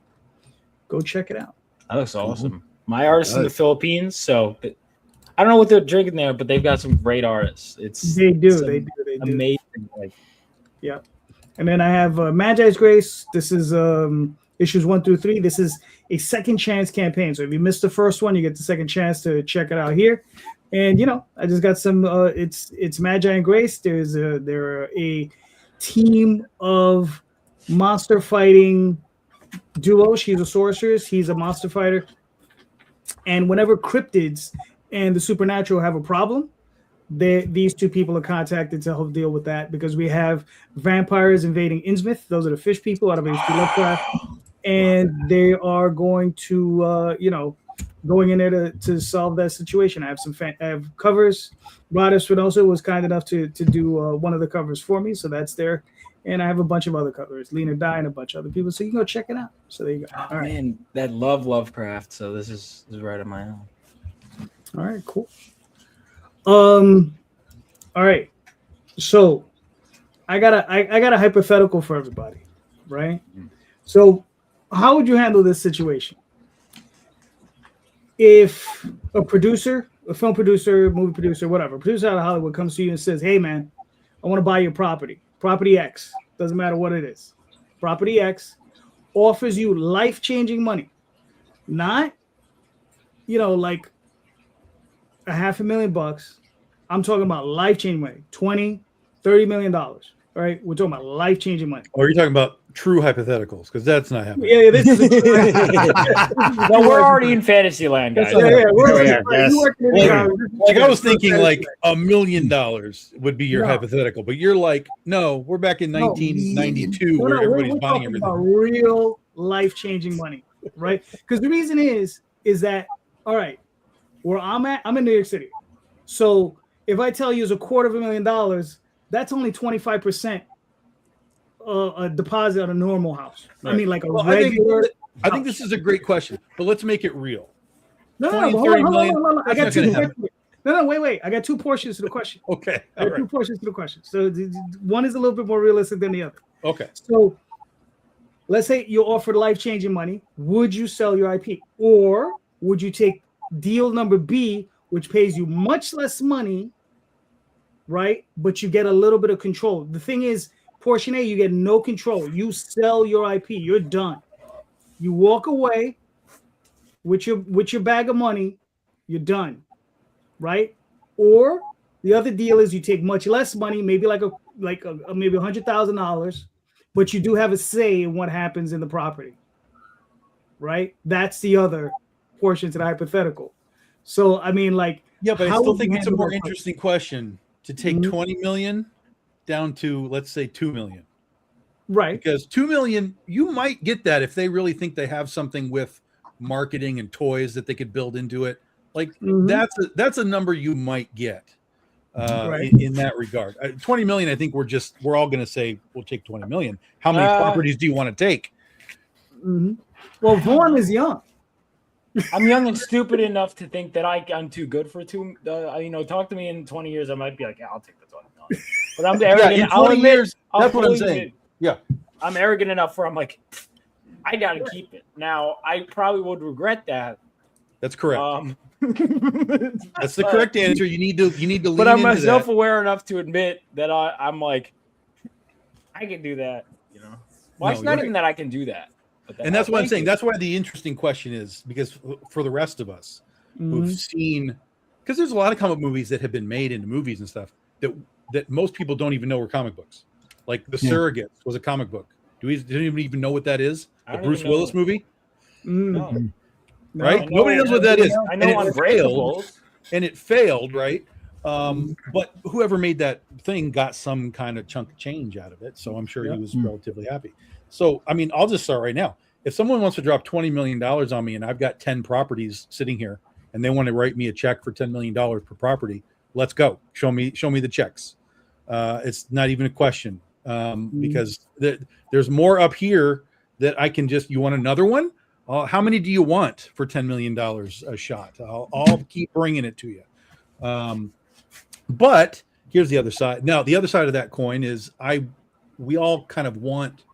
go check it out. That looks awesome. My artist in the Philippines, so I don't know what they're drinking there, but they've got some great artists. They do. Amazing. Yeah. And then I have Magi's Grace. This is issues 1 through 3. This is a second chance campaign. So if you missed the first one, you get the second chance to check it out here. And I just got some. It's Magi and Grace. They're a team of monster fighting duo. She's a sorceress. He's a monster fighter. And whenever cryptids and the supernatural have a problem, these two people are contacted to help deal with that because we have vampires invading Innsmouth. Those are the fish people out of H.P. Lovecraft, and they are going to going in there to solve that situation. I have I have covers. Rod Espinosa was kind enough to do one of the covers for me, so that's there. And I have a bunch of other covers, Lena Dye and a bunch of other people. So you can go check it out. So there you go. Oh, man, that love Lovecraft. So this is right up my alley. All right, cool. All right. So I got a hypothetical for everybody, right? So how would you handle this situation? If a producer, a film producer, movie producer, whatever, producer out of Hollywood comes to you and says, "Hey man, I want to buy your property. Property X, doesn't matter what it is. Property X offers you life-changing money. Not, like $500,000. I'm talking about life-changing money, $20-30 million. All right, we're talking about life-changing money. Or you're talking about true hypotheticals, because that's not happening. Yeah, this is No, we're already in fantasy land, guys. Like I was thinking like $1 million would be your hypothetical, but you're like, no, we're back in 1992 where everybody's buying everything. About real life-changing money, right? Because the reason is that, all right, where I'm at, I'm in New York City. So if I tell you it's $250,000, that's only 25% a deposit on a normal house. Right. I mean, like a regular. I think this is a great question, but let's make it real. No, hold on. I got two questions. No, wait. I got two portions to the question. Okay. I got two portions to the question. So one is a little bit more realistic than the other. Okay. So let's say you're offered life-changing money. Would you sell your IP? Or would you take deal number B, which pays you much less money, right? But you get a little bit of control. The thing is, portion A, you get no control. You sell your IP. You're done. You walk away with your bag of money. You're done, right? Or the other deal is you take much less money, maybe maybe $100,000, but you do have a say in what happens in the property, right? That's the other portion to the hypothetical. So I mean, like, yeah, but I still think it's a more interesting question to take 20 million down to, let's say, 2 million. Right. Because 2 million, you might get that if they really think they have something with marketing and toys that they could build into it. Like that's a number you might get in that regard. 20 million, I think we're all going to say we'll take 20 million. How many properties do you want to take? Well, Vaughn is young. I'm young and stupid enough to think that I'm too good for talk to me in 20 years. I might be like, yeah, I'll take the 20 million. But I'm arrogant. In 20 years, that's what I'm saying. Yeah. I'm arrogant enough where I'm like, I got to keep it. Now, I probably would regret that. That's correct. That's the correct answer. You need to lean but I'm into self-aware enough to admit that I'm like, I can do that. Well, it's not even that I can do that. And that's what I'm saying. That's why the interesting question is, because for the rest of us who've seen, because there's a lot of comic movies that have been made into movies and stuff that most people don't even know are comic books. Like The Surrogates was a comic book. Do we even know what that is? The Bruce Willis movie? No. Right? Nobody knows what that is. I know Unbreakables. And it failed, right? But whoever made that thing got some kind of chunk of change out of it. So I'm sure he was relatively happy. So, I mean, I'll just start right now. If someone wants to drop $20 million on me and I've got 10 properties sitting here and they want to write me a check for $10 million per property, let's go. Show me the checks. It's not even a question because there's more up here that I can just, you want another one? How many do you want for $10 million a shot? I'll keep bringing it to you. But here's the other side. Now, the other side of that coin is we all kind of want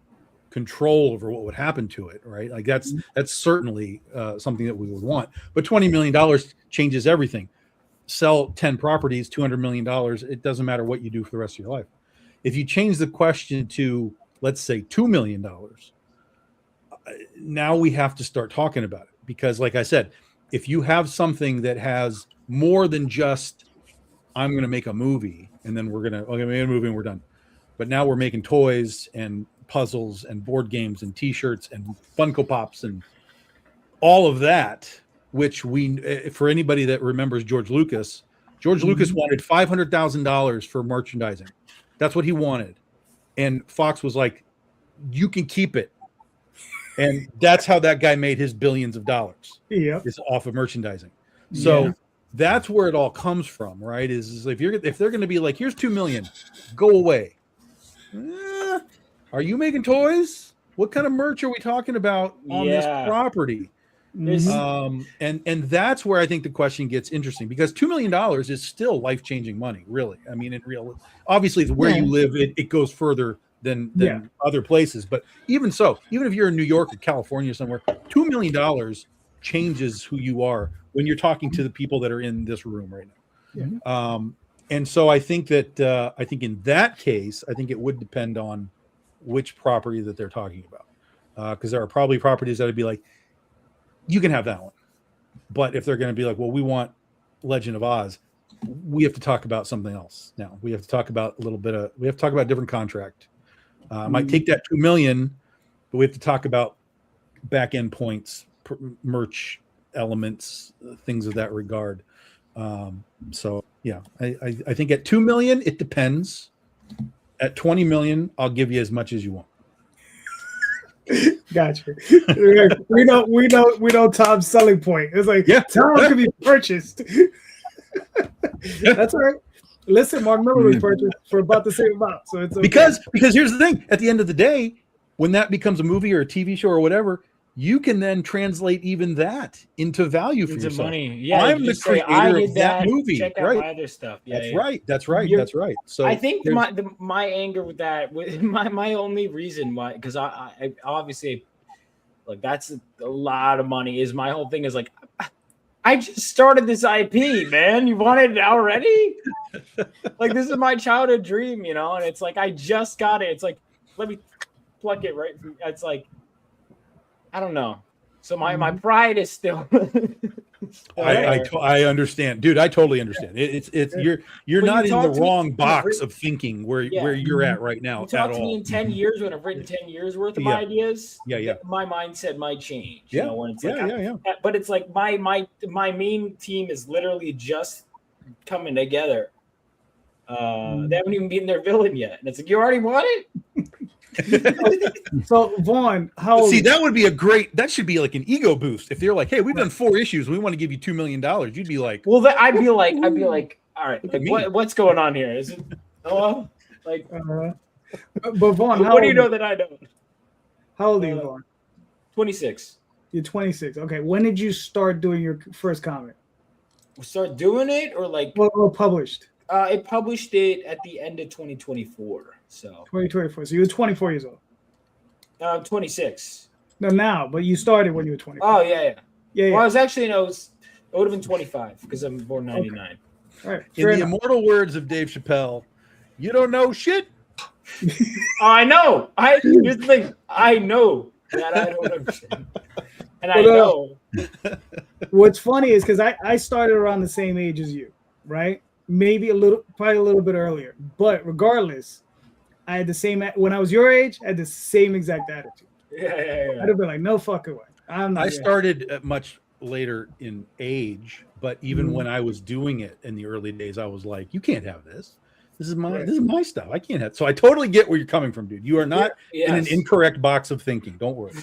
control over what would happen to it, right? Like that's certainly something that we would want. But $20 million changes everything. Sell 10 properties, $200 million. It doesn't matter what you do for the rest of your life. If you change the question to, let's say, $2 million, now we have to start talking about it. Because like I said, if you have something that has more than just, I'm going to make a movie and then we're going to make a movie and we're done. But now we're making toys and puzzles and board games and T-shirts and Funko Pops and all of that, which for anybody that remembers George Lucas, George Lucas wanted $500,000 for merchandising. That's what he wanted. And Fox was like, you can keep it. And that's how that guy made his billions of dollars. Yeah. Is off of merchandising. So that's where it all comes from, right? Is if they're going to be like, here's $2 million, go away. Are you making toys? What kind of merch are we talking about on this property? And that's where I think the question gets interesting, because $2 million is still life-changing money, really. I mean, obviously where you live, it goes further than other places. But even so, even if you're in New York or California or somewhere, $2 million changes who you are when you're talking to the people that are in this room right now. And so I think that in that case, I think it would depend on which property that they're talking about, because there are probably properties that would be like, you can have that one. But if they're going to be like, well, we want Legend of Oz, we have to talk about something else. Now we have to talk about a different contract. Might take that $2 million, but we have to talk about back end points, merch elements, things of that regard. So yeah, I think at $2 million, it depends. At 20 million, I'll give you as much as you want. Gotcha. We know Tom's selling point. It's like Tom can be purchased. That's all right. Listen, Mark Miller was purchased for about the same amount, so it's okay. Because here's the thing: at the end of the day, when that becomes a movie or a TV show or whatever, you can then translate even that into value for yourself. Money. Yeah, I'm the creator of that movie. Check out my other stuff. That's right. That's right. So I think my anger with that, my only reason why, because I obviously, like, that's a lot of money. Is my whole thing is like, I just started this IP, man. You wanted it already? Like, this is my childhood dream, and it's like, I just got it. It's like, let me pluck it right. It's like, I don't know. So my pride is still. I understand, dude. I totally understand. It's you're not in the wrong box of thinking where you're at right now. You talk to me in 10 years when I've written 10 years worth of ideas. My mindset might change. When it's like, but it's like my main team is literally just coming together. They haven't even beaten their villain yet, and it's like, you already won it. So Vaughn, that would be that should be like an ego boost. If they're like, hey, we've done 4 issues and we want to give you $2 million, you'd be like, well, I'd be like, all right, like, what's going on here? Is it like but Vaughn, what do you know that I don't? How old are you, Vaughn? 26. You're 26. Okay, when did you start doing your first comic? Start doing it, or like published? I published it at the end of 2024. So 2024. So you were 24 years old. I'm 26. No, now, but you started when you were 24. Oh yeah. Well, I was actually, it would have been 25 because I'm born 99. Okay. All right. In the immortal words of Dave Chappelle, you don't know shit. I know. Here's the thing. I know that I don't understand, and I know. What's funny is because I started around the same age as you, right? Maybe probably a little bit earlier, but regardless, I had the same, when I was your age, I had the same exact attitude. Yeah. I'd have been like, no fucking way. I started much later in age, but even when I was doing it in the early days, I was like, you can't have this. This is my stuff. I can't have. So I totally get where you're coming from, dude. You are not in an incorrect box of thinking. Don't worry.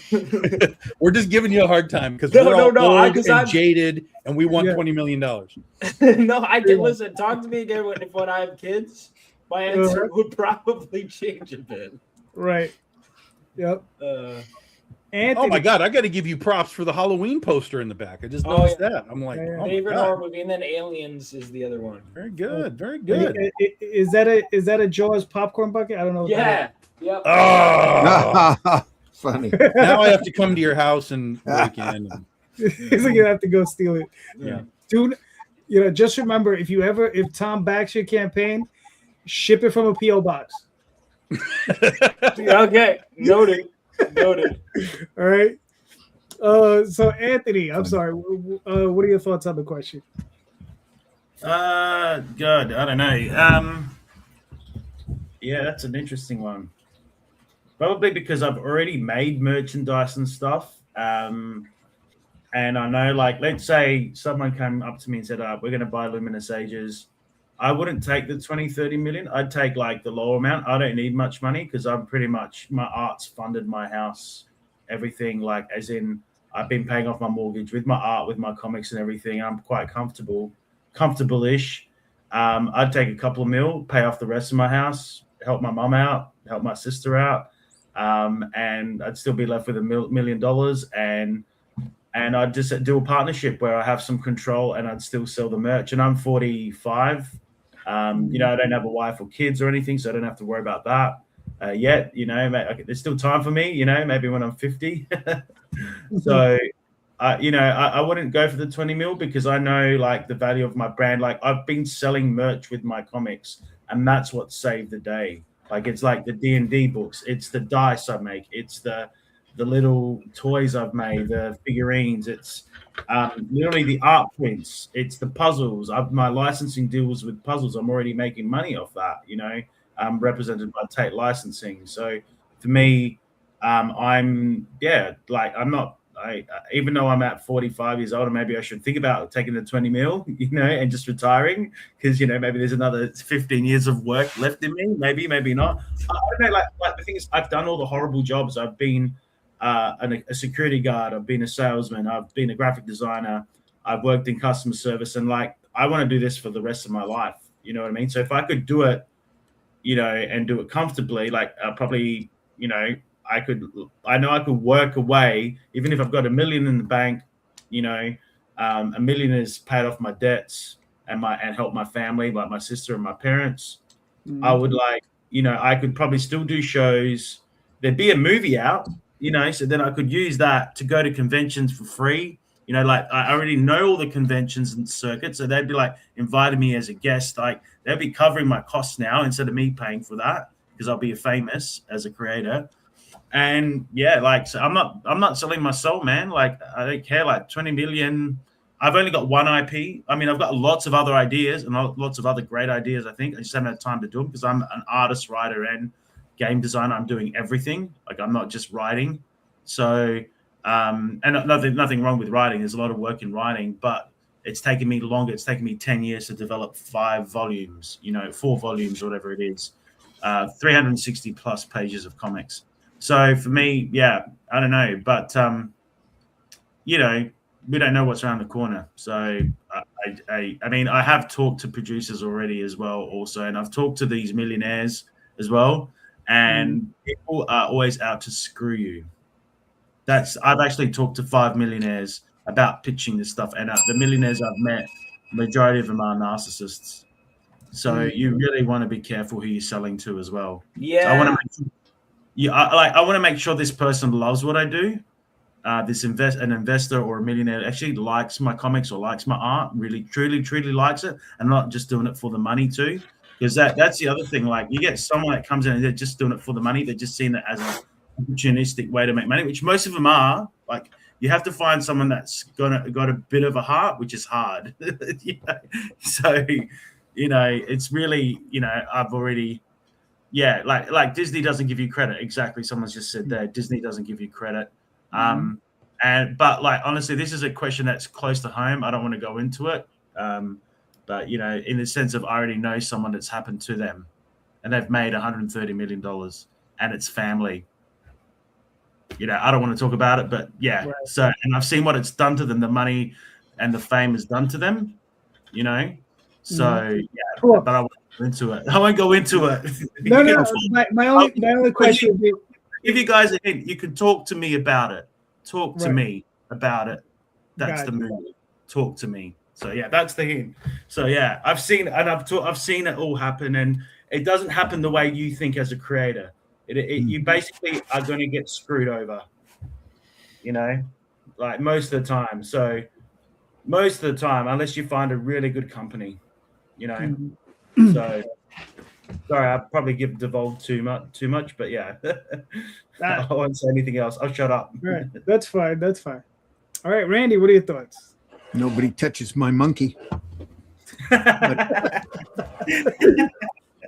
We're just giving you a hard time because we're all old and jaded, and we want $20 million. No, I can listen. Talk to me again when I have kids. My answer would probably change a bit. Right. Yep. Anthony. Oh my God! I got to give you props for the Halloween poster in the back. I just noticed that. I'm like, favorite horror movie, and then Aliens is the other one. Very good. Very good. Is that a Jaws popcorn bucket? I don't know. Yeah. Yep. Oh, funny. Now I have to come to your house and break in. He's like, you have to go steal it. Yeah, dude. Just remember, if Tom backs your campaign, ship it from a PO box. Okay, noted. All right. So Anthony, I'm sorry. What are your thoughts on the question? Good. I don't know. Yeah, that's an interesting one. Probably because I've already made merchandise and stuff. And And I know, like, let's say someone came up to me and said, we're going to buy Luminous Ages. I wouldn't take the 20, 30 million. I'd take like the lower amount. I don't need much money because I'm pretty much, my art's funded my house, everything, like as in I've been paying off my mortgage with my art, with my comics and everything. I'm quite comfortable-ish. I'd take a couple of mil, pay off the rest of my house, help my mum out, help my sister out. And I'd still be left with $1 million. And I'd just do a partnership where I have some control and I'd still sell the merch. And I'm 45. I don't have a wife or kids or anything, so I don't have to worry about that yet. There's still time for me, maybe when I'm 50. So, I wouldn't go for the 20 mil because I know like the value of my brand. Like I've been selling merch with my comics and that's what saved the day. Like it's like the D&D books. It's the dice I make. It's the little toys I've made, the figurines. It's literally the art prints. It's the puzzles. My licensing deals with puzzles. I'm already making money off that, I'm represented by Tate Licensing. So for me, even though I'm at 45 years old and maybe I should think about taking the 20 mil, and just retiring because, maybe there's another 15 years of work left in me. Maybe not. I don't know. Like the thing is, I've done all the horrible jobs. I've been a security guard. I've been a salesman. I've been a graphic designer. I've worked in customer service, and like I want to do this for the rest of my life. You know what I mean? So if I could do it, and do it comfortably, like probably, I know I could work away, even if I've got $1 million in the bank, $1 million is paid off my debts and help my family, like my sister and my parents. I would I could probably still do shows. There'd be a movie out, so then I could use that to go to conventions for free. Like I already know all the conventions and circuits, so they'd be like inviting me as a guest. Like they'd be covering my costs now instead of me paying for that because I'll be famous as a creator. And so I'm not selling my soul, man. Like I don't care. Like 20 million. I've only got one IP. I mean, I've got lots of other ideas and lots of other great ideas. I think I just haven't had time to do them because I'm an artist, writer, and game designer. I'm doing everything. Like I'm not just writing. So, and nothing wrong with writing. There's a lot of work in writing, but it's taken me longer. It's taken me 10 years to develop 5 volumes, 4 volumes, whatever it is, 360 plus pages of comics. So for me, I don't know, but we don't know what's around the corner. So I mean, I have talked to producers already as well, also, and I've talked to these millionaires as well, and people are always out to screw you. I've actually talked to 5 millionaires about pitching this stuff, and the millionaires I've met, majority of them are narcissists. So you really want to be careful who you're selling to as well. Yeah. So I want to make sure this person loves what I do. An investor or a millionaire actually likes my comics or likes my art, really, truly likes it, and not just doing it for the money too. Because that's the other thing. Like you get someone that comes in and they're just doing it for the money. They're just seeing it as an opportunistic way to make money, which most of them are. Like you have to find someone that's got a bit of a heart, which is hard. So, it's really, I've already. Yeah, like Disney doesn't give you credit. Exactly. Someone's just said there. Disney doesn't give you credit. But like honestly, this is a question that's close to home. I don't want to go into it. But in the sense of I already know someone that's happened to them, and they've made $130 million, and it's family. I don't want to talk about it, but yeah. Right. So, and I've seen what it's done to them. The money and the fame has done to them. So yeah. Cool. But I won't go into it. I won't go into it. No. My only question would be, if you guys, you can talk to me about it. Talk to me about it. That's the movie. Talk to me. So yeah, that's the hint. So yeah, I've seen it all happen, and it doesn't happen the way you think as a creator. You basically are going to get screwed over. Like most of the time. So most of the time, unless you find a really good company, So sorry, I probably divulged too much, but yeah. I won't say anything else. I'll shut up. All right, that's fine. All right, Randy, what are your thoughts? Nobody touches my monkey. But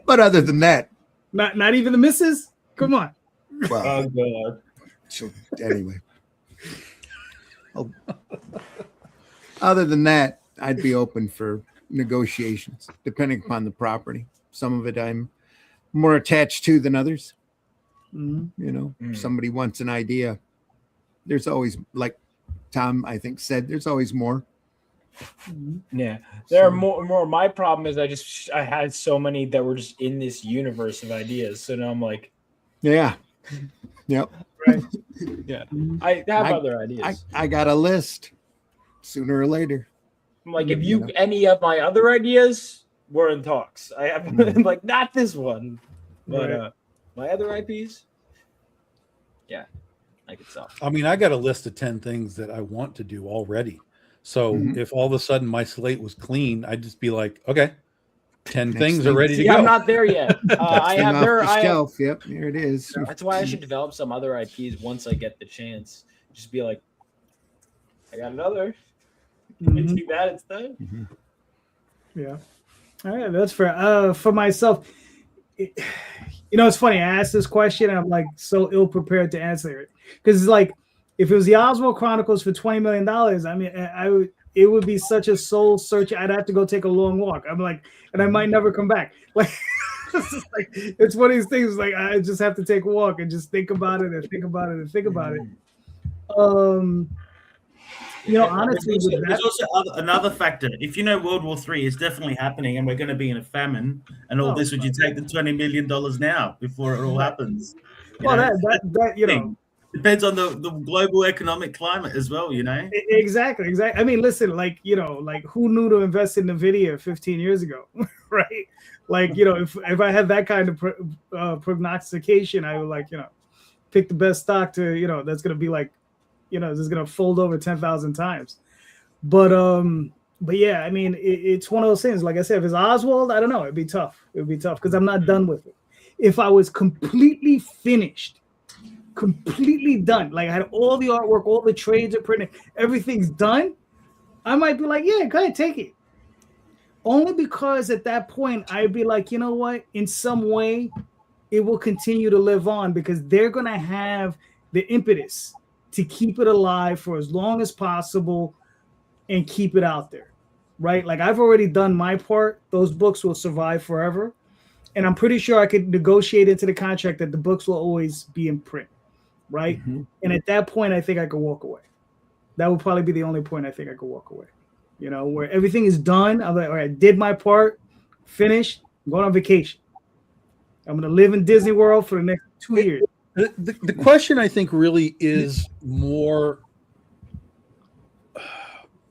other than that, not even the missus. Come on. Well, oh god. So anyway, Other than that, I'd be open for negotiations, depending upon the property. Some of it I'm more attached to than others. Mhm. You know, Mm. somebody wants an idea. There's always, like Tom, I think, said, there's always more. Yeah, there are more. My problem is I had so many that were just in this universe of ideas. So now I'm like, Yeah. Yep. right, yeah, I have I- other ideas. I got a list sooner or later. I'm like, if you you know. any of my other ideas, we're in talks. I have like not this one, but Right. my other IPs. Yeah, I could sell. I mean, I got a list of 10 things that I want to do already. So Mhm. if all of a sudden my slate was clean, I'd just be like, okay, 10 Next things thing. are ready to See, go. I'm not there yet. I Thing have off there. the I have, shelf. Yep, here it is. that's why I should develop some other IPs once I get the chance. Just be like, I got another. Mhm. Do that instead. Yeah. All right, that's fair. For myself, it's funny. I asked this question, and I'm like so ill prepared to answer it because it's like if it was the Oswald Chronicles for $20 million, I mean, it would be such a soul search. I'd have to go take a long walk. I'm like, and I might never come back. Like, it's one of these things. Like, I just have to take a walk and just think about it and think about it and think about it. Honestly, with There's that, also another factor. If you know World War III is definitely happening and we're going to be in a famine and all Oh. this, would you take the $20 million now before it all happens? You well, know, that depends on the global economic climate as well, you know. Exactly. I mean, listen, like who knew to invest in Nvidia 15 years ago, right? Like, if I had that kind of prognostication, I would pick the best stock to that's gonna be like, this is gonna fold over 10,000 times. But yeah, I mean, it's one of those things. Like I said, if it's Oswald, I don't know, it'd be tough. It'd be tough because I'm not done with it. If I was completely finished, completely done, like I had all the artwork, all the trades are printed, everything's done, I might be like, yeah, go ahead, take it. Only because at that point I'd be like, you know what, in some way it will continue to live on because they're gonna have the impetus to keep it alive for as long as possible and keep it out there, right? Like I've already done my part. Those books will survive forever, and I'm pretty sure I could negotiate into the contract that the books will always be in print, right? Mhm. And at that point, I think I could walk away. That would probably be the only point I think I could walk away. Where everything is done. I'm like, all right, I did my part, finished. I'm going on vacation. I'm going to live in Disney World for the next 2 years. The question I think really is more,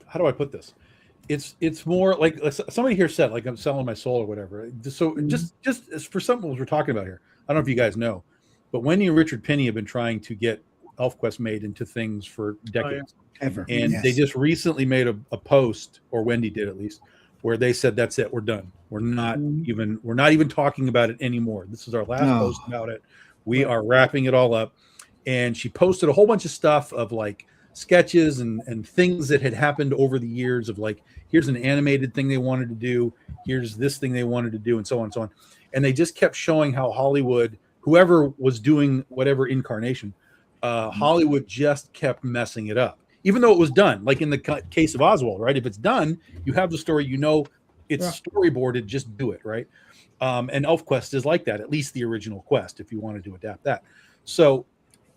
how do I put this? It's more like somebody here said, like I'm selling my soul or whatever. So just as for something we're talking about here, I don't know if you guys know, but Wendy and Richard Penny have been trying to get ElfQuest made into things for decades. Ever. And Yes. they just recently made a post, or Wendy did at least, where they said, that's it, we're done. We're not even talking about it anymore. This is our last post about it. We are wrapping it all up. And she posted a whole bunch of stuff of like sketches and things that had happened over the years of like, here's an animated thing they wanted to do, here's this thing they wanted to do, and so on and so on. And they just kept showing how Hollywood, whoever was doing whatever incarnation, Hollywood just kept messing it up. Even though it was done, like in the case of Oswald, right? If it's done, you have the story, it's storyboarded, just do it, right? And ElfQuest is like that, at least the original Quest, if you wanted to adapt that. So,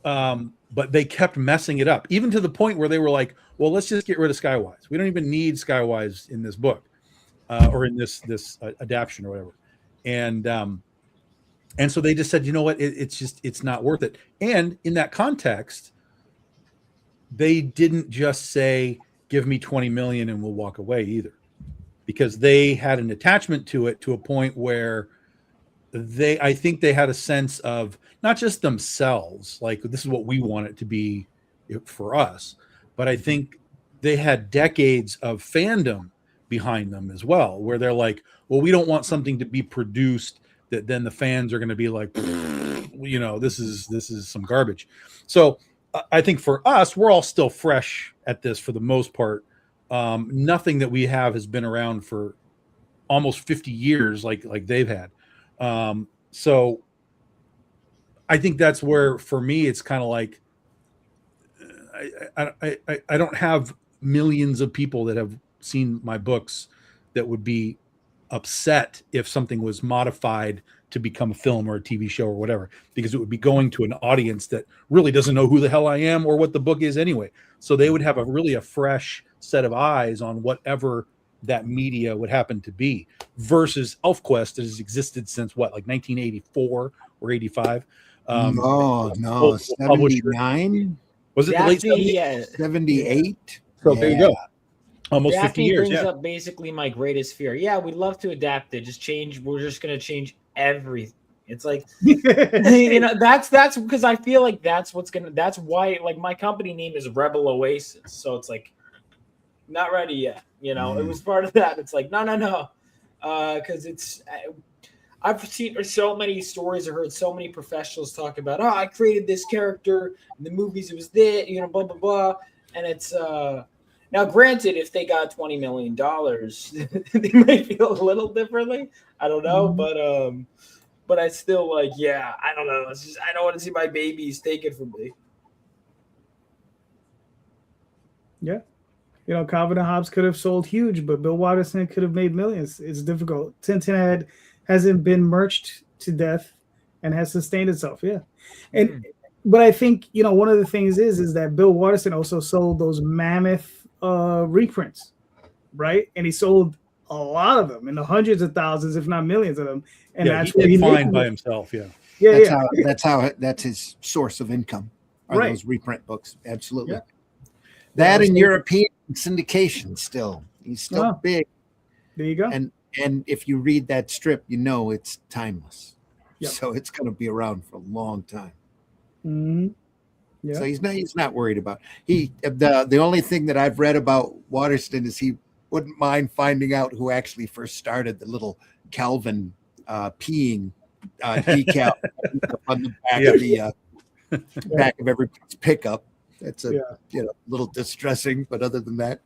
but they kept messing it up, even to the point where they were like, well, let's just get rid of Skywise. We don't even need Skywise in this book or in this adaptation or whatever. And so they just said, you know what, it's not worth it. And in that context, they didn't just say, give me 20 million and we'll walk away either, because they had an attachment to it to a point where I think they had a sense of not just themselves, like this is what we want it to be for us, but I think they had decades of fandom behind them as well, where they're like, well, we don't want something to be produced that then the fans are going to be like, this is some garbage. So I think for us, we're all still fresh at this for the most part. Nothing that we have has been around for almost 50 years like they've had. So I think that's where, for me, it's kind of like, I don't have millions of people that have seen my books that would be upset if something was modified to become a film or a TV show or whatever, because it would be going to an audience that really doesn't know who the hell I am or what the book is anyway. So they would have a fresh set of eyes on whatever that media would happen to be, versus ElfQuest that has existed since what, like 1984 or 85. No, publisher. 79, Was it the late 70s? Yeah. 78. So there you go. Almost 50 Daphne years. brings Yeah. up basically my greatest fear. Yeah, we'd love to adapt it. Just change. We're just gonna change everything. It's like, you know, that's because I feel like that's why, like, my company name is Rebel Oasis. So it's like, not ready yet. You know, it was part of that. It's like, no. Because I've seen so many stories or heard so many professionals talk about, I created this character in the movies. It was this, you know, blah, blah, blah. And it's, now, granted, if they got $20 million, they might feel a little differently. I don't know, but I still I don't know. It's just, I don't want to see my babies taken from me. Yeah. You know, Calvin and Hobbes could have sold huge, but Bill Watterson could have made millions. It's difficult. Tintin hasn't been merged to death and has sustained itself. Yeah. But I think, you know, one of the things is that Bill Watterson also sold those mammoth reprints, right? And he sold a lot of them in the hundreds of thousands, if not millions of them. And that's he where did fine by himself. Yeah. That's his source of income. Are those reprint books? Absolutely. Yeah. That and European syndication still. He's still big. There you go. And if you read that strip, you know it's timeless. Yep. So it's going to be around for a long time. Mm-hmm. Yeah. So he's not worried about the only thing that I've read about Waterston is he wouldn't mind finding out who actually first started the little Calvin peeing decal on the back of the back of everybody's pickup. That's little distressing, but other than that,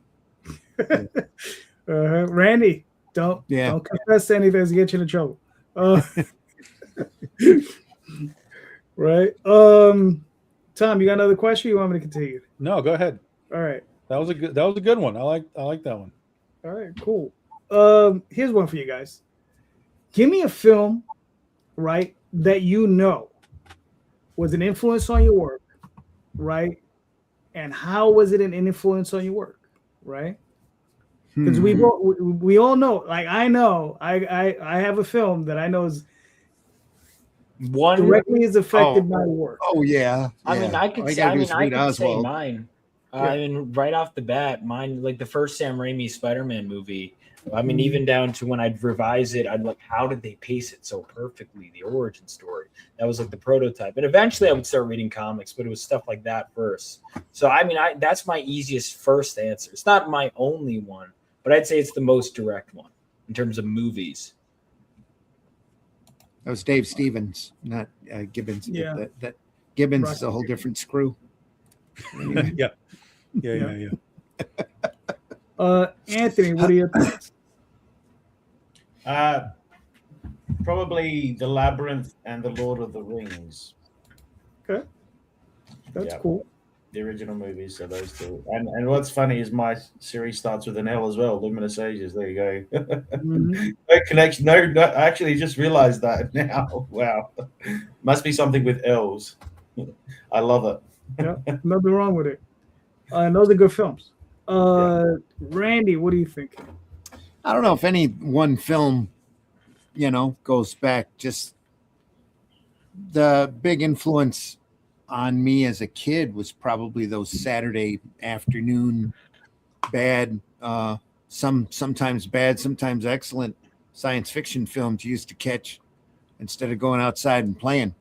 Randy, don't confess to anything to get you in trouble. Right. Tom, you got another question? You want me to continue? No, go ahead. All right. That was a good one. I like that one. All right, cool. Here's one for you guys. Give me a film, right, that you know was an influence on your work, right? And how was it an influence on your work, right? Because we all know, like I know, I have a film that I know is directly is affected by work. Oh yeah. I mean, I could say mine. I mean, right off the bat, mine, like the first Sam Raimi Spider-Man movie. I mean, even down to when I'd revise it, I'd like, how did they pace it so perfectly? The origin story. That was like the prototype. And eventually I would start reading comics, but it was stuff like that first. So, I mean, that's my easiest first answer. It's not my only one, but I'd say it's the most direct one in terms of movies. That was Dave Stevens, not Gibbons. Yeah. That Gibbons is a whole different screw. Yeah. Anthony, what are your thoughts? Probably The Labyrinth and The Lord of the Rings. Okay. That's cool. The original movies, so those two. And what's funny is my series starts with an L as well, Luminous Ages. There you go. No connection. No, I actually just realized that now. Wow. Must be something with L's. I love it. Yeah, nothing wrong with it. And those are good films. Randy, what do you think? I don't know if any one film, goes back. Just the big influence on me as a kid was probably those Saturday afternoon bad, sometimes bad, sometimes excellent science fiction films you used to catch instead of going outside and playing.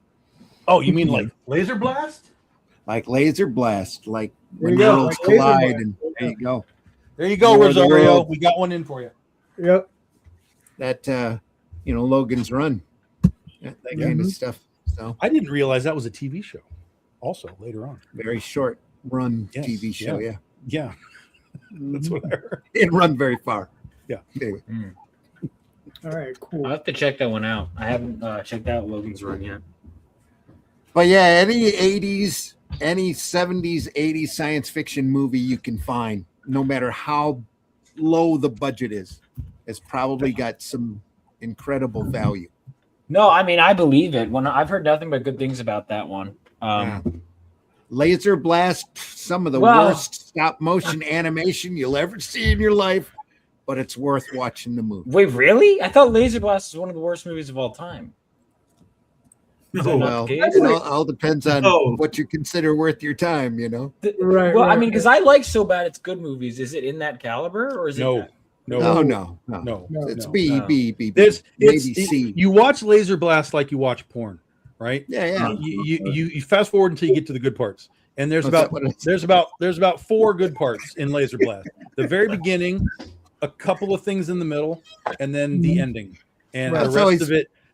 Oh, you mean like Laser Blast? Like Laser Blast, like when worlds collide, and there you go. There you go, Rosario. We got one in for you. Yep. That Logan's Run, that kind of stuff. So I didn't realize that was a TV show. Also, later on, very short run TV show. Yeah. That's what I heard. It didn't run very far. Yeah. All right, cool. I'll have to check that one out. I haven't checked out Logan's Run yet. But yeah, any 80s any 70s, 80s science fiction movie you can find, no matter how low the budget is, has probably got some incredible value. No, I mean I believe it. When I've heard nothing but good things about that one. Laser Blast, some of the worst stop motion animation you'll ever see in your life, but it's worth watching the movie. Wait, really? I thought Laser Blast is one of the worst movies of all time. Oh, well, it all depends on what you consider worth your time, you know? Right. Well, I mean, because I like So Bad It's Good movies. Is it in that caliber, or is it? No. It's B. It's maybe C. You watch Laser Blast like you watch porn, right? Yeah. You fast forward until you get to the good parts, and there's about 4 good parts in Laser Blast. The very beginning, a couple of things in the middle, and then the ending, and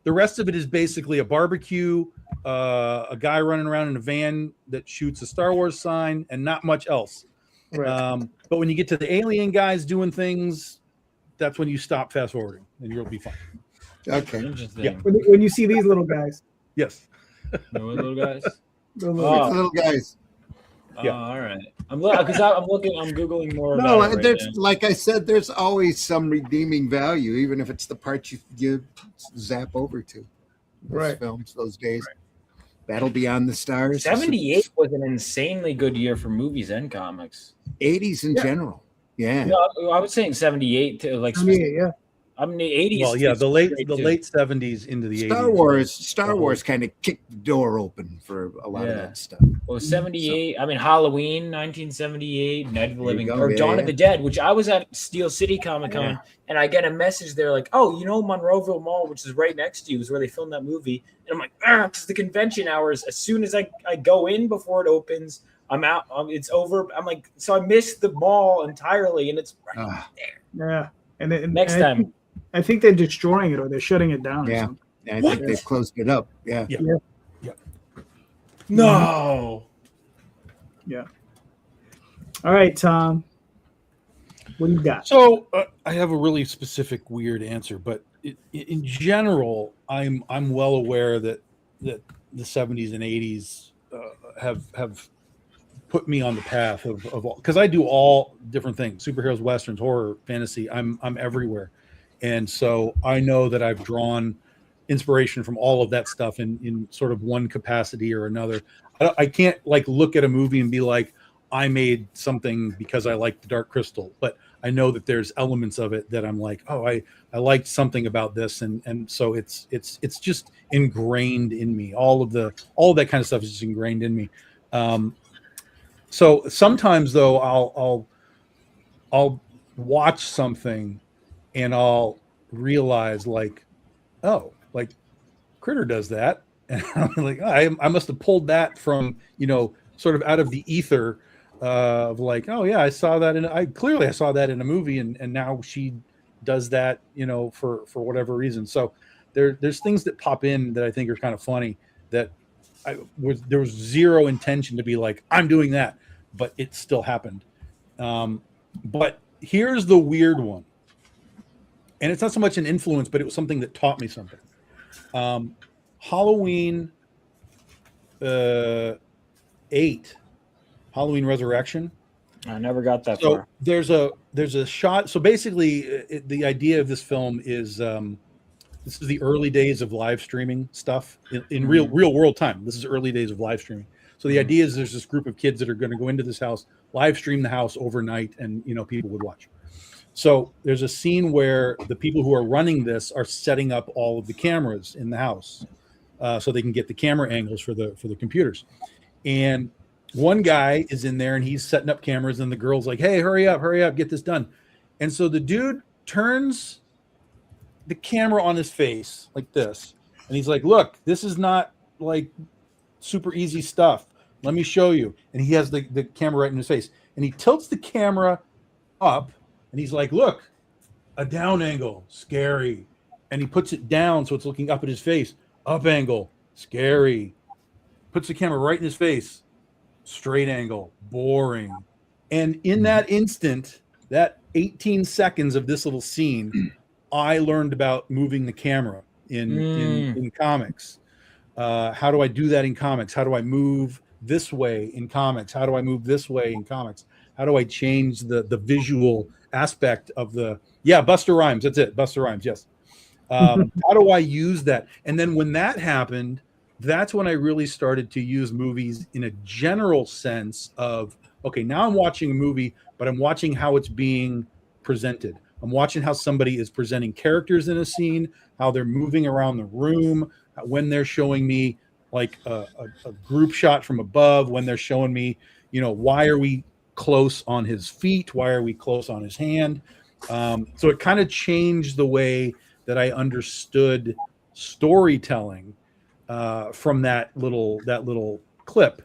the rest of it is basically a barbecue, a guy running around in a van that shoots a Star Wars sign, and not much else. Right. But when you get to the alien guys doing things, that's when you stop fast forwarding, and you'll be fine. Okay. Interesting. Yeah. When you see these little guys. Yes. The little guys. Little guys. Yeah. All right. I'm googling more. No, about it right like I said, there's always some redeeming value, even if it's the part you zap over to. Those films those days. Right. Battle Beyond the Stars. 78 was an insanely good year for movies and comics. 80s in general. Yeah. No, I was saying 78 to like. Yeah. I mean, the 80s. Well, yeah, the late 70s into the 80s. Star Wars kind of kicked the door open for a lot of that stuff. Well, 78. I mean, Halloween, 1978, Night of the Living, or Dawn of the Dead, which I was at Steel City Comic Con, and I get a message there like, "Oh, you know, Monroeville Mall, which is right next to you, is where they filmed that movie." And I'm like, because the convention hours, as soon as I go in before it opens, I'm out. It's over. I'm like, so I missed the mall entirely, and it's right there. Yeah, and next time. I think they're destroying it or they're shutting it down. Yeah, I think they've closed it up. Yeah. No. Yeah. All right, Tom. What do you got? So I have a really specific, weird answer, but in general, I'm well aware that the 70s and 80s have put me on the path of all, because I do all different things: superheroes, westerns, horror, fantasy. I'm everywhere. And so I know that I've drawn inspiration from all of that stuff in sort of one capacity or another. I can't like look at a movie and be like, I made something because I like the Dark Crystal, but I know that there's elements of it that I'm like, oh, I liked something about this. And so it's just ingrained in me. All of that kind of stuff is just ingrained in me. So sometimes though, I'll watch something and I'll realize like, oh, like Critter does that. And I'm like, I must have pulled that from, sort of out of the ether of like, oh yeah, I saw that I saw that in a movie and now she does that, for whatever reason. So there's things that pop in that I think are kind of funny that there was zero intention to be like, I'm doing that, but it still happened. But here's the weird one. And it's not so much an influence, but it was something that taught me something. Halloween 8, Halloween Resurrection. I never got that far. There's a shot. So basically, the idea of this film is this is the early days of live streaming stuff in real world time. This is early days of live streaming. So the idea is there's this group of kids that are going to go into this house, live stream the house overnight, and people would watch. So there's a scene where the people who are running this are setting up all of the cameras in the house, so they can get the camera angles for the computers. And one guy is in there and he's setting up cameras, and the girl's like, "Hey, hurry up, get this done." And so the dude turns the camera on his face like this, and he's like, "Look, this is not like super easy stuff. Let me show you." And he has the camera right in his face, and he tilts the camera up. And he's like, "Look, a down angle, scary." And he puts it down so it's looking up at his face. Up angle, scary. Puts the camera right in his face. Straight angle, boring. And in that instant, that 18 seconds of this little scene, I learned about moving the camera in comics. How do I do that in comics? How do I move this way in comics? How do I move this way in comics? How do I change the visual aspect of the, Busta Rhymes. That's it. Busta Rhymes. Yes. How do I use that? And then when that happened, that's when I really started to use movies in a general sense of, okay, now I'm watching a movie, but I'm watching how it's being presented. I'm watching how somebody is presenting characters in a scene, how they're moving around the room, when they're showing me like a group shot from above, when they're showing me, why are we close on his feet? Why are we close on his hand? So it kind of changed the way that I understood storytelling from that little clip.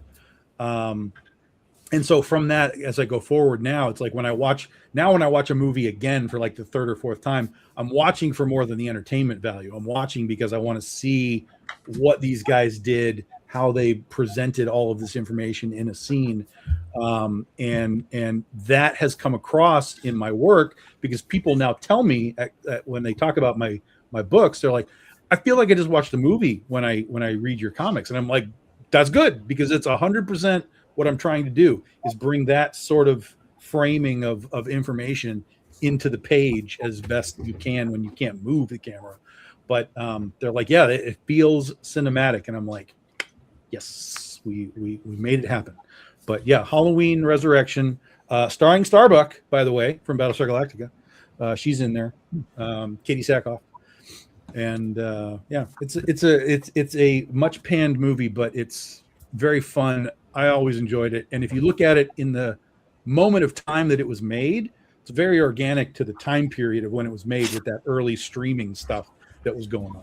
And so from that, as I go forward now, it's like when I watch a movie again for like the third or fourth time, I'm watching for more than the entertainment value. I'm watching because I want to see what these guys did, how they presented all of this information in a scene. And that has come across in my work because people now tell me when they talk about my books, they're like, I feel like I just watched a movie when I read your comics. And I'm like, that's good, because it's 100% what I'm trying to do is bring that sort of framing of information into the page as best you can when you can't move the camera. But they're like, yeah, it feels cinematic. And I'm like, yes, we made it happen. But yeah, Halloween Resurrection, starring Starbuck, by the way, from Battlestar Galactica. She's in there, Katie Sackhoff. And yeah, it's a much panned movie, but it's very fun. I always enjoyed it. And if you look at it in the moment of time that it was made, it's very organic to the time period of when it was made with that early streaming stuff that was going on.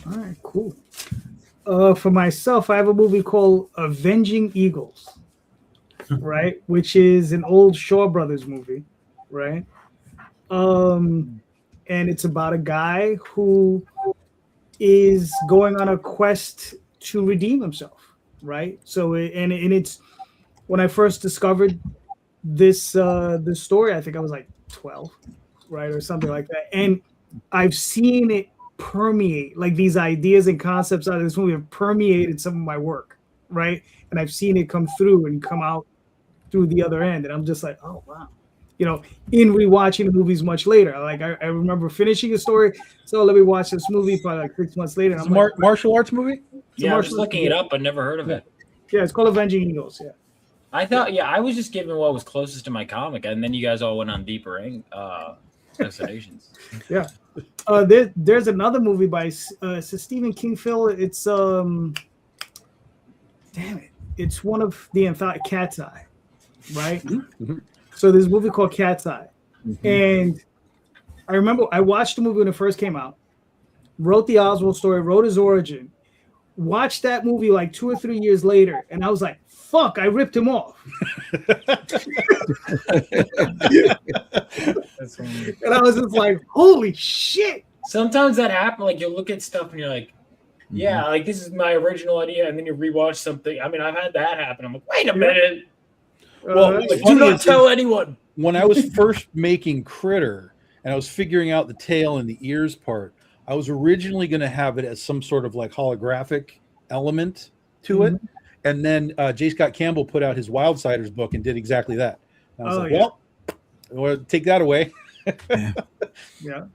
All right, cool. For myself, I have a movie called Avenging Eagles, right? Which is an old Shaw Brothers movie, right? And it's about a guy who is going on a quest to redeem himself, right? So, it's when I first discovered this story, I think I was like 12, right, or something like that, and I've seen it permeate, like these ideas and concepts out of this movie have permeated some of my work, right? And I've seen it come through and come out through the other end, and I'm just like, oh wow. In rewatching the movies much later, like I remember finishing a story, so let me watch this movie probably like 6 months later. It's a martial arts movie? Yeah, I was looking it up. I never heard of it. Yeah, it's called Avenging Eagles. Yeah. I thought, I was just giving what was closest to my comic, and then you guys all went on deeper destinations. Yeah. There's another movie by Stephen King film. It's damn it, it's one of the anthology, Cat's Eye, right? Mm-hmm. So there's a movie called Cat's Eye. Mm-hmm. And I remember I watched the movie when it first came out, wrote the Oswald story, wrote his origin, watched that movie like 2 or 3 years later, and I was like, fuck, I ripped him off. And I was just like, holy shit. Sometimes that happens. Like, you'll look at stuff and you're like, yeah, like this is my original idea, and then you rewatch something. I mean, I've had that happen. I'm like, wait a minute. Well, do not tell anyone. When I was first making Critter and I was figuring out the tail and the ears part, I was originally going to have it as some sort of like holographic element to it. And then J. Scott Campbell put out his Wildsiders book and did exactly that. And I was like, well, take that away. Yeah.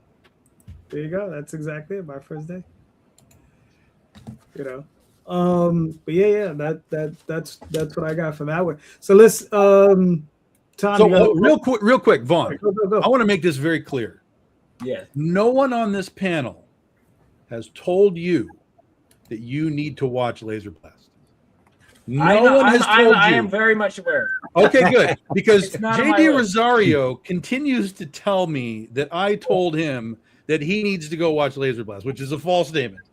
There you go. That's exactly it. My first day. But yeah, that's what I got for that one. So let's Tom. So real quick, Vaughn. Go. I want to make this very clear. Yeah. No one on this panel has told you that you need to watch Laser Blast. No one has told you. I am very much aware. Okay, good. Because JD Rosario continues to tell me that I told him that he needs to go watch Laser Blast, which is a false statement.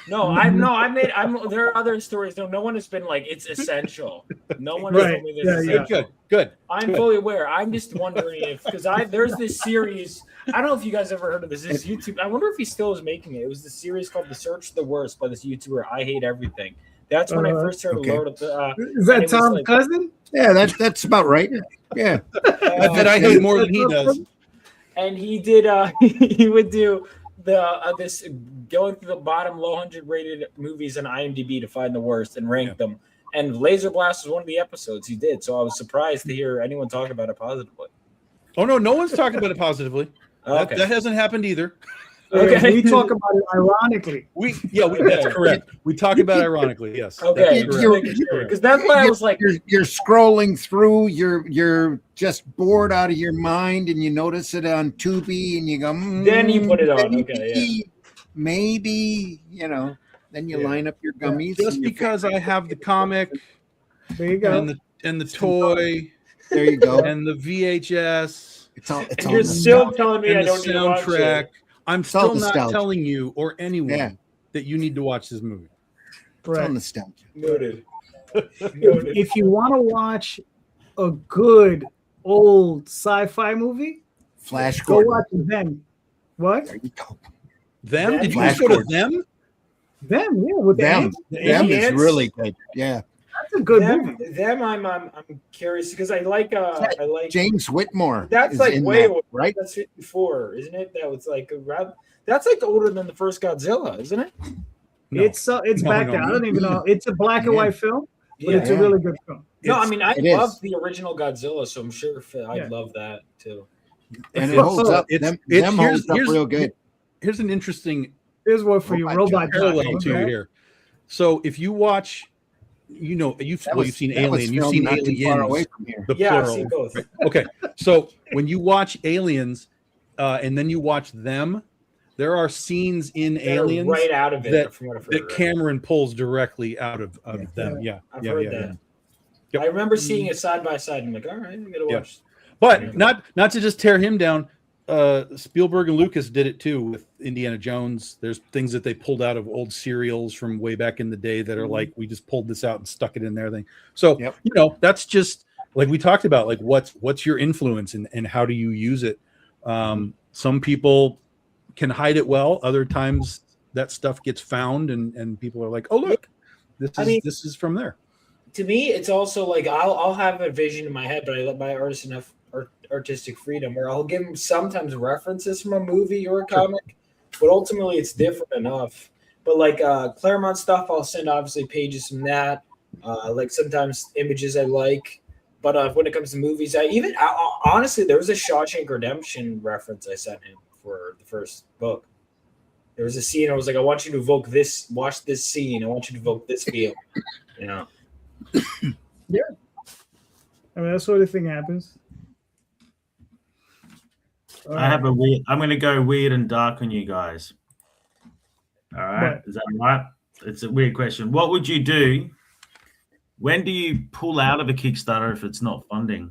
There are other stories. No one has been like, it's essential. No one has told me this. Yeah. Good. I'm fully aware. I'm just wondering because there's this series. I don't know if you guys ever heard of this. This YouTube. I wonder if he still is making it. It was the series called The Search for the Worst by this YouTuber. I Hate Everything. That's when I first heard a load of the. Is that Tom's cousin? Yeah, that's about right. Yeah. I bet I hate more than he does. And he did. He would do. this going through the bottom low 100 rated movies on IMDb to find the worst and rank them. And Laser Blast was one of the episodes he did, so I was surprised to hear anyone talk about it positively. Oh no one's talking about it positively. Okay. That hasn't happened either. Okay, we talk about it ironically. That's correct. We talk about it ironically. Yes. Okay, because that's why I was like, you're scrolling through, you're just bored out of your mind, and you notice it on Tubi, and you go, then you put it on. Maybe then you line up your gummies. Just because I have the comic, there you go, and the toy, there you go, and the VHS. It's you're still telling me I don't need to watch it. I'm still not telling you or anyone that you need to watch this movie. It's all nostalgia. Noted. If you want to watch a good old sci-fi movie, Flash go Gordon. watch them. What? There you go. Them? Did you Flash just go to Gordon. them? Them, yeah, with Them. Them is ants? really good. Yeah. That's a good movie. Them, I'm curious because I like James Whitmore. That's is like in way that, old, right? That's 54, isn't it? That was like around. That's like older than the first Godzilla, isn't it? No. It's back there. I don't even know. It's a black and white film, but it's a really good film. No, I mean I It love is. the original Godzilla, so I'm sure I'd love that too. And it holds up. Them holds up real good. Here's an interesting Here's one for you, Robot parallel Jock, to okay? here. So if you watch, you've seen Alien, you've seen not too far away Aliens, from here. the Yeah, I've plural. seen both. Okay, so when you watch Aliens, and then you watch them, there are scenes in They're Aliens right out of it that, from what I've heard. that Cameron pulls directly out of them. Yeah, I've heard that. Yep. I remember seeing it side by side. I'm like, all right, I'm gonna watch. But not to just tear him down. Spielberg and Lucas did it too with Indiana Jones. There's things that they pulled out of old serials from way back in the day that are like, we just pulled this out and stuck it in there thing. So that's just like we talked about, like what's your influence and how do you use it? Some people can hide it well. Other times that stuff gets found and people are like, oh look, this is from there. To me, it's also like I'll have a vision in my head, but I let my artist enough artistic freedom where I'll give them sometimes references from a movie or a comic, but ultimately it's different enough. But like Claremont stuff, I'll send obviously pages from that. Like sometimes images I like, but when it comes to movies, honestly, there was a Shawshank Redemption reference I sent him for the first book. There was a scene I was like, I want you to evoke this, watch this scene. I want you to evoke this feel. Yeah. I mean, that sort of thing happens. I'm going to go weird and dark on you guys. All right. What? Is that right? It's a weird question. What would you do? When do you pull out of a Kickstarter if it's not funding?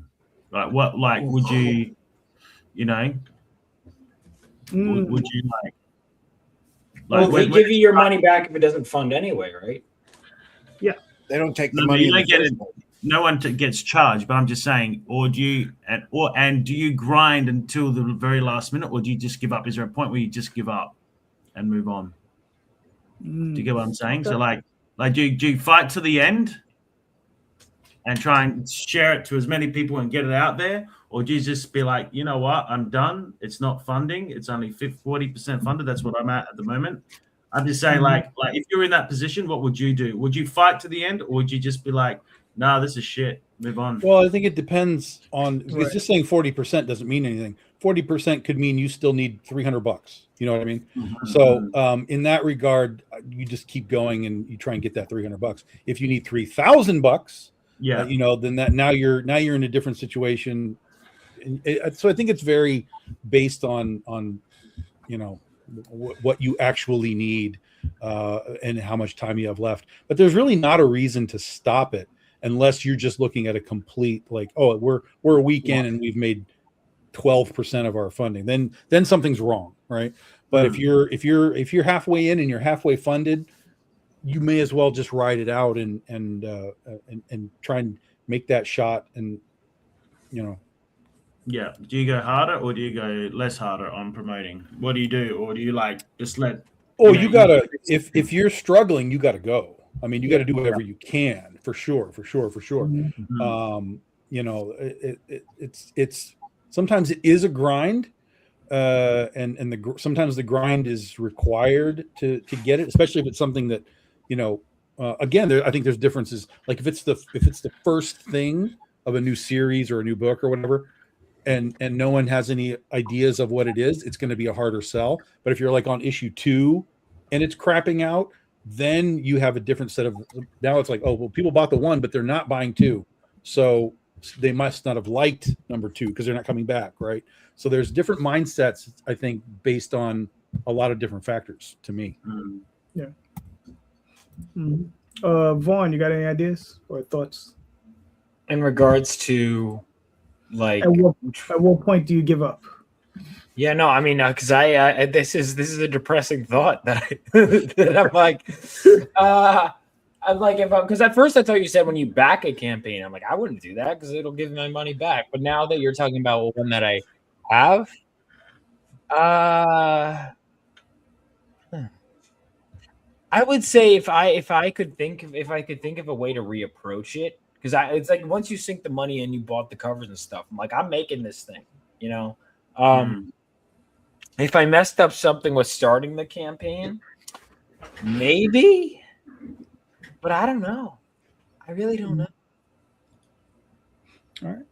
Like what? Like would you? Would you like? Well, they give you your money back if it doesn't fund anyway, right? Yeah. They don't take the money. You don't get it. No one gets charged, but I'm just saying, or do you do you grind until the very last minute, or do you just give up? Is there a point where you just give up and move on? Do you get what I'm saying? So like do you fight to the end and try and share it to as many people and get it out there, or do you just be like, you know what, I'm done. It's not funding. It's only 40% funded. That's what I'm at the moment. I'm just saying, like if you're in that position, what would you do? Would you fight to the end, or would you just be like, no, this is shit, move on? Well, I think it depends on, because just saying 40% doesn't mean anything. 40% could mean you still need $300. You know what I mean? Mm-hmm. So in that regard, you just keep going and you try and get that $300. If you need $3,000, then that now you're in a different situation. So I think it's very based on what you actually need and how much time you have left. But there's really not a reason to stop it unless you're just looking at a complete, like, oh, we're a week in and we've made 12% of our funding. Then something's wrong, right? But if you're halfway in and you're halfway funded, you may as well just ride it out and try and make that shot and. Yeah. Do you go harder or do you go less harder on promoting? What do you do? Or do you just let? Oh, you gotta. If you're struggling, you gotta go. I mean, you got to do whatever you can, for sure. Mm-hmm. It's sometimes it is a grind, and sometimes the grind is required to get it, especially if it's something that, again, I think there's differences. Like if it's the first thing of a new series or a new book or whatever, and no one has any ideas of what it is, it's going to be a harder sell. But if you're like on issue 2 and it's crapping out, then you have a different set of, now it's like, oh, well, people bought the 1, but they're not buying 2. So they must not have liked number 2 because they're not coming back. Right. So there's different mindsets, I think, based on a lot of different factors to me. Yeah. Vaughn, you got any ideas or thoughts? In regards to, like, At what point do you give up? yeah, no, I mean, because I this is a depressing thought that that I'm like, because at first I thought you said when you back a campaign, I'm like, I wouldn't do that because it'll give my money back. But now that you're talking about one that I have, I would say if I could think of a way to reapproach it, because it's like once you sink the money in, you bought the covers and stuff. I'm like, I'm making this thing, If I messed up something with starting the campaign, maybe, but I don't know. I really don't know. All right,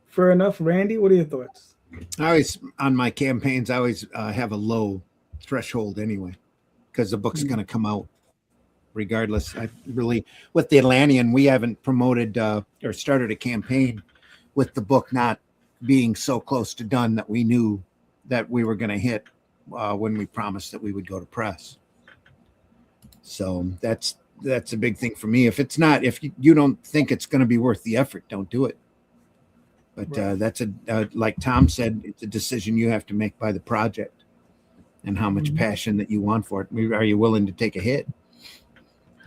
fair enough. Randy, what are your thoughts? On my campaigns, I always have a low threshold anyway, because the book's going to come out regardless. I really, with the Atlantean, we haven't promoted or started a campaign with the book not being so close to done that we knew that we were going to hit when we promised that we would go to press. So that's a big thing for me. If you don't think it's going to be worth the effort, don't do it. But that's like Tom said, it's a decision you have to make by the project and how much passion that you want for it. Are you willing to take a hit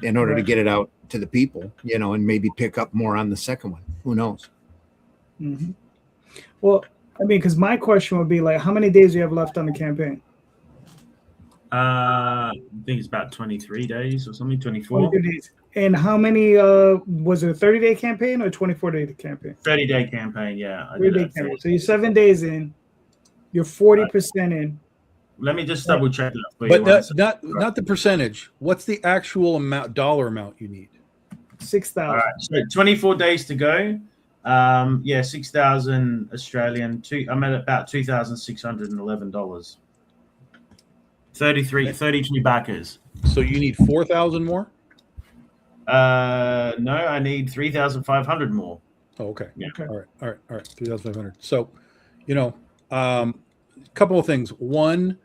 in order to get it out to the people, and maybe pick up more on the second one? Who knows? Mm-hmm. Well, I mean, because my question would be like, how many days do you have left on the campaign? I think it's about 23 days or something, 24. 23 days. And how many, was it a 30-day campaign or a 24-day campaign? 30-day campaign, yeah. 30-day campaign. So you're 7 days in, you're 40% in. Let me just double check that for but you. Not the percentage. What's the actual dollar amount you need? 6,000. All right, so 24 days to go. 6,000 Australian. I'm at about $2,611. 32 backers. So you need 4,000 more? No, I need 3,500 more. Oh, okay. Yeah. Okay. All right. 3,500. So, a couple of things. One,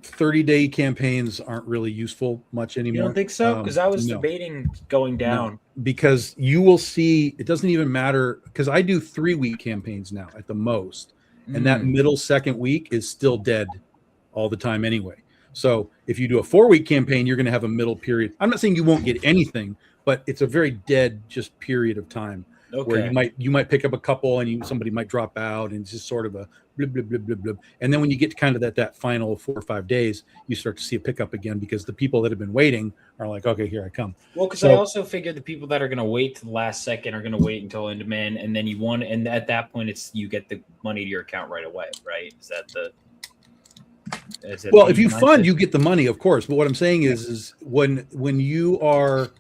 30-day campaigns aren't really useful much anymore. You don't think so? Because I was debating going down. No, because you will see, it doesn't even matter, because I do 3-week campaigns now at the most, and that middle second week is still dead all the time anyway. So if you do a 4-week campaign, you're going to have a middle period. I'm not saying you won't get anything, but it's a very dead just period of time where you might pick up a couple and somebody might drop out, and it's just sort of a blib, blib, blib, blib, blib. And then when you get to kind of that final 4 or 5 days, you start to see a pickup again, because the people that have been waiting are like, okay, here I come. Well, because I also figured the people that are going to wait to the last second are going to wait until in demand, and then and at that point, you get the money to your account right away, right? Is that the... Well, if you fund, you get the money, of course. But what I'm saying is when you're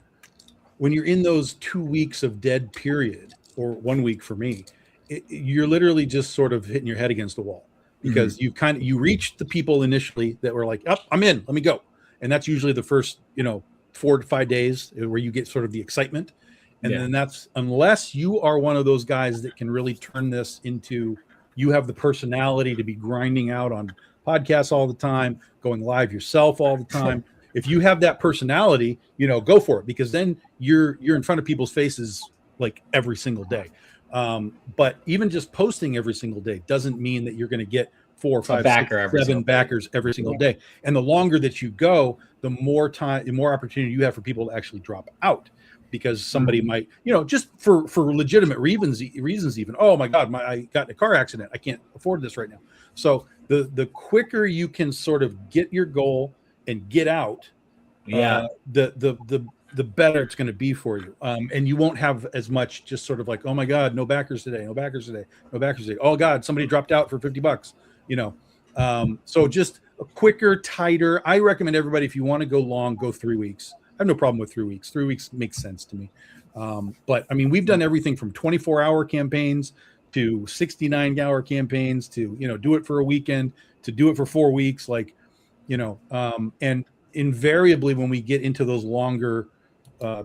in those 2 weeks of dead period, or 1 week for me, you're literally just sort of hitting your head against the wall, because you reached the people initially that were like, "Oh, I'm in, let me go," and that's usually the first 4 to 5 days where you get sort of the excitement, and then that's, unless you are one of those guys that can really turn this into, you have the personality to be grinding out on podcasts all the time, going live yourself all the time. If you have that personality, go for it, because then you're in front of people's faces like every single day. But even just posting every single day doesn't mean that you're going to get 4, 5, 6, 7 backers every single day. And the longer that you go, the more opportunity you have for people to actually drop out, because somebody might, just for legitimate reasons even, oh my God, I got in a car accident, I can't afford this right now. So the quicker you can sort of get your goal and get out, the better it's going to be for you. And you won't have as much just sort of like, oh my God, no backers today. Oh God, somebody dropped out for $50. So just a quicker, tighter. I recommend everybody, if you want to go long, go 3 weeks. I have no problem with 3 weeks. 3 weeks makes sense to me. But I mean, we've done everything from 24-hour campaigns to 69-hour campaigns to, do it for a weekend, to do it for 4 weeks. And invariably when we get into those longer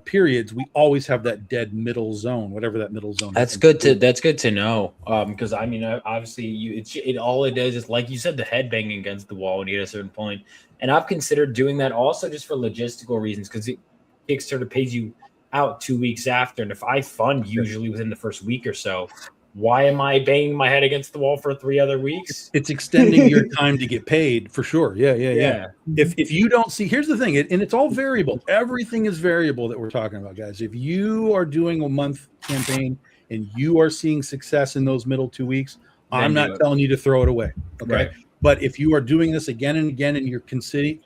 periods, we always have that dead middle zone, whatever that middle zone That's is. good to know. Because I mean, obviously, all it does is, like you said, the head banging against the wall when you hit a certain point. And I've considered doing that also just for logistical reasons, because Kickstarter pays you out 2 weeks after, and if I fund usually within the first week or so, why am I banging my head against the wall for 3 other weeks? It's extending your time to get paid for sure. Yeah. If you don't see, here's the thing, and it's all variable. Everything is variable that we're talking about, guys. If you are doing a month campaign and you are seeing success in those middle 2 weeks, I'm not telling you to throw it away. Okay. Right. But if you are doing this again and again, and you're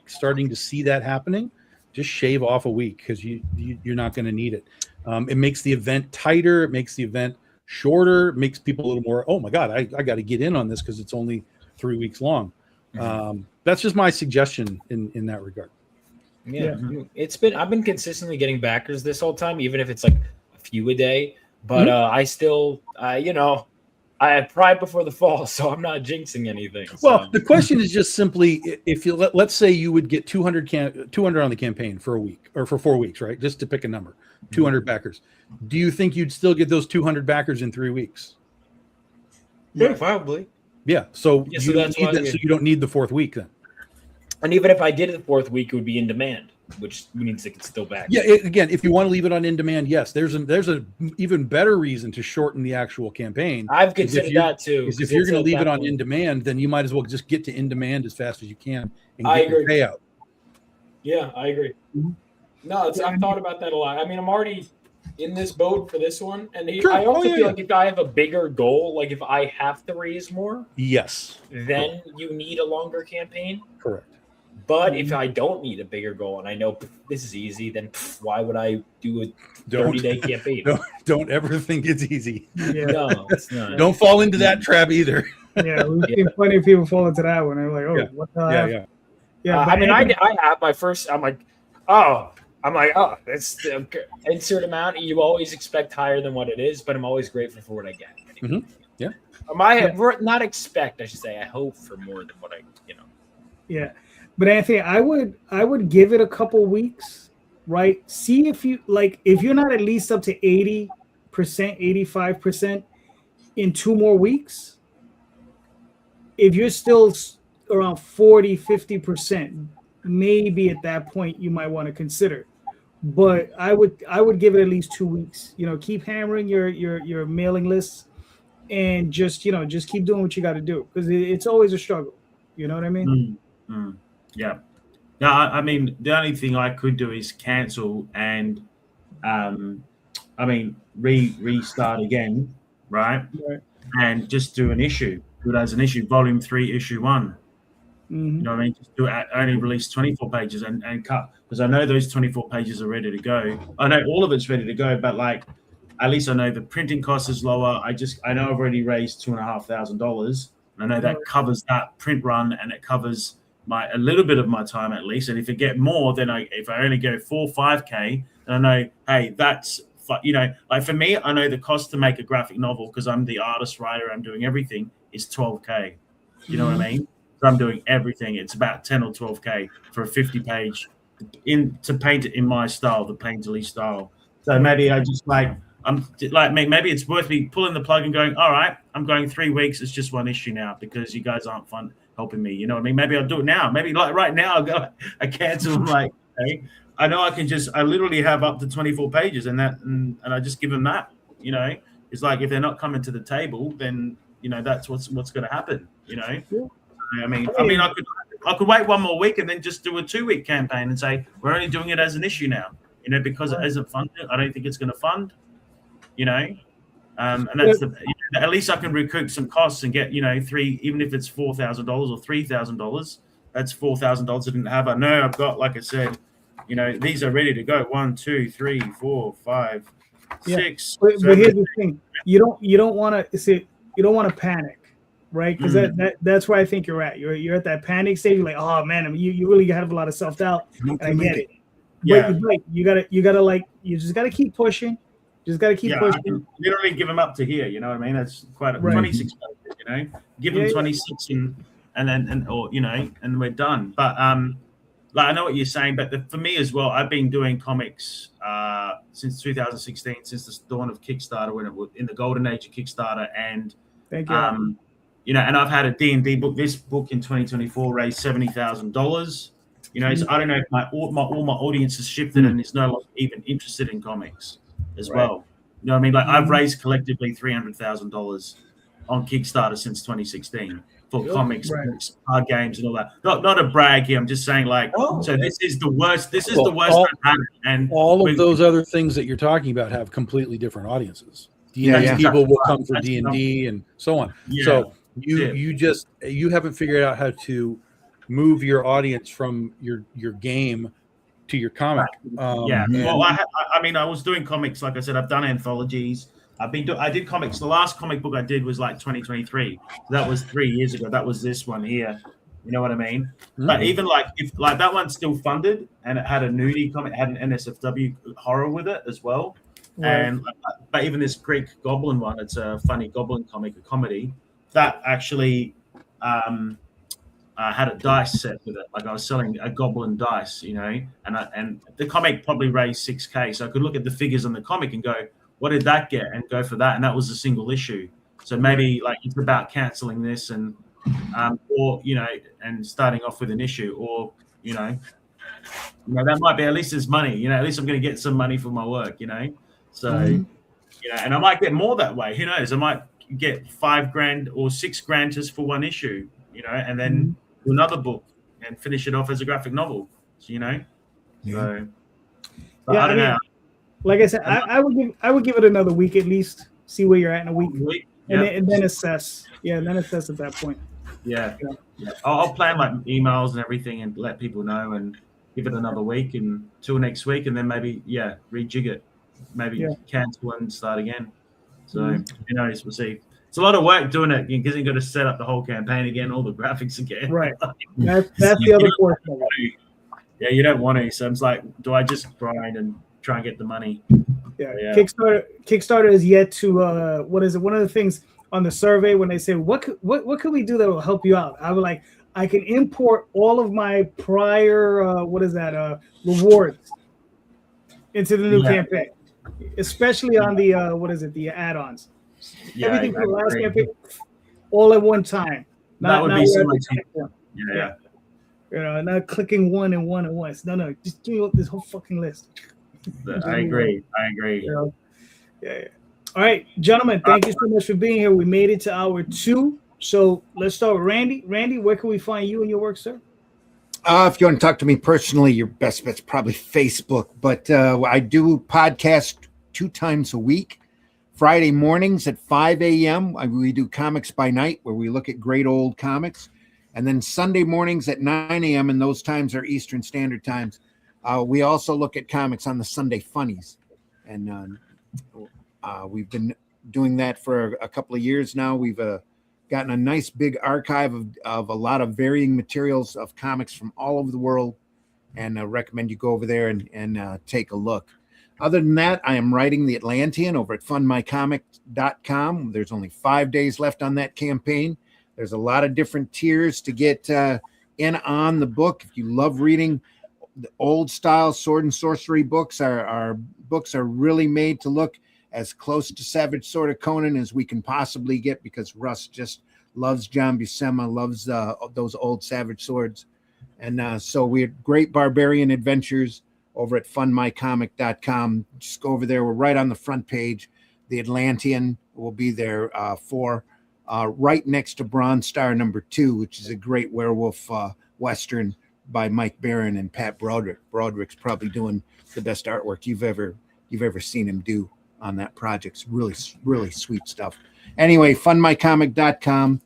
starting to see that happening, just shave off a week, because you're not going to need it. It makes the event tighter. It makes the event shorter. It makes people a little more, oh my God, I got to get in on this because it's only 3 weeks long. That's just my suggestion in that regard. Yeah. I've been consistently getting backers this whole time, even if it's like a few a day. But I still, I have pride before the fall, so I'm not jinxing anything. Well, the question is just simply, if you let's say you would get 200 on the campaign for a week or for 4 weeks, right? Just to pick a number, 200 backers. Do you think you'd still get those 200 backers in 3 weeks? Yeah, probably. Yeah. So Yeah, you don't need that, so you don't need the 4th week then. And even if I did it the 4th week, it would be in demand, which means it could still back. Yeah. Again, if you want to leave it on in demand, yes. There's a even better reason to shorten the actual campaign. I've considered that too. Because if you're going to leave it on in demand, then you might as well just get to in demand as fast as you can and I get your agree. payout. Yeah, I agree. No, I've thought about that a lot. I mean, I'm already in this boat for this one, and I also feel like if I have a bigger goal, like if I have to raise more, yes, then you need a longer campaign. Correct. But if I don't need a bigger goal and I know this is easy, then why would I do a 30-day campaign? Don't ever think it's easy. Yeah. No, it's not. Don't fall into that trap either. Yeah, we've seen plenty of people fall into that one. They're like, "Oh, what the hell?" Yeah. I mean, I have my first. I'm like, oh, that's the insert amount. You always expect higher than what it is, but I'm always grateful for what I get. Mm-hmm. Yeah. Not expect, I should say. I hope for more than what I. Yeah. But Anthony, I would give it a couple weeks, right? See if you're not at least up to 80%, 85% in 2 more weeks. If you're still around 40, 50%, maybe at that point you might want to consider. But I would give it at least 2 weeks. Keep hammering your mailing lists, and just keep doing what you got to do, because it's always a struggle. You know what I mean? Mm-hmm. Yeah. No, I mean, the only thing I could do is cancel and, restart again, right? And just do an issue. Do it as an issue, volume 3, issue 1. Mm-hmm. You know what I mean? Just do it, only release 24 pages and cut, because I know those 24 pages are ready to go. I know all of it's ready to go, but at least I know the printing cost is lower. I know I've already raised $2,500. I know that covers that print run, and it covers a little bit of my time at least. And if I get more, then if I only go 4 or 5K, then I know, hey, that's, for me, I know the cost to make a graphic novel, because I'm the artist, writer, I'm doing everything, is $12K. You know what I mean? So I'm doing everything. It's about 10 or 12K for a 50-page to paint it in my style, the painterly style. So maybe I just maybe it's worth me pulling the plug and going, all right, I'm going 3 weeks. It's just 1 issue now because you guys aren't fun helping me. You know what I mean? Maybe I'll do it now. Maybe right now I cancel. Hey, I know I literally have up to 24 pages and I just give them that. It's like, if they're not coming to the table, then that's what's going to happen. Yeah. I mean, I could wait 1 more week and then just do a 2-week campaign and say we're only doing it as an issue now. Because it isn't funded. I don't think it's going to fund. And that's at least I can recoup some costs and get even if it's $4,000 or $3,000, that's $4,000 I didn't have. I know I've got, like I said, these are ready to go. 1, 2, 3, 4, 5, 6. But here's the thing: you don't want to panic, right? Because that's where I think you're at. You're at that panic stage. You're like, oh man, I mean, you really have a lot of self doubt. And I get it. Yeah. But you gotta like, you just gotta keep pushing. Just gotta keep pushing. I can literally give them up to here. You know what I mean? That's quite a 26 pages, you know. Give them 26 and or you know, and we're done. But like I know what you're saying, but for me as well, I've been doing comics since 2016, since the dawn of Kickstarter, when it was in the golden age of Kickstarter, and thank you. you know, and I've had a D&D book. This book in 2024 raised $70,000. You know, so I don't know if all my audience has shifted and is no longer even interested in comics as well. You know what I mean? Like I've raised collectively $300,000 on Kickstarter since 2016 for comics, books, card games, and all that. Not a brag here. I'm just saying, like, so this is the worst. This is the worst I've had it. And all of those other things that you're talking about have completely different audiences. D&D people will come for D&D and so on. So you haven't figured out how to move your audience from your game to your comic. Well, I mean, I was doing comics. Like I said, I've done anthologies. I did comics. The last comic book I did was like 2023. That was 3 years ago. That was this one here. You know what I mean? But even like if like that one's still funded and it had a nudie comic, it had an NSFW horror with it as well. And but even this Greek Goblin one, it's a funny Goblin comic, a comedy that actually had a dice set with it. Like I was selling a Goblin dice, you know, and the comic probably raised $6,000. So I could look at the figures on the comic and go, what did that get? And go for that. And that was a single issue. So maybe like it's about canceling this and or you know, and starting off with an issue, or you know that might be, at least there's money. You know, at least I'm going to get some money for my work. You know, so you know, and I might get more that way. Who knows? I might get $5,000 or $6,000 just for one issue. You know, and then do another book and finish it off as a graphic novel. So, you know, so I don't know. Like I said, I would give it another week at least. See where you're at in a week, and then assess. Yeah, and then assess at that point. Yeah. I'll plan like emails and everything and let people know and give it another week and till next week, and then maybe rejig it, maybe cancel and start again. So who knows? We'll see. It's a lot of work doing it because you got to set up the whole campaign again, all the graphics again. Right. That's the other portion. Yeah, you don't want to. So it's like, do I just grind and try and get the money? Yeah. Kickstarter is yet to what is it? One of the things on the survey when they say what could we do that will help you out? I was like, I can import all of my prior rewards into the new campaign, especially on the the add-ons. Everything from the last campaign, all at one time. That would be so much easier. Yeah. You know, not clicking one and one at once. No, just give me this whole fucking list. I agree. You know? Yeah. All right, gentlemen, thank you so much for being here. We made it to hour 2. So let's start with Randy. Randy, where can we find you and your work, sir? If you want to talk to me personally, your best bet's probably Facebook. But I do podcast 2 times a week. Friday mornings at 5 a.m. We do Comics by Night, where we look at great old comics. And then Sunday mornings at 9 a.m., and those times are Eastern Standard Times. We also look at comics on the Sunday Funnies. And we've been doing that for a couple of years now. We've gotten a nice big archive of a lot of varying materials of comics from all over the world. And I recommend you go over there and take a look. Other than that, I am writing The Atlantean over at fundmycomic.com. There's only 5 days left on that campaign. There's a lot of different tiers to get in on the book. If you love reading the old style sword and sorcery books, our books are really made to look as close to Savage Sword of Conan as we can possibly get, because Russ just loves John Buscema, loves those old Savage swords. And so we have great barbarian adventures over at fundmycomic.com. Just go over there. We're right on the front page. The Atlantean will be there right next to Bronze Star #2, which is a great werewolf Western by Mike Barron and Pat Broderick. Broderick's probably doing the best artwork you've ever seen him do on that project. It's really, really sweet stuff. Anyway, fundmycomic.com,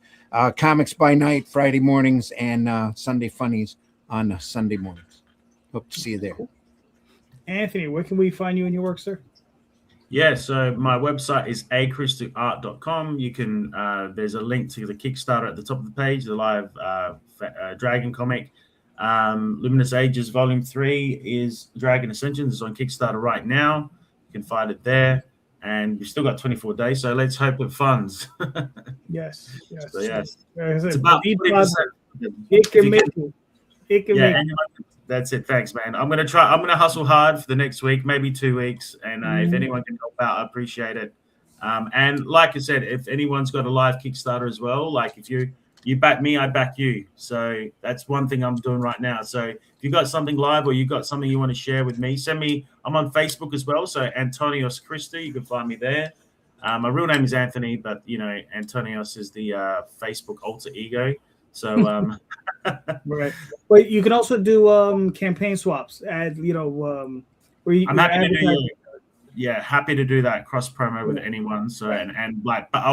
Comics by Night, Friday mornings, and Sunday Funnies on Sunday mornings. Hope to see you there. Anthony, where can we find you in your work, sir? Yeah, so my website is achristouart.com. You can there's a link to the Kickstarter at the top of the page, the live Dragon comic. Luminous Ages Volume 3 is Dragon Ascensions. It's on Kickstarter right now. You can find it there. And we've still got 24 days, so let's hope it funds. Yes, yes. So, yes. It's about 40%. It can make it. It can make it. That's it. Thanks, man. I'm gonna hustle hard for the next week, maybe 2 weeks, and if anyone can help out, I appreciate it. And like I said, if anyone's got a live Kickstarter as well, like if you back me, I back you. So that's one thing I'm doing right now. So if you got something live or you got something you want to share with me, send me. I'm on Facebook as well. So Antonios Christou, you can find me there. My real name is Anthony, but Antonios is the Facebook alter ego. So right. But you can also do campaign swaps. Add where you. I'm happy to do. Yeah, happy to do that cross promo with anyone. So and like, but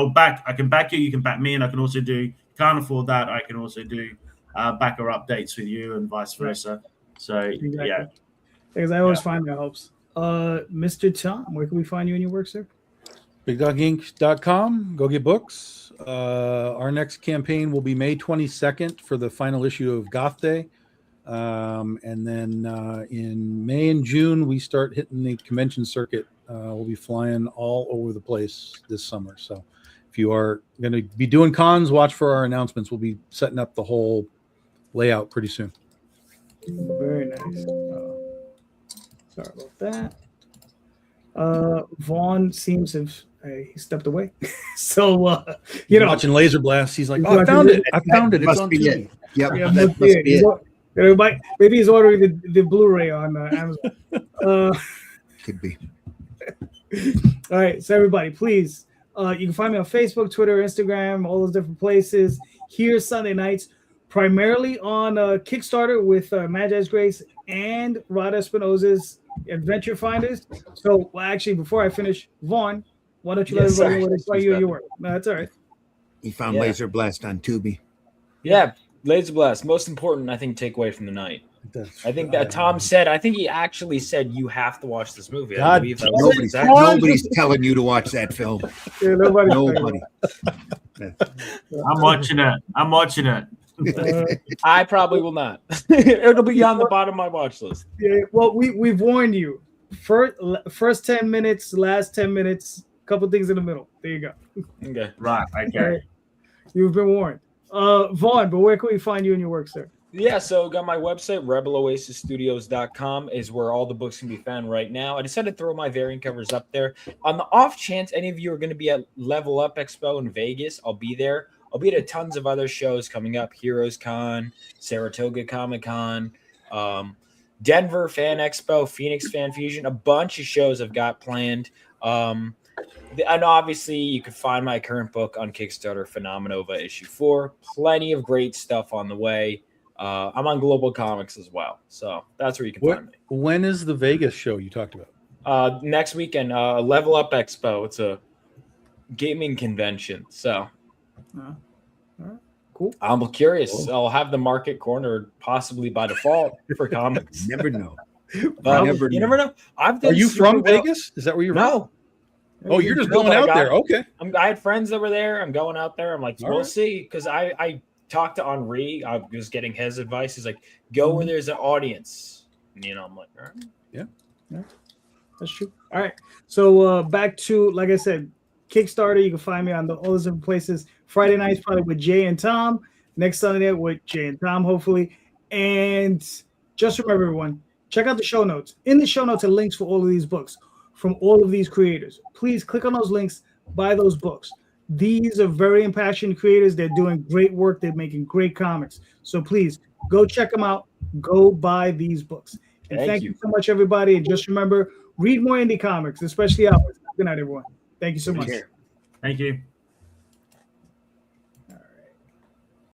I can back you. You can back me, and I can also do. Can't afford that. I can also do backer updates with you and vice versa. So exactly. Yeah, because I always find that helps. Mr. Tom, where can we find you in your work, sir? BigDogInc.com. Go get books. Our next campaign will be May 22nd for the final issue of Goth Day. And then in May and June, we start hitting the convention circuit. We'll be flying all over the place this summer. So if you are going to be doing cons, watch for our announcements. We'll be setting up the whole layout pretty soon. Very nice. Sorry about that. Vaughn seems to have he stepped away. So watching Laser Blast, he's like, "Oh, I found it! I found it! It's on TV." Yep, yeah, that must be it. Everybody, maybe he's ordering the Blu-ray on Amazon. Could be. All right, so everybody, please, you can find me on Facebook, Twitter, Instagram, all those different places. Here Sunday nights, primarily on Kickstarter with Magi's Grace and Rod Espinosa's Adventure Finders. So, actually, before I finish, Vaughn, why don't you let everybody know what it's you and your work? No, that's all right. He found Laser Blast on Tubi. Yeah, Laser Blast. Most important, I think, takeaway from the night. I think that Tom said. I think he actually said you have to watch this movie. God, nobody's telling you to watch that film. Yeah, nobody. I'm watching it. I probably will not. It'll be on the bottom of my watch list. Yeah, well, we've warned you. First 10 minutes, last 10 minutes, couple things in the middle. There you go. Okay. Right. Okay. You've been warned. Vaughn, but where can we find you in your work, sir? Yeah, so got my website, rebeloasisstudios.com is where all the books can be found right now. I decided to throw my variant covers up there. On the off chance any of you are going to be at Level Up Expo in Vegas, I'll be there. I'll be at tons of other shows coming up, Heroes Con, Saratoga Comic Con, Denver Fan Expo, Phoenix Fan Fusion, a bunch of shows I've got planned. And obviously, you can find my current book on Kickstarter, Phenomenova Issue 4. Plenty of great stuff on the way. I'm on Global Comics as well. So that's where you can find me. When is the Vegas show you talked about? Next weekend, Level Up Expo. It's a gaming convention. So cool. I'm curious. Cool. I'll have the market cornered possibly by default for comics. Never know. You never know. Are you from Vegas? Is that where you're from? Oh, you're just going out there. Okay. I had friends that were there. I'm going out there. I'm like, we'll see. Because I talked to Henri. I was getting his advice. He's like, go where there's an audience. And, I'm like, all right. Yeah. That's true. All right. So back to, like I said, Kickstarter. You can find me on all those different places. Friday nights probably with Jay and Tom. Next Sunday with Jay and Tom, hopefully. And just remember, everyone, check out the show notes. In the show notes are links for all of these books from all of these creators. Please click on those links, buy those books. These are very impassioned creators. They're doing great work. They're making great comics. So please go check them out. Go buy these books. And thank you so much, everybody. And just remember, read more indie comics, especially ours. Good night, everyone. Thank you so much. Thank you.